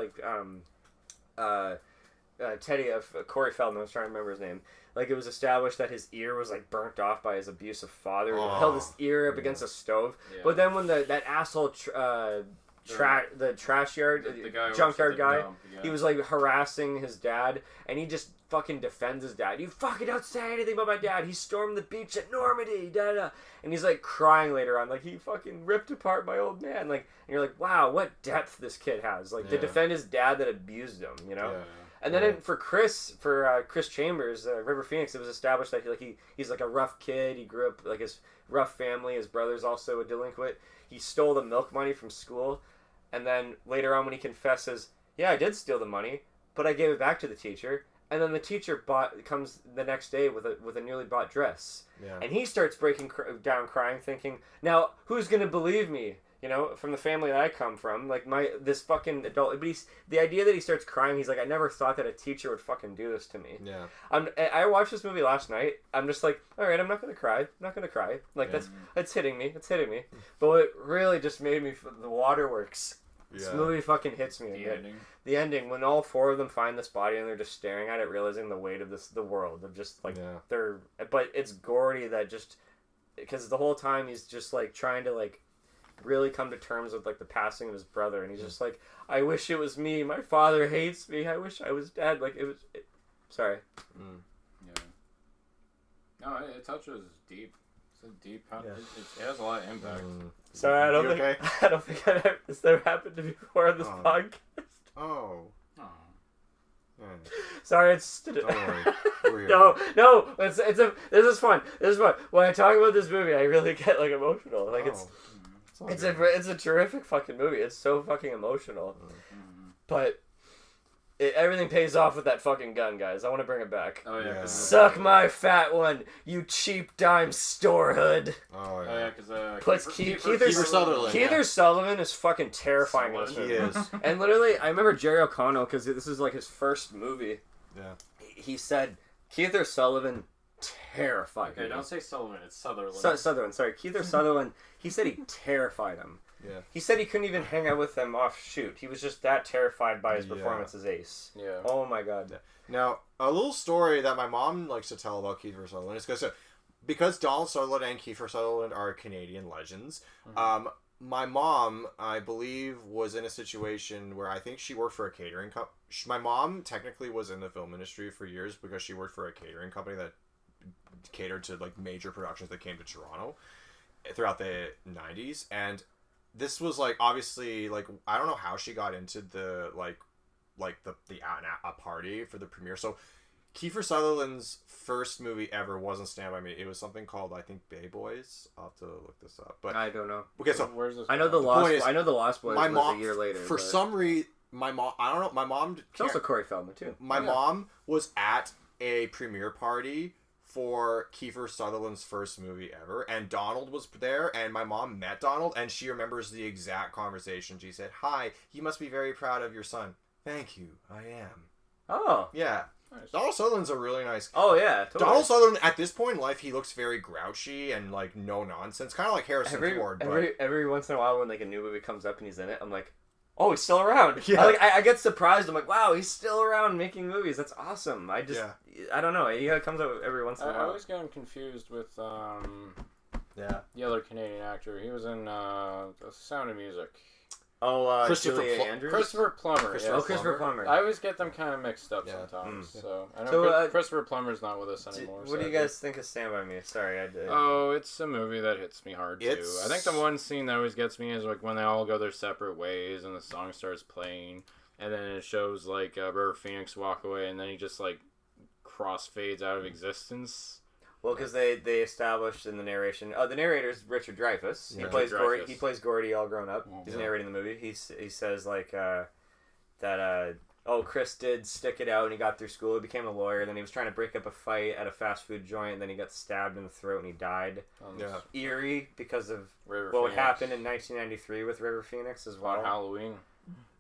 Teddy of Corey Feldman. I was trying to remember his name. Like, it was established that his ear was like burnt off by his abusive father. He held his ear up against a stove. Yeah. But then when that asshole the trash yard, the junkyard guy, he was like harassing his dad, and he just fucking defends his dad. You fucking don't say anything about my dad. He stormed the beach at Normandy, da. And he's like crying later on, like he fucking ripped apart my old man. Like, and you're like, wow, what depth this kid has. Like to defend his dad that abused him, you know. Yeah. And then for Chris Chambers, River Phoenix, it was established that he's like a rough kid. He grew up like his rough family. His brother's also a delinquent. He stole the milk money from school, and then later on when he confesses, yeah, I did steal the money, but I gave it back to the teacher. And then the teacher comes the next day with a newly bought dress, and he starts breaking down, crying, thinking, now who's gonna believe me? You know, from the family that I come from, like this fucking adult. But the idea that he starts crying, he's like, I never thought that a teacher would fucking do this to me. Yeah. I watched this movie last night. I'm just like, all right, I'm not gonna cry. I'm not gonna cry. Like that's hitting me. It's hitting me. But what really just made me the waterworks. This movie fucking hits me. The ending when all 4 of them find this body and they're just staring at it, realizing the weight of the world of just like but it's Gordy that just because the whole time he's just like trying to like really come to terms with like the passing of his brother, and he's just like, I wish it was me. My father hates me. I wish I was dead. Like sorry. Yeah. No, it touches deep. It's a deep. It has a lot of impact. Sorry, I don't think this ever happened to me before on this podcast. Oh. Sorry, it's. Don't worry. No. This is fun. When I talk about this movie, I really get like emotional. Like it's a terrific fucking movie. It's so fucking emotional. But Everything pays off with that fucking gun, guys. I want to bring it back. Oh yeah. Yeah. Suck my fat one, you cheap dime store hood. Oh Oh yeah. yeah, because Puts Kiefer Sutherland. Keith Sutherland is fucking terrifying in this He movie. is. And literally, I remember Jerry O'Connell, because this is like his first movie. Yeah. He said, Keith Sutherland terrified Okay, him. don't say Sullivan. It's Sutherland. Sutherland, sorry. Keith Sutherland, he said he terrified him. Yeah. He said he couldn't even hang out with them off shoot. He was just that terrified by his performance as Ace. Yeah. Oh my god. Now, a little story that my mom likes to tell about Kiefer Sutherland is because Donald Sutherland and Kiefer Sutherland are Canadian legends. My mom, I believe, was in a situation where I think she worked for a catering company. My mom technically was in the film industry for years because she worked for a catering company that catered to like major productions that came to Toronto throughout the 90s. And this was like obviously like I don't know how she got into the a party for the premiere. So Kiefer Sutherland's first movie ever wasn't Stand By Me. It was something called I think Bay Boys. I'll have to look this up. But I don't know. okay, so where's this? I know the Lost Boys my was mom a year later. for but some reason my mom I don't know my mom it's also Corey Feldman too. my mom was at a premiere party for Kiefer Sutherland's first movie ever, and Donald was there, and my mom met Donald, and she remembers the exact conversation. She said, "Hi, you must be very proud of your son." "Thank you, I am." Oh. Yeah. Nice. Donald Sutherland's a really nice... Oh yeah, totally. Donald Sutherland, at this point in life, he looks very grouchy and, like, no-nonsense. Kind of like Harrison Ford, but... Every once in a while when like a new movie comes up and he's in it, I'm like, oh, he's still around. Yeah. I get surprised. I'm like, wow, he's still around making movies. That's awesome. I don't know. He comes out every once in a I while. always got him confused with Yeah. the other Canadian actor. He was in The Sound of Music. Oh, Christopher Julia Pl- Andrews? Christopher Plummer. Christopher Plummer. I always get them kind of mixed up Yeah. sometimes. So I know So, Christopher Plummer's not with us anymore. What do you guys think of Stand By Me? Sorry, I did. Oh, it's a movie that hits me hard too. I think the one scene that always gets me is like when they all go their separate ways and the song starts playing, and then it shows like River Phoenix walk away, and then he just like crossfades out of existence. Well, because they established in the narration. The narrator's Richard Dreyfuss. Yeah. He plays Richard Gordy. Dreyfuss. He plays Gordy all grown up. He's Yeah. narrating the movie. He says like that. Chris did stick it out and he got through school. He became a lawyer. Then he was trying to break up a fight at a fast food joint. And then he got stabbed in the throat and he died. Yeah. Eerie because of River what Phoenix. happened in 1993 with River Phoenix as well. On Halloween.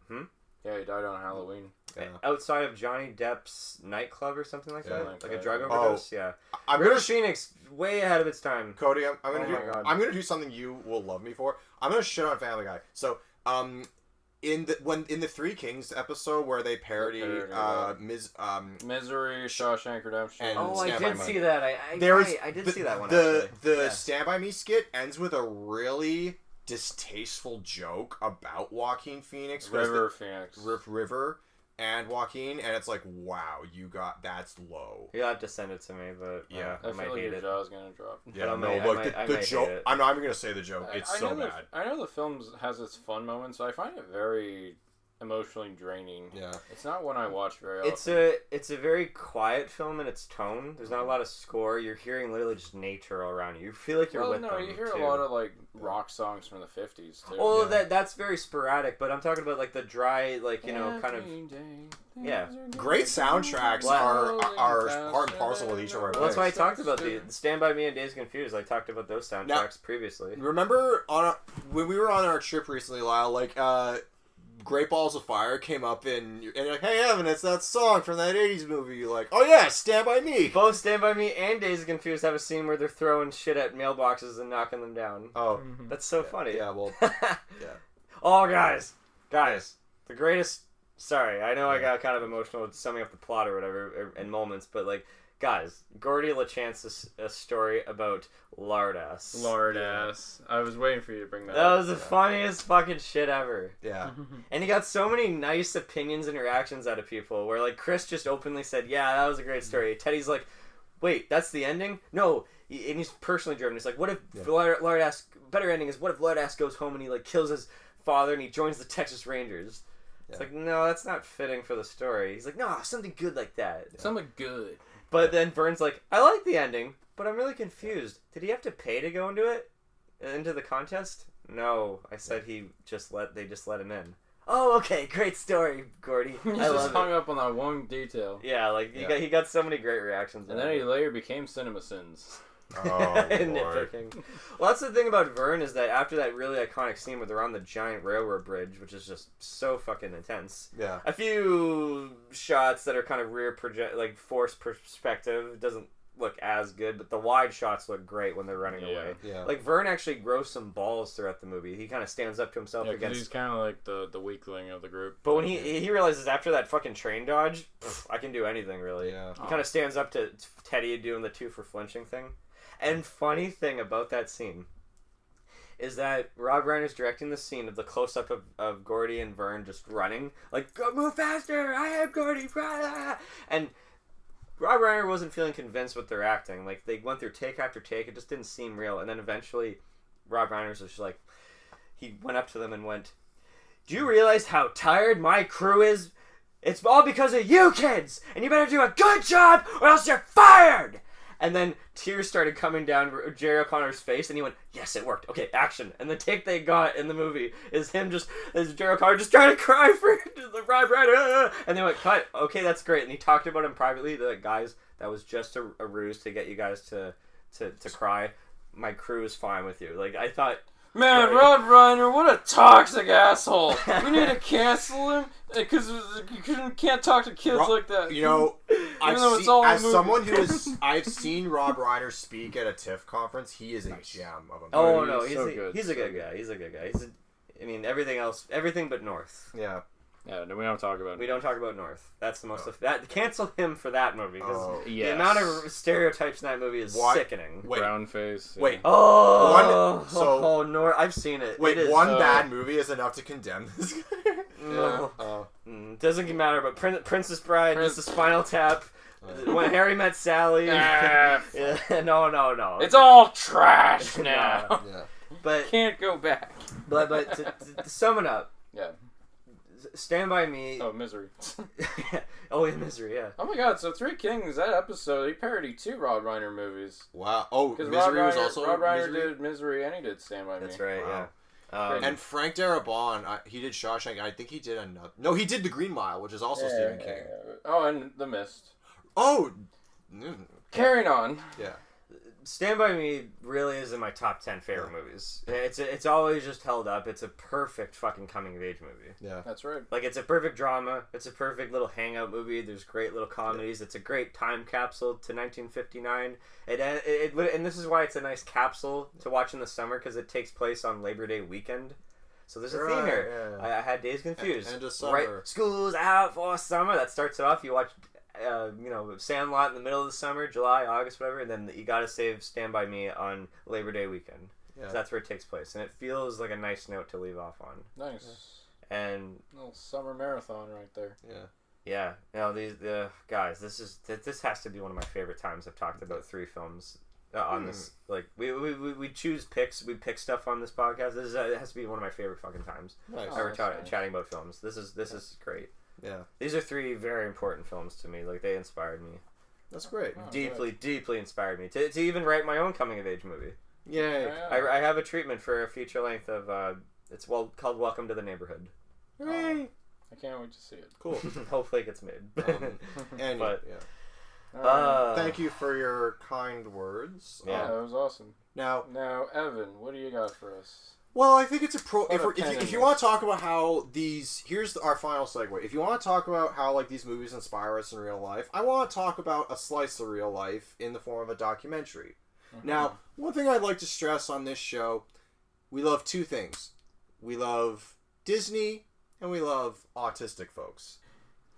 Hmm? Yeah, he died on Halloween. Yeah. Outside of Johnny Depp's nightclub or something like Yeah, that, like a that. drug Oh. overdose. Yeah, I'm River gonna Phoenix way ahead of its time. Cody, I'm Oh gonna my God. I'm gonna do something you will love me for. I'm gonna shit on Family Guy. So, in the Three Kings episode where they parody Misery, Shawshank Redemption. And Oh, I Stand By did Me. see that. I did see that one. The actually. Yeah. Stand By Me skit ends with a really distasteful joke about Joaquin Phoenix. 'cause River Phoenix. River and Joaquin, and it's like, wow, that's low. You'll have to send it to me, but Yeah. I I might feel like hate your it. jaw's gonna drop. Yeah, I no, might- look, I the might joke. hate it. I'm not even gonna say the joke. It's I so know bad. I know the film has its fun moments, so I find it very emotionally draining. Yeah. It's not one I watch very often. It's a very quiet film in its tone. There's not a lot of score. You're hearing literally just nature all around you. You feel like you're with them. you hear too. a lot of like rock songs from the 50s too. Well, Yeah. that's very sporadic, but I'm talking about like the dry, like kind of. Yeah. Great soundtracks Wow. are part and parcel with each of our Well, that's why I picks. talked about the Stand By Me and Dazed and Confused. I talked about those soundtracks previously. Remember when we were on our trip recently, Lyle? Like, Great Balls of Fire came up and you're like, "Hey Evan, it's that song from that '80s movie." You're like, "Oh yeah, Stand By Me." Both Stand By Me and Dazed and Confused have a scene where they're throwing shit at mailboxes and knocking them down. Oh, That's so funny. yeah. Well, yeah. Oh, guys, the greatest. Sorry, I know I got kind of emotional summing up the plot or whatever in moments, but like, guys, Gordy LaChance's a story about lardass. Lardass. I was waiting for you to bring that That up. was the funniest fucking shit ever. Yeah. And he got so many nice opinions and reactions out of people where like Chris just openly said, yeah, that was a great story. Teddy's like, wait, that's the ending? No. And he's personally driven. He's like, what if Lardass, better ending is what if Lardass goes home and he like kills his father and he joins the Texas Rangers? It's like, no, that's not fitting for the story. He's like, no, something good like that. Yeah. Something good. But then Vern's like, I like the ending, but I'm really confused. Did he have to pay to go into the contest? No, I said they just let him in. Oh, okay, great story, Gordy. He's I just love hung it. up on that one detail. Yeah, like he got so many great reactions. And then he later became CinemaSins. Oh, nitpicking. Well, that's the thing about Vern is that after that really iconic scene where they're on the giant railroad bridge, which is just so fucking intense. Yeah. A few shots that are kind of like forced perspective doesn't look as good, but the wide shots look great when they're running away. Yeah. Like Vern actually grows some balls throughout the movie. He kind of stands up to himself against. He's kind of like the weakling of the group. But when he realizes after that fucking train dodge, I can do anything really. Yeah. He kind of stands up to Teddy doing the 2 for flinching thing. And funny thing about that scene is that Rob Reiner's directing the scene of the close-up of Gordy and Vern just running. Like, go move faster! I am Gordy! Blah! And Rob Reiner wasn't feeling convinced with their acting. Like, they went through take after take. It just didn't seem real. And then eventually, Rob Reiner was just like, he went up to them and went, do you realize how tired my crew is? It's all because of you kids! And you better do a good job or else you're fired! And then tears started coming down Jerry O'Connor's face, and he went, yes, it worked. Okay, action. And the take they got in the movie is Jerry O'Connor just trying to cry for the Rob Reiner. And they went, cut. Okay, that's great. And he talked about him privately. They're like, guys, that was just a ruse to get you guys to cry. My crew is fine with you. Like, I thought... Man, Rob Reiner, what a toxic asshole. We need to cancel him because you can't talk to kids like that. You know, I've seen Rob Reiner speak at a TIFF conference. He is a gem of a man. Oh, no, he's a good guy. He's a good guy. Everything but North. Yeah. Yeah, we don't talk about it. We don't talk about North. That's the most... cancel him for that movie, because yes. the amount of stereotypes in that movie is sickening. Wait. Brown face. Yeah. Wait. North. I've seen it. Wait, it is, bad movie is enough to condemn this guy? No. Doesn't matter, but Princess Bride, Mrs. Spinal Tap, When Harry Met Sally... No. It's all trash now. Yeah. But can't go back. But to sum it up... Yeah. Stand By Me. Oh, Misery. Oh, yeah, Misery, yeah. Oh my god, so Three Kings, that episode, he parodied 2 Rob Reiner movies. Wow. Oh, because Misery Rob was also... Rob Reiner did Misery and he did Stand By Me. That's right, wow. Yeah. And Frank Darabont, he did Shawshank. I think he did another... No, he did The Green Mile, which is also Stephen King. Oh, and The Mist. Oh! Carrying on. Yeah. Stand By Me really is in my top 10 favorite movies. It's always just held up. It's a perfect fucking coming-of-age movie. Yeah. That's right. Like, it's a perfect drama. It's a perfect little hangout movie. There's great little comedies. It's a great time capsule to 1959. And this is why it's a nice capsule to watch in the summer, because it takes place on Labor Day weekend. So there's a theme here. Yeah. I had Dazed Confused. End of summer. Right? School's out for summer. That starts it off. You watch... Sandlot in the middle of the summer, July, August, whatever, and then you gotta save Stand By Me on Labor Day weekend. Yeah. So that's where it takes place, and it feels like a nice note to leave off on. Nice. And little summer marathon right there. Yeah. Yeah. Guys, this has to be one of my favorite times I've talked about 3 films on this. Like we choose picks, we pick stuff on this podcast. It has to be one of my favorite fucking times. Nice. Ever chatting about films. This is great. Yeah. These are 3 very important films to me. Like, they inspired me. That's great. Oh, deeply inspired me to even write my own coming-of-age movie. Yay. I have a treatment for a feature length of, it's called Welcome to the Neighborhood. Hooray! I can't wait to see it. Cool. Hopefully it gets made. Thank you for your kind words. Yeah, that was awesome. Now, Evan, what do you got for us? Well, I think it's a pro. If you want to talk about how here's our final segue. If you want to talk about how these movies inspire us in real life, I want to talk about a slice of real life in the form of a documentary. Mm-hmm. Now, one thing I'd like to stress on this show, we love 2 things. We love Disney and we love autistic folks.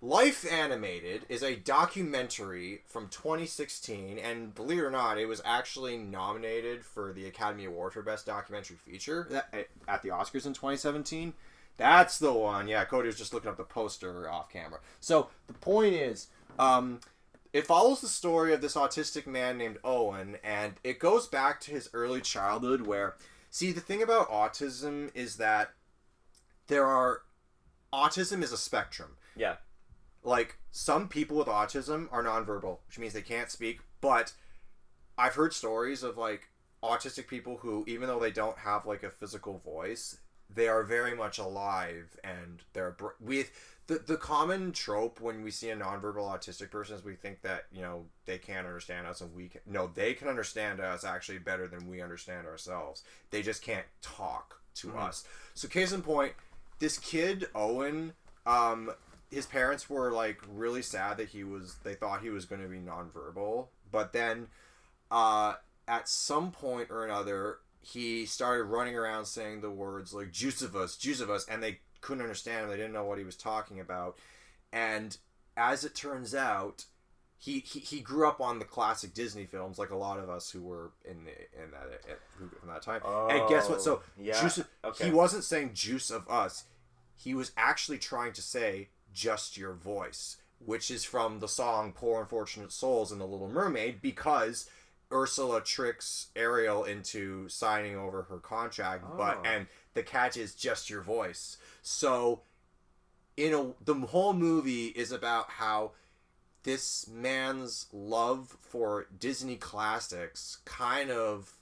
Life Animated is a documentary from 2016, and believe it or not, it was actually nominated for the Academy Award for Best Documentary Feature at the Oscars in 2017. That's the one. Yeah, Cody was just looking up the poster off camera. So, the point is, it follows the story of this autistic man named Owen, and it goes back to his early childhood where... See, the thing about autism is that autism is a spectrum. Yeah. Like, some people with autism are nonverbal, which means they can't speak, but I've heard stories of, autistic people who, even though they don't have, a physical voice, they are very much alive, and they're with the common trope when we see a nonverbal autistic person is we think that, you know, they can't understand us and we can. No, they can understand us actually better than we understand ourselves. They just can't talk to us. So case in point, this kid Owen, his parents were like really sad that they thought he was going to be nonverbal, but then at some point or another he started running around saying the words like juice of us, and they couldn't understand him. They didn't know what he was talking about. And as it turns out, he grew up on the classic Disney films, like a lot of us who were in that time. And guess what? So he wasn't saying juice of us. He was actually trying to say just your voice, which is from the song Poor Unfortunate Souls in The Little Mermaid, because Ursula tricks Ariel into signing over her contract, and the catch is just your voice. So the whole movie is about how this man's love for Disney classics kind of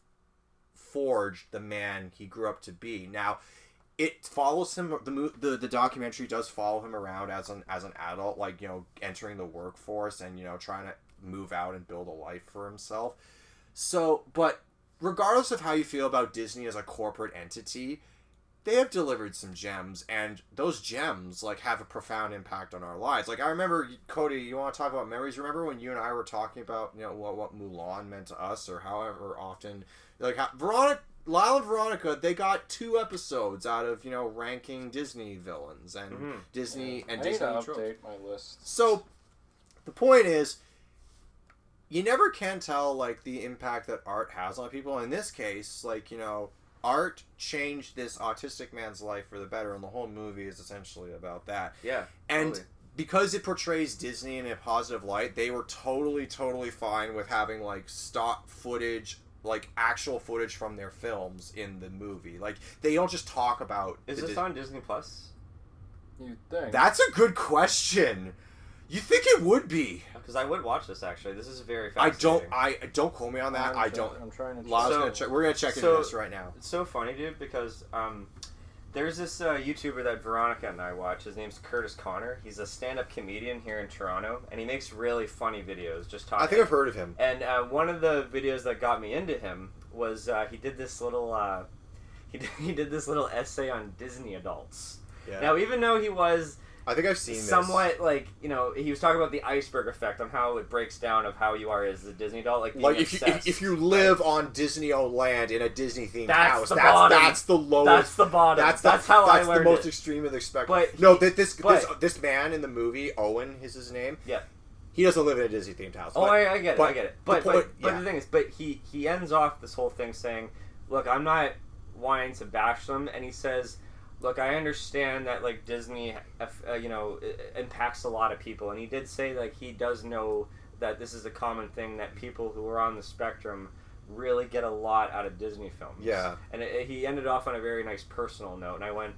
forged the man he grew up to be. Now, it follows him. The documentary does follow him around as an adult, like, you know, entering the workforce and, you know, trying to move out and build a life for himself. So, but regardless of how you feel about Disney as a corporate entity, they have delivered some gems, and those gems, like, have a profound impact on our lives. Like, I remember, Cody, you want to talk about memories? Remember when you and I were talking about, you know, what Mulan meant to us, or however often, like, Lyle and Veronica, they got 2 episodes out of, you know, ranking Disney villains and Disney and Disney tropes. I need to update my list. So, the point is, you never can tell, like, the impact that art has on people. In this case, like, you know, art changed this autistic man's life for the better, and the whole movie is essentially about that. Yeah. And totally. Because it portrays Disney in a positive light, they were totally fine with having, like, stock footage, like, actual footage from their films in the movie. Like, they don't just talk about... Is this on Disney Plus? You'd think. That's a good question. You think it would be? Because I would watch this, actually. This is very fascinating. Don't quote me on that. I'm trying to. We're gonna check into this right now. It's so funny, dude, because there's this YouTuber that Veronica and I watch. His name's Curtis Connor. He's a stand-up comedian here in Toronto, and he makes really funny videos. Just talking. I think I've heard of him. And one of the videos that got me into him was he did this little he did this little essay on Disney adults. Yeah. Now, even though he was... I think I've seen somewhat this. Like, you know, he was talking about the iceberg effect on how it breaks down of how you are as a Disney adult, like if you live on Disney-owned land in a Disney themed house, that's the lowest. That's the bottom. That's how I learned That's the most it. extreme of the spectrum. But this man in the movie, Owen is his name. Yeah. He doesn't live in a Disney themed house. I get it. But the thing is, he ends off this whole thing saying, "Look, I'm not wanting to bash them," and he says, "Look, I understand that, like, Disney, you know, impacts a lot of people." And he did say, like, he does know that this is a common thing, that people who are on the spectrum really get a lot out of Disney films. Yeah. And he ended off on a very nice personal note. And I went,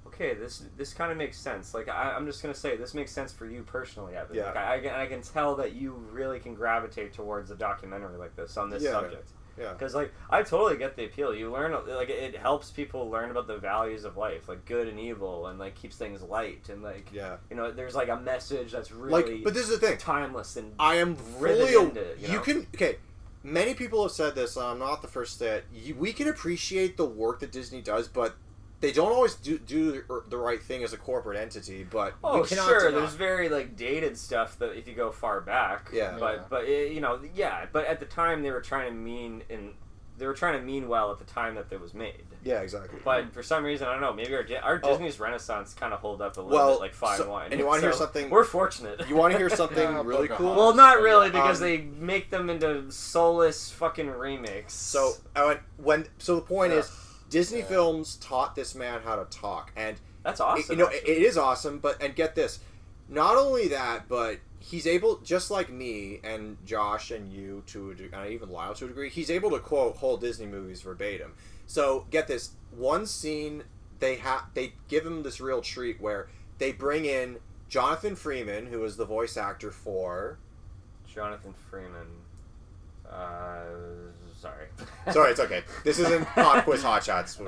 okay, this kind of makes sense. Like, I'm just going to say, this makes sense for you personally, Evan. Yeah. Like, I can tell that you really can gravitate towards a documentary like this on this subject. Yeah. Because, like, I totally get the appeal. You learn, like, it helps people learn about the values of life, like good and evil, and, like, keeps things light, and, like, you know, there's, like, a message that's really, like, but this is the thing, timeless and I am fully many people have said this, and I'm not the first that we can appreciate the work that Disney does, but they don't always do the right thing as a corporate entity. But we cannot deny. There's very, like, dated stuff that if you go far back. Yeah. But you know, But at the time they were trying to mean well at the time that it was made. Yeah, exactly. But for some reason, I don't know. Maybe our Disney's Renaissance kind of hold up a little bit like fine wine. And you want to hear something? We're fortunate. You want to hear something really cool? Well, not really, because they make them into soulless fucking remakes. So the point is, Disney films taught this man how to talk, and that's awesome. It is awesome. And get this, not only that, but he's able, just like me and Josh and you and even Lyle to a degree, he's able to quote whole Disney movies verbatim. So get this, one scene they give him this real treat where they bring in Jonathan Freeman, who is the voice actor for Jonathan Freeman. Sorry, it's okay. This isn't Pop Quiz Hot Shots.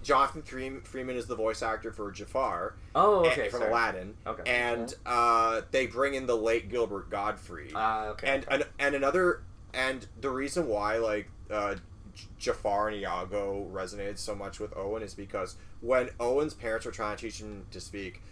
Jonathan Freeman is the voice actor for Jafar. Oh, okay. From Aladdin. Okay. And they bring in the late Gilbert Gottfried. Okay. And the reason why like Jafar and Iago resonated so much with Owen is because when Owen's parents were trying to teach him to speak,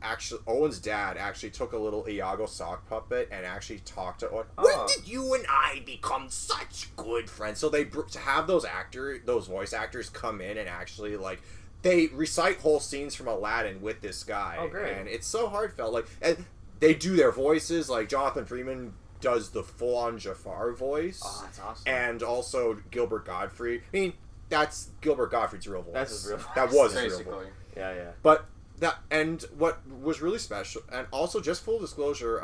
actually Owen's dad actually took a little Iago sock puppet and actually talked to Owen. When did you and I become such good friends? So to have those voice actors come in and actually like they recite whole scenes from Aladdin with this guy. Oh, great. And it's so heartfelt. Like, and they do their voices. Like Jonathan Freeman does the full-on Jafar voice. Oh, that's awesome. And also Gilbert Gottfried. I mean, that's Gilbert Gottfried's real voice. That's his real voice. That was his real voice. Yeah. But and what was really special, and also just full disclosure,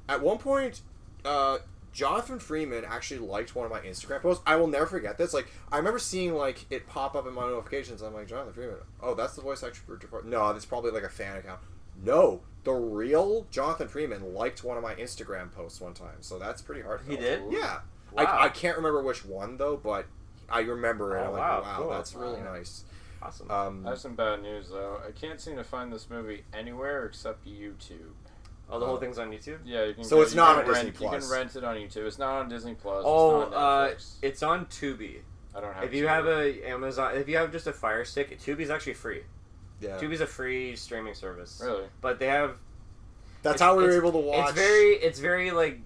at one point, Jonathan Freeman actually liked one of my Instagram posts. I will never forget this. Like, I remember seeing like it pop up in my notifications. I'm like, Jonathan Freeman. Oh, that's the voice actor for Jafar. No, that's probably like a fan account. No, the real Jonathan Freeman liked one of my Instagram posts one time. So that's pretty hard. He did? Yeah. Wow. I can't remember which one though, but I remember it. I'm like, wow, cool. that's really nice. Awesome. I have some bad news though. I can't seem to find this movie anywhere except YouTube. Oh, the whole thing's on YouTube? Yeah, you can. So it's not on Disney Plus. You can rent it on YouTube. It's not on Disney Plus. Oh, it's not on Netflix. it's on Tubi. I don't have. If you have a Amazon, if you have just a Fire Stick, Tubi's actually free. Yeah. Tubi's a free streaming service. Really? But they have. That's how we were able to watch. It's very like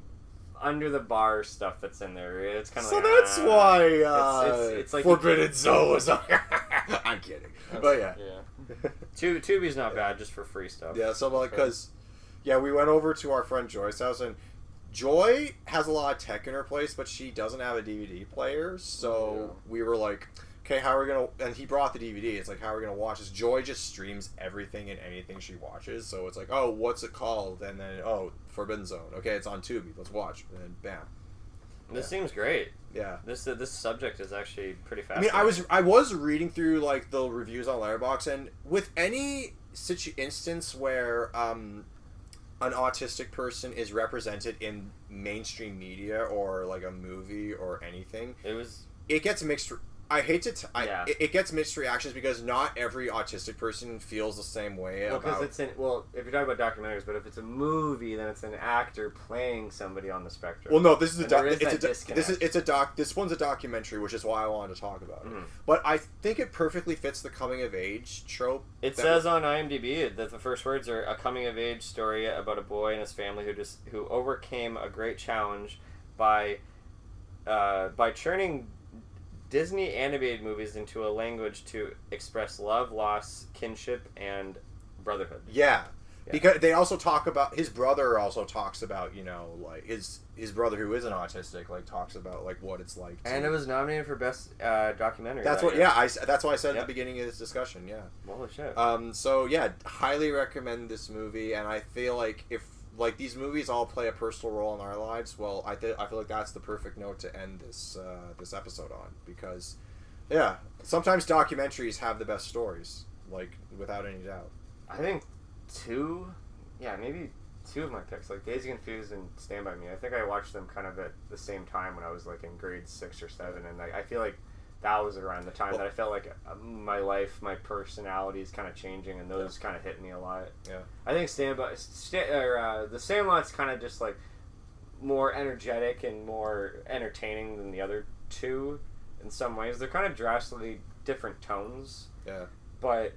under the bar stuff that's in there. It's kind of so like. that's why it's like Forbidden Zone was on. I'm kidding, but yeah. Tubi's not bad just for free stuff. Yeah, so like because we went over to our friend Joy's house and Joy has a lot of tech in her place, but she doesn't have a DVD player. So we were like, okay, how are we gonna? And he brought the DVD. It's like, how are we gonna watch this? Joy just streams everything and anything she watches. So it's like, oh, what's it called? And then Forbidden Zone. Okay, it's on Tubi. Let's watch. And then bam. This seems great. Yeah. This subject is actually pretty I fascinating. mean, I was reading through like the reviews on Letterboxd, and with any instance where an autistic person is represented in mainstream media or like a movie or anything, it gets mixed. I hate to. It gets mixed reactions because not every autistic person feels the same way. Because if you're talking about documentaries, but if it's a movie, then it's an actor playing somebody on the spectrum. Well, no, this is This one's a documentary, which is why I wanted to talk about it. But I think it perfectly fits the coming of age trope. It says on IMDb that the first words are a coming of age story about a boy and his family who overcame a great challenge by churning Disney animated movies into a language to express love, loss, kinship, and brotherhood. Yeah. Because they also talk about his brother. Also talks about like his brother who isn't autistic. Like talks about like what it's like. And it was nominated for best documentary. That's what. year. Yeah. That's why I said at the beginning of this discussion. Yeah. Holy shit. So yeah, highly recommend this movie, and I feel like if like these movies all play a personal role in our lives, well, I feel like that's the perfect note to end this episode on, because sometimes documentaries have the best stories, like without any doubt. I think maybe two of my picks, like Dazed and Confused and Stand By Me. I think I watched them kind of at the same time when I was like in grade 6 or 7, and I feel like that was around the time that I felt like my life, my personality is kind of changing, and those kind of hit me a lot. Yeah, I think the Sandlot's kind of just like more energetic and more entertaining than the other two in some ways. They're kind of drastically different tones. Yeah, but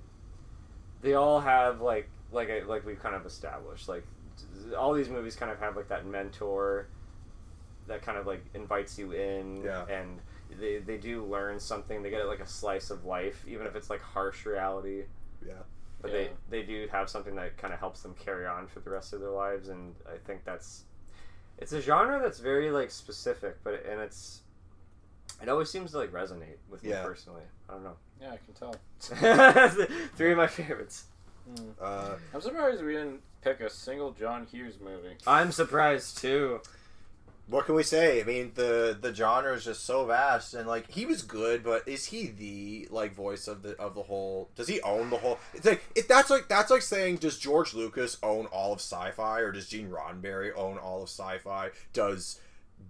they all have like we've kind of established, like all these movies kind of have like that mentor that kind of like invites you in, and they do learn something. They get like a slice of life, even if it's like harsh reality. Yeah. But they do have something that kind of helps them carry on for the rest of their lives, and I think it's a genre that's very like specific, but it always seems to like resonate with me personally. I don't know. Yeah, I can tell. 3 of my favorites. I'm surprised we didn't pick a single John Hughes movie. I'm surprised too. What can we say? I mean, the genre is just so vast, and like he was good, but is he the like voice of the whole? Does he own the whole? It's like that's like saying, does George Lucas own all of sci-fi, or does Gene Roddenberry own all of sci-fi? Does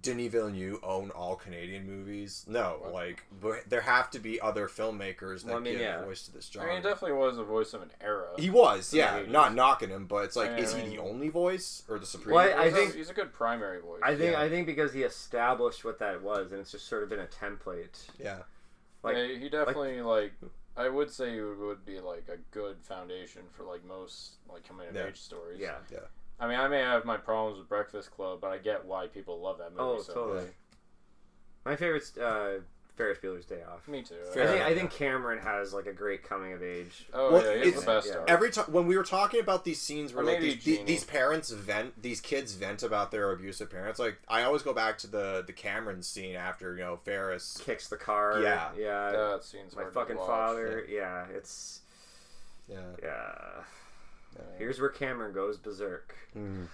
Denis Villeneuve own all Canadian movies. No, like there have to be other filmmakers that give voice to this genre. I mean, he definitely was the voice of an era. He was, yeah. Not knocking him, but it's like, is he the only voice or the supreme? Well, I think he's a good primary voice. I think because he established what that was, and it's just sort of been a template. Yeah. Like he definitely like I would say he would be like a good foundation for like most like coming of age stories. Yeah. Yeah. I mean, I may have my problems with Breakfast Club, but I get why people love that movie. Oh, so totally. much. My favorite's Ferris Bueller's Day Off. Me too. I think Cameron has like a great coming of age. Oh well, yeah, he's the best. Yeah. Every time when we were talking about these scenes where like these parents these kids vent about their abusive parents, like I always go back to the Cameron scene after Ferris kicks the car. Yeah. That scene's my hard fucking to watch. father. Yeah, it's Here's where Cameron goes berserk. On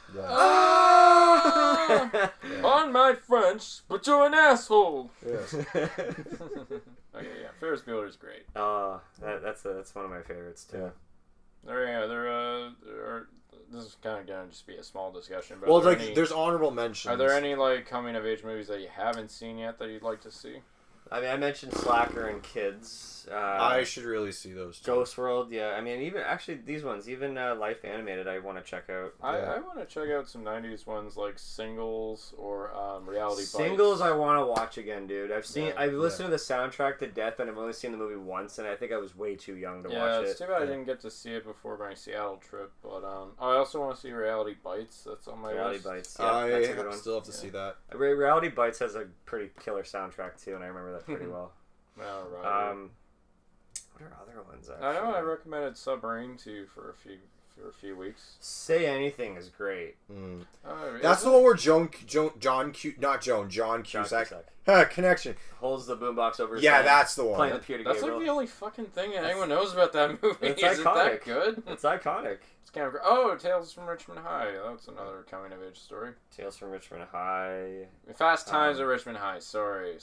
my French, but you're an asshole. Yes. Okay, yeah, Ferris Bueller's great. That's one of my favorites too. This is kind of gonna just be a small discussion. But well, there's honorable mentions. Are there any like coming of age movies that you haven't seen yet that you'd like to see? I mean, I mentioned Slacker and Kids. I should really see those two. Ghost World, yeah. I mean, even actually these ones, even Life Animated, I want to check out. I want to check out some '90s ones like Singles or Reality Bites. Singles, I want to watch again, dude. I've listened to the soundtrack to death, and I've only seen the movie once, and I think I was way too young to watch it. Yeah, it's too bad I didn't get to see it before my Seattle trip. But I also want to see Reality Bites. That's on my list. Bites. Yeah, that's a good one. Still have to see that. Reality Bites has a pretty killer soundtrack too, and I remember that pretty well. All right. What are other ones? Actually? I know I recommended Submarine to you for a few weeks. Say Anything is great. That's the one where John Cusack. Connection. Holds the boombox over his head. Yeah, that's the one. Playing the Peter That's Gabriel. like the only fucking thing anyone knows about that movie. It's Is iconic. it that good? It's iconic. It's kind of... Oh, Tales from Richmond High. That's another coming of age story. Tales from Richmond High. Fast Times at Richmond High. Sorry.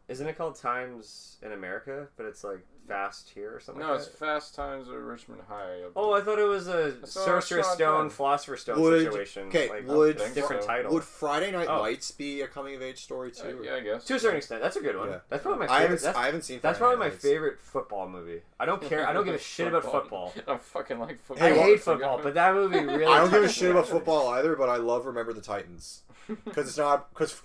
Isn't it called Times in America? But it's like Fast here or something No, like it's that? Fast Times at Richmond High. Oh, I thought it was a Sorcerer's Stone, Philosopher's Stone situation. Okay, like, different title. Would Friday Night Lights be a coming of age story too? Yeah, I guess. To a certain extent, that's a good one. Yeah. That's probably my favorite. I haven't seen. That's probably my favorite football movie. I don't care. I don't give a shit about football. I don't fucking like football. I hate football, but that movie really. I don't give a shit about football either, but I love Remember the Titans because it's not because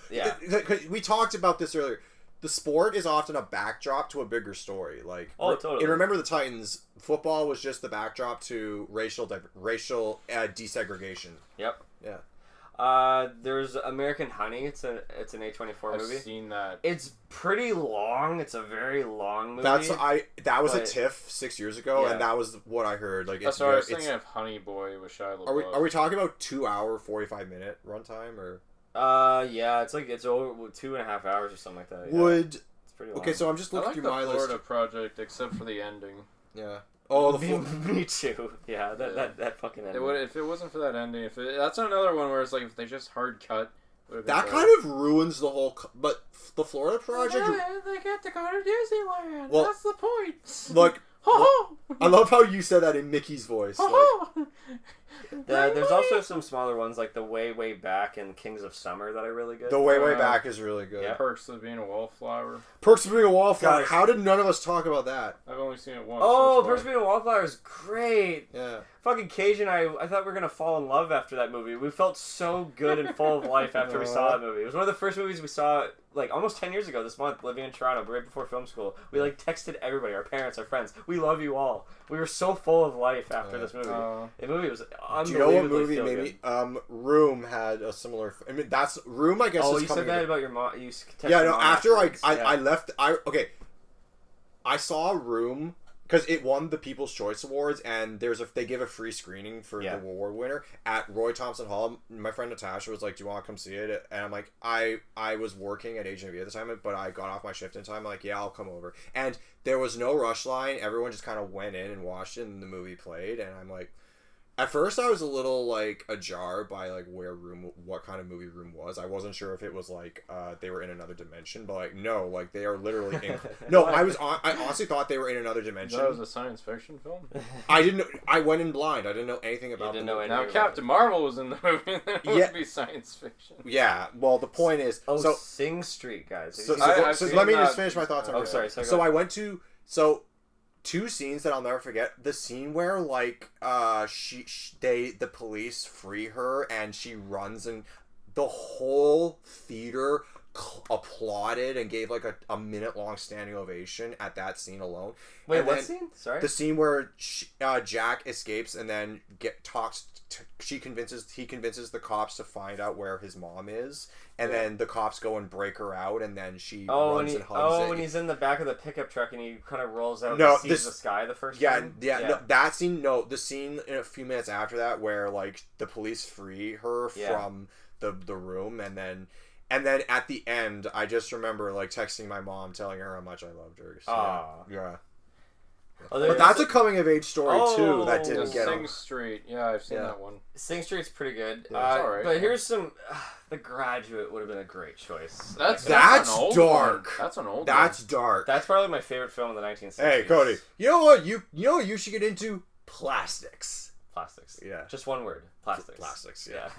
we talked about this earlier. The sport is often a backdrop to a bigger story. Like, totally. In Remember the Titans, football was just the backdrop to racial desegregation. Yep. Yeah. There's American Honey. It's an A24 movie. I've seen that. It's pretty long. It's a very long movie. That was a TIFF 6 years ago, and that was what I heard. Like, I was thinking of Honey Boy with Shia LaBeouf. Are we talking about 2 hour 45-minute runtime or? Yeah, it's over 2.5 hours or something like that. Yeah. It's pretty long. Okay, so I'm just looking through my list. the Florida Project, except for the ending. Yeah. Oh, me too. Yeah, that fucking ending. If it wasn't for that ending, that's another one where it's like if they just hard cut. That kind of ruins the whole. But the Florida Project. They get to go to Disneyland. Well, that's the point. Look, I love how you said that in Mickey's voice. There's also some smaller ones like The Way, Way Back and Kings of Summer that are really good. The Way, Way Back is really good. Yeah. Perks of Being a Wallflower. Perks of Being a Wallflower. How did none of us talk about that? I've only seen it once. Oh, Perks of Being a Wallflower is great. Yeah. Fucking Cage and I thought we were going to fall in love after that movie. We felt so good and full of life after we saw that movie. It was one of the first movies we saw like almost 10 years ago this month, living in Toronto, right before film school. We like texted everybody, our parents, our friends. We love you all. We were so full of life after this movie. The movie was unbelievably. Do you know what movie maybe? Room had a similar. I mean, that's Room. I guess. Oh, is you said that about your mom. You yeah, no. After I left, I saw Room because it won the People's Choice Awards, and they give a free screening for the award winner at Roy Thompson Hall. My friend Natasha was like, "Do you want to come see it?" And I'm like, I was working at Agent V at the time, but I got off my shift in time. I'm like, yeah, I'll come over. And there was no rush line. Everyone just kind of went in and watched it, and the movie played. And I'm like, At first, I was a little like ajar by like what kind of movie Room was. I wasn't sure if it was like they were in another dimension, but like no, like they are literally in. No, I honestly thought they were in another dimension. That was a science fiction film. I didn't know. I went in blind. I didn't know anything about. You didn't know Now Captain Marvel was in the movie. Then it would be science fiction. Yeah. Well, the point is. So Sing Street, guys. So let me just finish my thoughts. Oh, sorry. So I went to two scenes that I'll never forget. The scene where like the police free her and she runs and the whole theater applauded and gave like a minute-long standing ovation at that scene alone. Wait, and what scene? Sorry. The scene where Jack escapes and then he convinces the cops to find out where his mom is, and then the cops go and break her out, and then she runs and hugs it. When he's in the back of the pickup truck and he kind of rolls out and sees the sky the first time? No, that scene, no. The scene in a few minutes after that where, like, the police free her from the room, and then at the end, I just remember, like, texting my mom, telling her how much I loved her. So, yeah. Oh, but that's a coming-of-age story, too, that didn't get Sing Street. Yeah, I've seen that one. Sing Street's pretty good. Yeah, it's alright. But here's some... The Graduate would have been a great choice. That's an dark. That's an old That's one. dark. That's probably my favorite film in the 1960s. Hey, Cody. You know what? You know what you should get into? Plastics. Plastics. Yeah. Just one word. Plastics. Plastics, Yeah.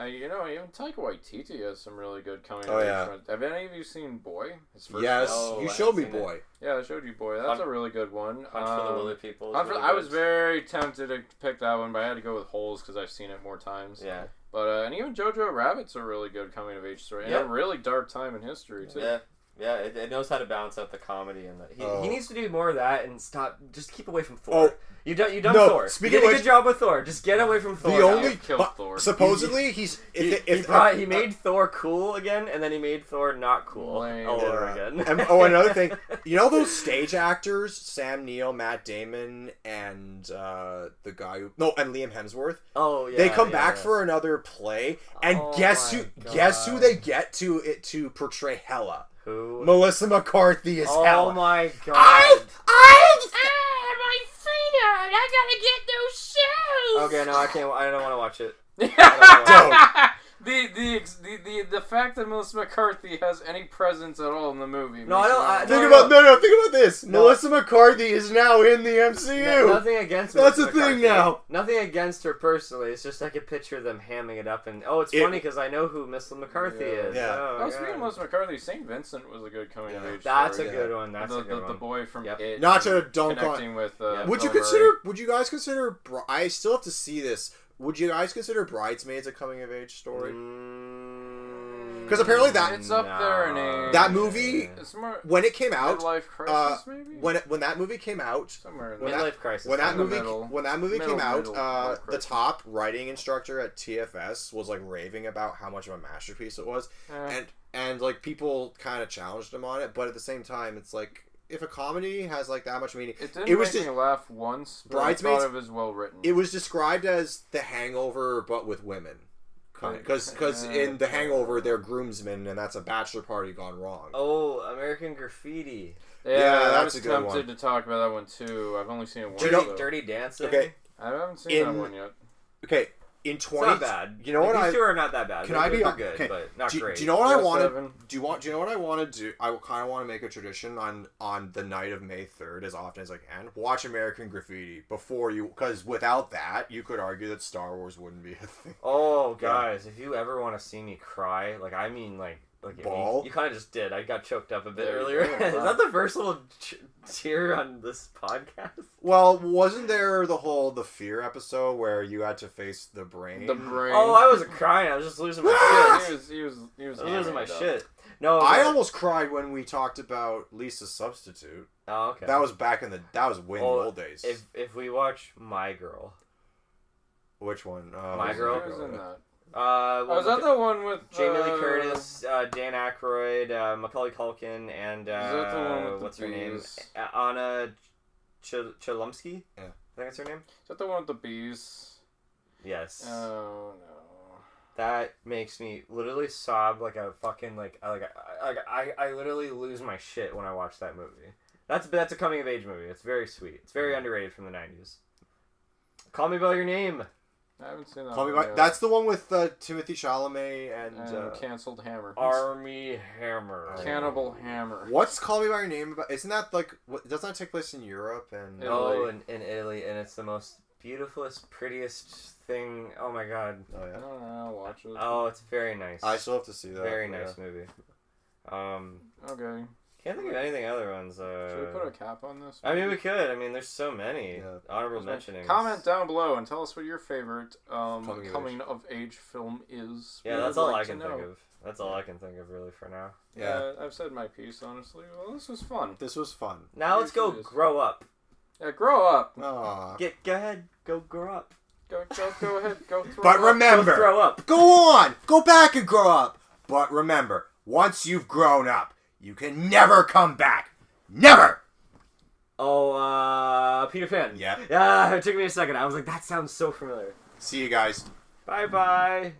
You know, even Taika Waititi has some really good coming. Have any of you seen Boy? His first film? You showed me Boy. Yeah, I showed you Boy. That's a really good one. Hunt for the Wilder People. I was very tempted to pick that one, but I had to go with Holes because I've seen it more times. Yeah. But and even Jojo Rabbit's a really good coming of age story, and a really dark time in history too. Yeah. Yeah, it knows how to balance out the comedy and he needs to do more of that and stop. Just keep away from Thor. You done Thor. You did a good job with Thor. Just get away from Thor. The only Thor. Supposedly he made Thor cool again, and then he made Thor not cool all over again. And, another thing, you know those stage actors, Sam Neill, Matt Damon, and the guy and Liam Hemsworth. Oh yeah, they come back for another play, and guess who they get to portray Hela. Who? Melissa McCarthy is Hela. Oh my god! my feet hurt. I gotta get those shoes. Okay, no, I can't. I don't want to watch it. Don't. The fact that Melissa McCarthy has any presence at all in the movie. No, I don't. Think about this. No. Melissa McCarthy is now in the MCU. Nothing against. That's the thing now. Nothing against her personally. It's just I could picture them hamming it up, and it's funny because I know who Melissa McCarthy is. Yeah. Speaking of Melissa McCarthy, St. Vincent was a good coming of age. That's story. a good one. That's a good one. The boy from It. Not to dunk connecting on. With. Would you guys consider? I still have to see this. Would you guys consider Bridesmaids a coming of age story? Because apparently it's up there in age. That movie, when it came out, Midlife Crisis, maybe? when that movie came out, somewhere in Midlife Crisis. When that movie came out, the top writing instructor at TFS was like raving about how much of a masterpiece it was, and like people kind of challenged him on it, but at the same time, it's like. If a comedy has like that much meaning, it didn't make me laugh once. But Bridesmaids, I thought it was well written. It was described as The Hangover, but with women, because in The Hangover they're groomsmen, and that's a bachelor party gone wrong. Oh, American Graffiti. Yeah, that's a good one. I was tempted to talk about that one too. I've only seen it once. Dirty Dancing. Okay, I haven't seen that one yet. Okay. In 20, it's not bad. You know what? These two are not that bad. Can I be good, okay. But not great. Do you know what I want to? Do you know what I want to do? I kind of want to make a tradition on the night of May 3rd, as often as I can. Watch American Graffiti because without that, you could argue that Star Wars wouldn't be a thing. Oh, guys, if you ever want to see me cry, Ball? You kind of just did. I got choked up a bit earlier. Is that the first little tear on this podcast? Well, wasn't there the Fear episode where you had to face the brain? The brain. Oh, I wasn't crying. I was just losing my shit. He was losing my shit. No, I almost cried when we talked about Lisa's Substitute. Oh, okay. That was way in the old days. If we watch My Girl. Which one? My Girl. Who was in that? Was that the one with Jamie Lee Curtis, Dan Aykroyd, Macaulay Culkin, and is that the one with what's the her name? bees? Anna Chlumsky? Yeah. I think that's her name. Is that the one with the bees? Yes. Oh no. That makes me literally sob like a fucking I literally lose my shit when I watch that movie. That's a coming of age movie. It's very sweet. It's very underrated from the 90s. Call Me By Your Name. I haven't seen that. Call Me one by. yet. That's the one with Timothy Chalamet and. Canceled Hammer. Army Hammer. Cannibal Hammer. What's Call Me by Your Name about? Isn't that like? Doesn't that take place in Europe and? Oh, in Italy, and it's the most beautifulest, prettiest thing. Oh my god. Oh yeah. I'll watch it. Oh, it's very nice. I still have to see that. Very nice movie. Okay. Can't think of anything other ones. Should we put a cap on this? I mean, we could. I mean, there's so many honorable So mentionings. comment down below and tell us what your favorite Coming coming of age film is. Yeah, We that's would all like I to can know. think of. That's all I can think of really for now. Yeah. I've said my piece, honestly. Well, this was fun. This was fun. Now let's go grow up. Yeah, grow up. Aw. Go ahead, go grow up. Go ahead, go throw But up. remember, Go throw up. go on, go back and grow up. But remember, once you've grown up, you can never come back. Never. Oh, Peter Pan. Yep. Yeah, it took me a second. I was like, that sounds so familiar. See you guys. Bye-bye.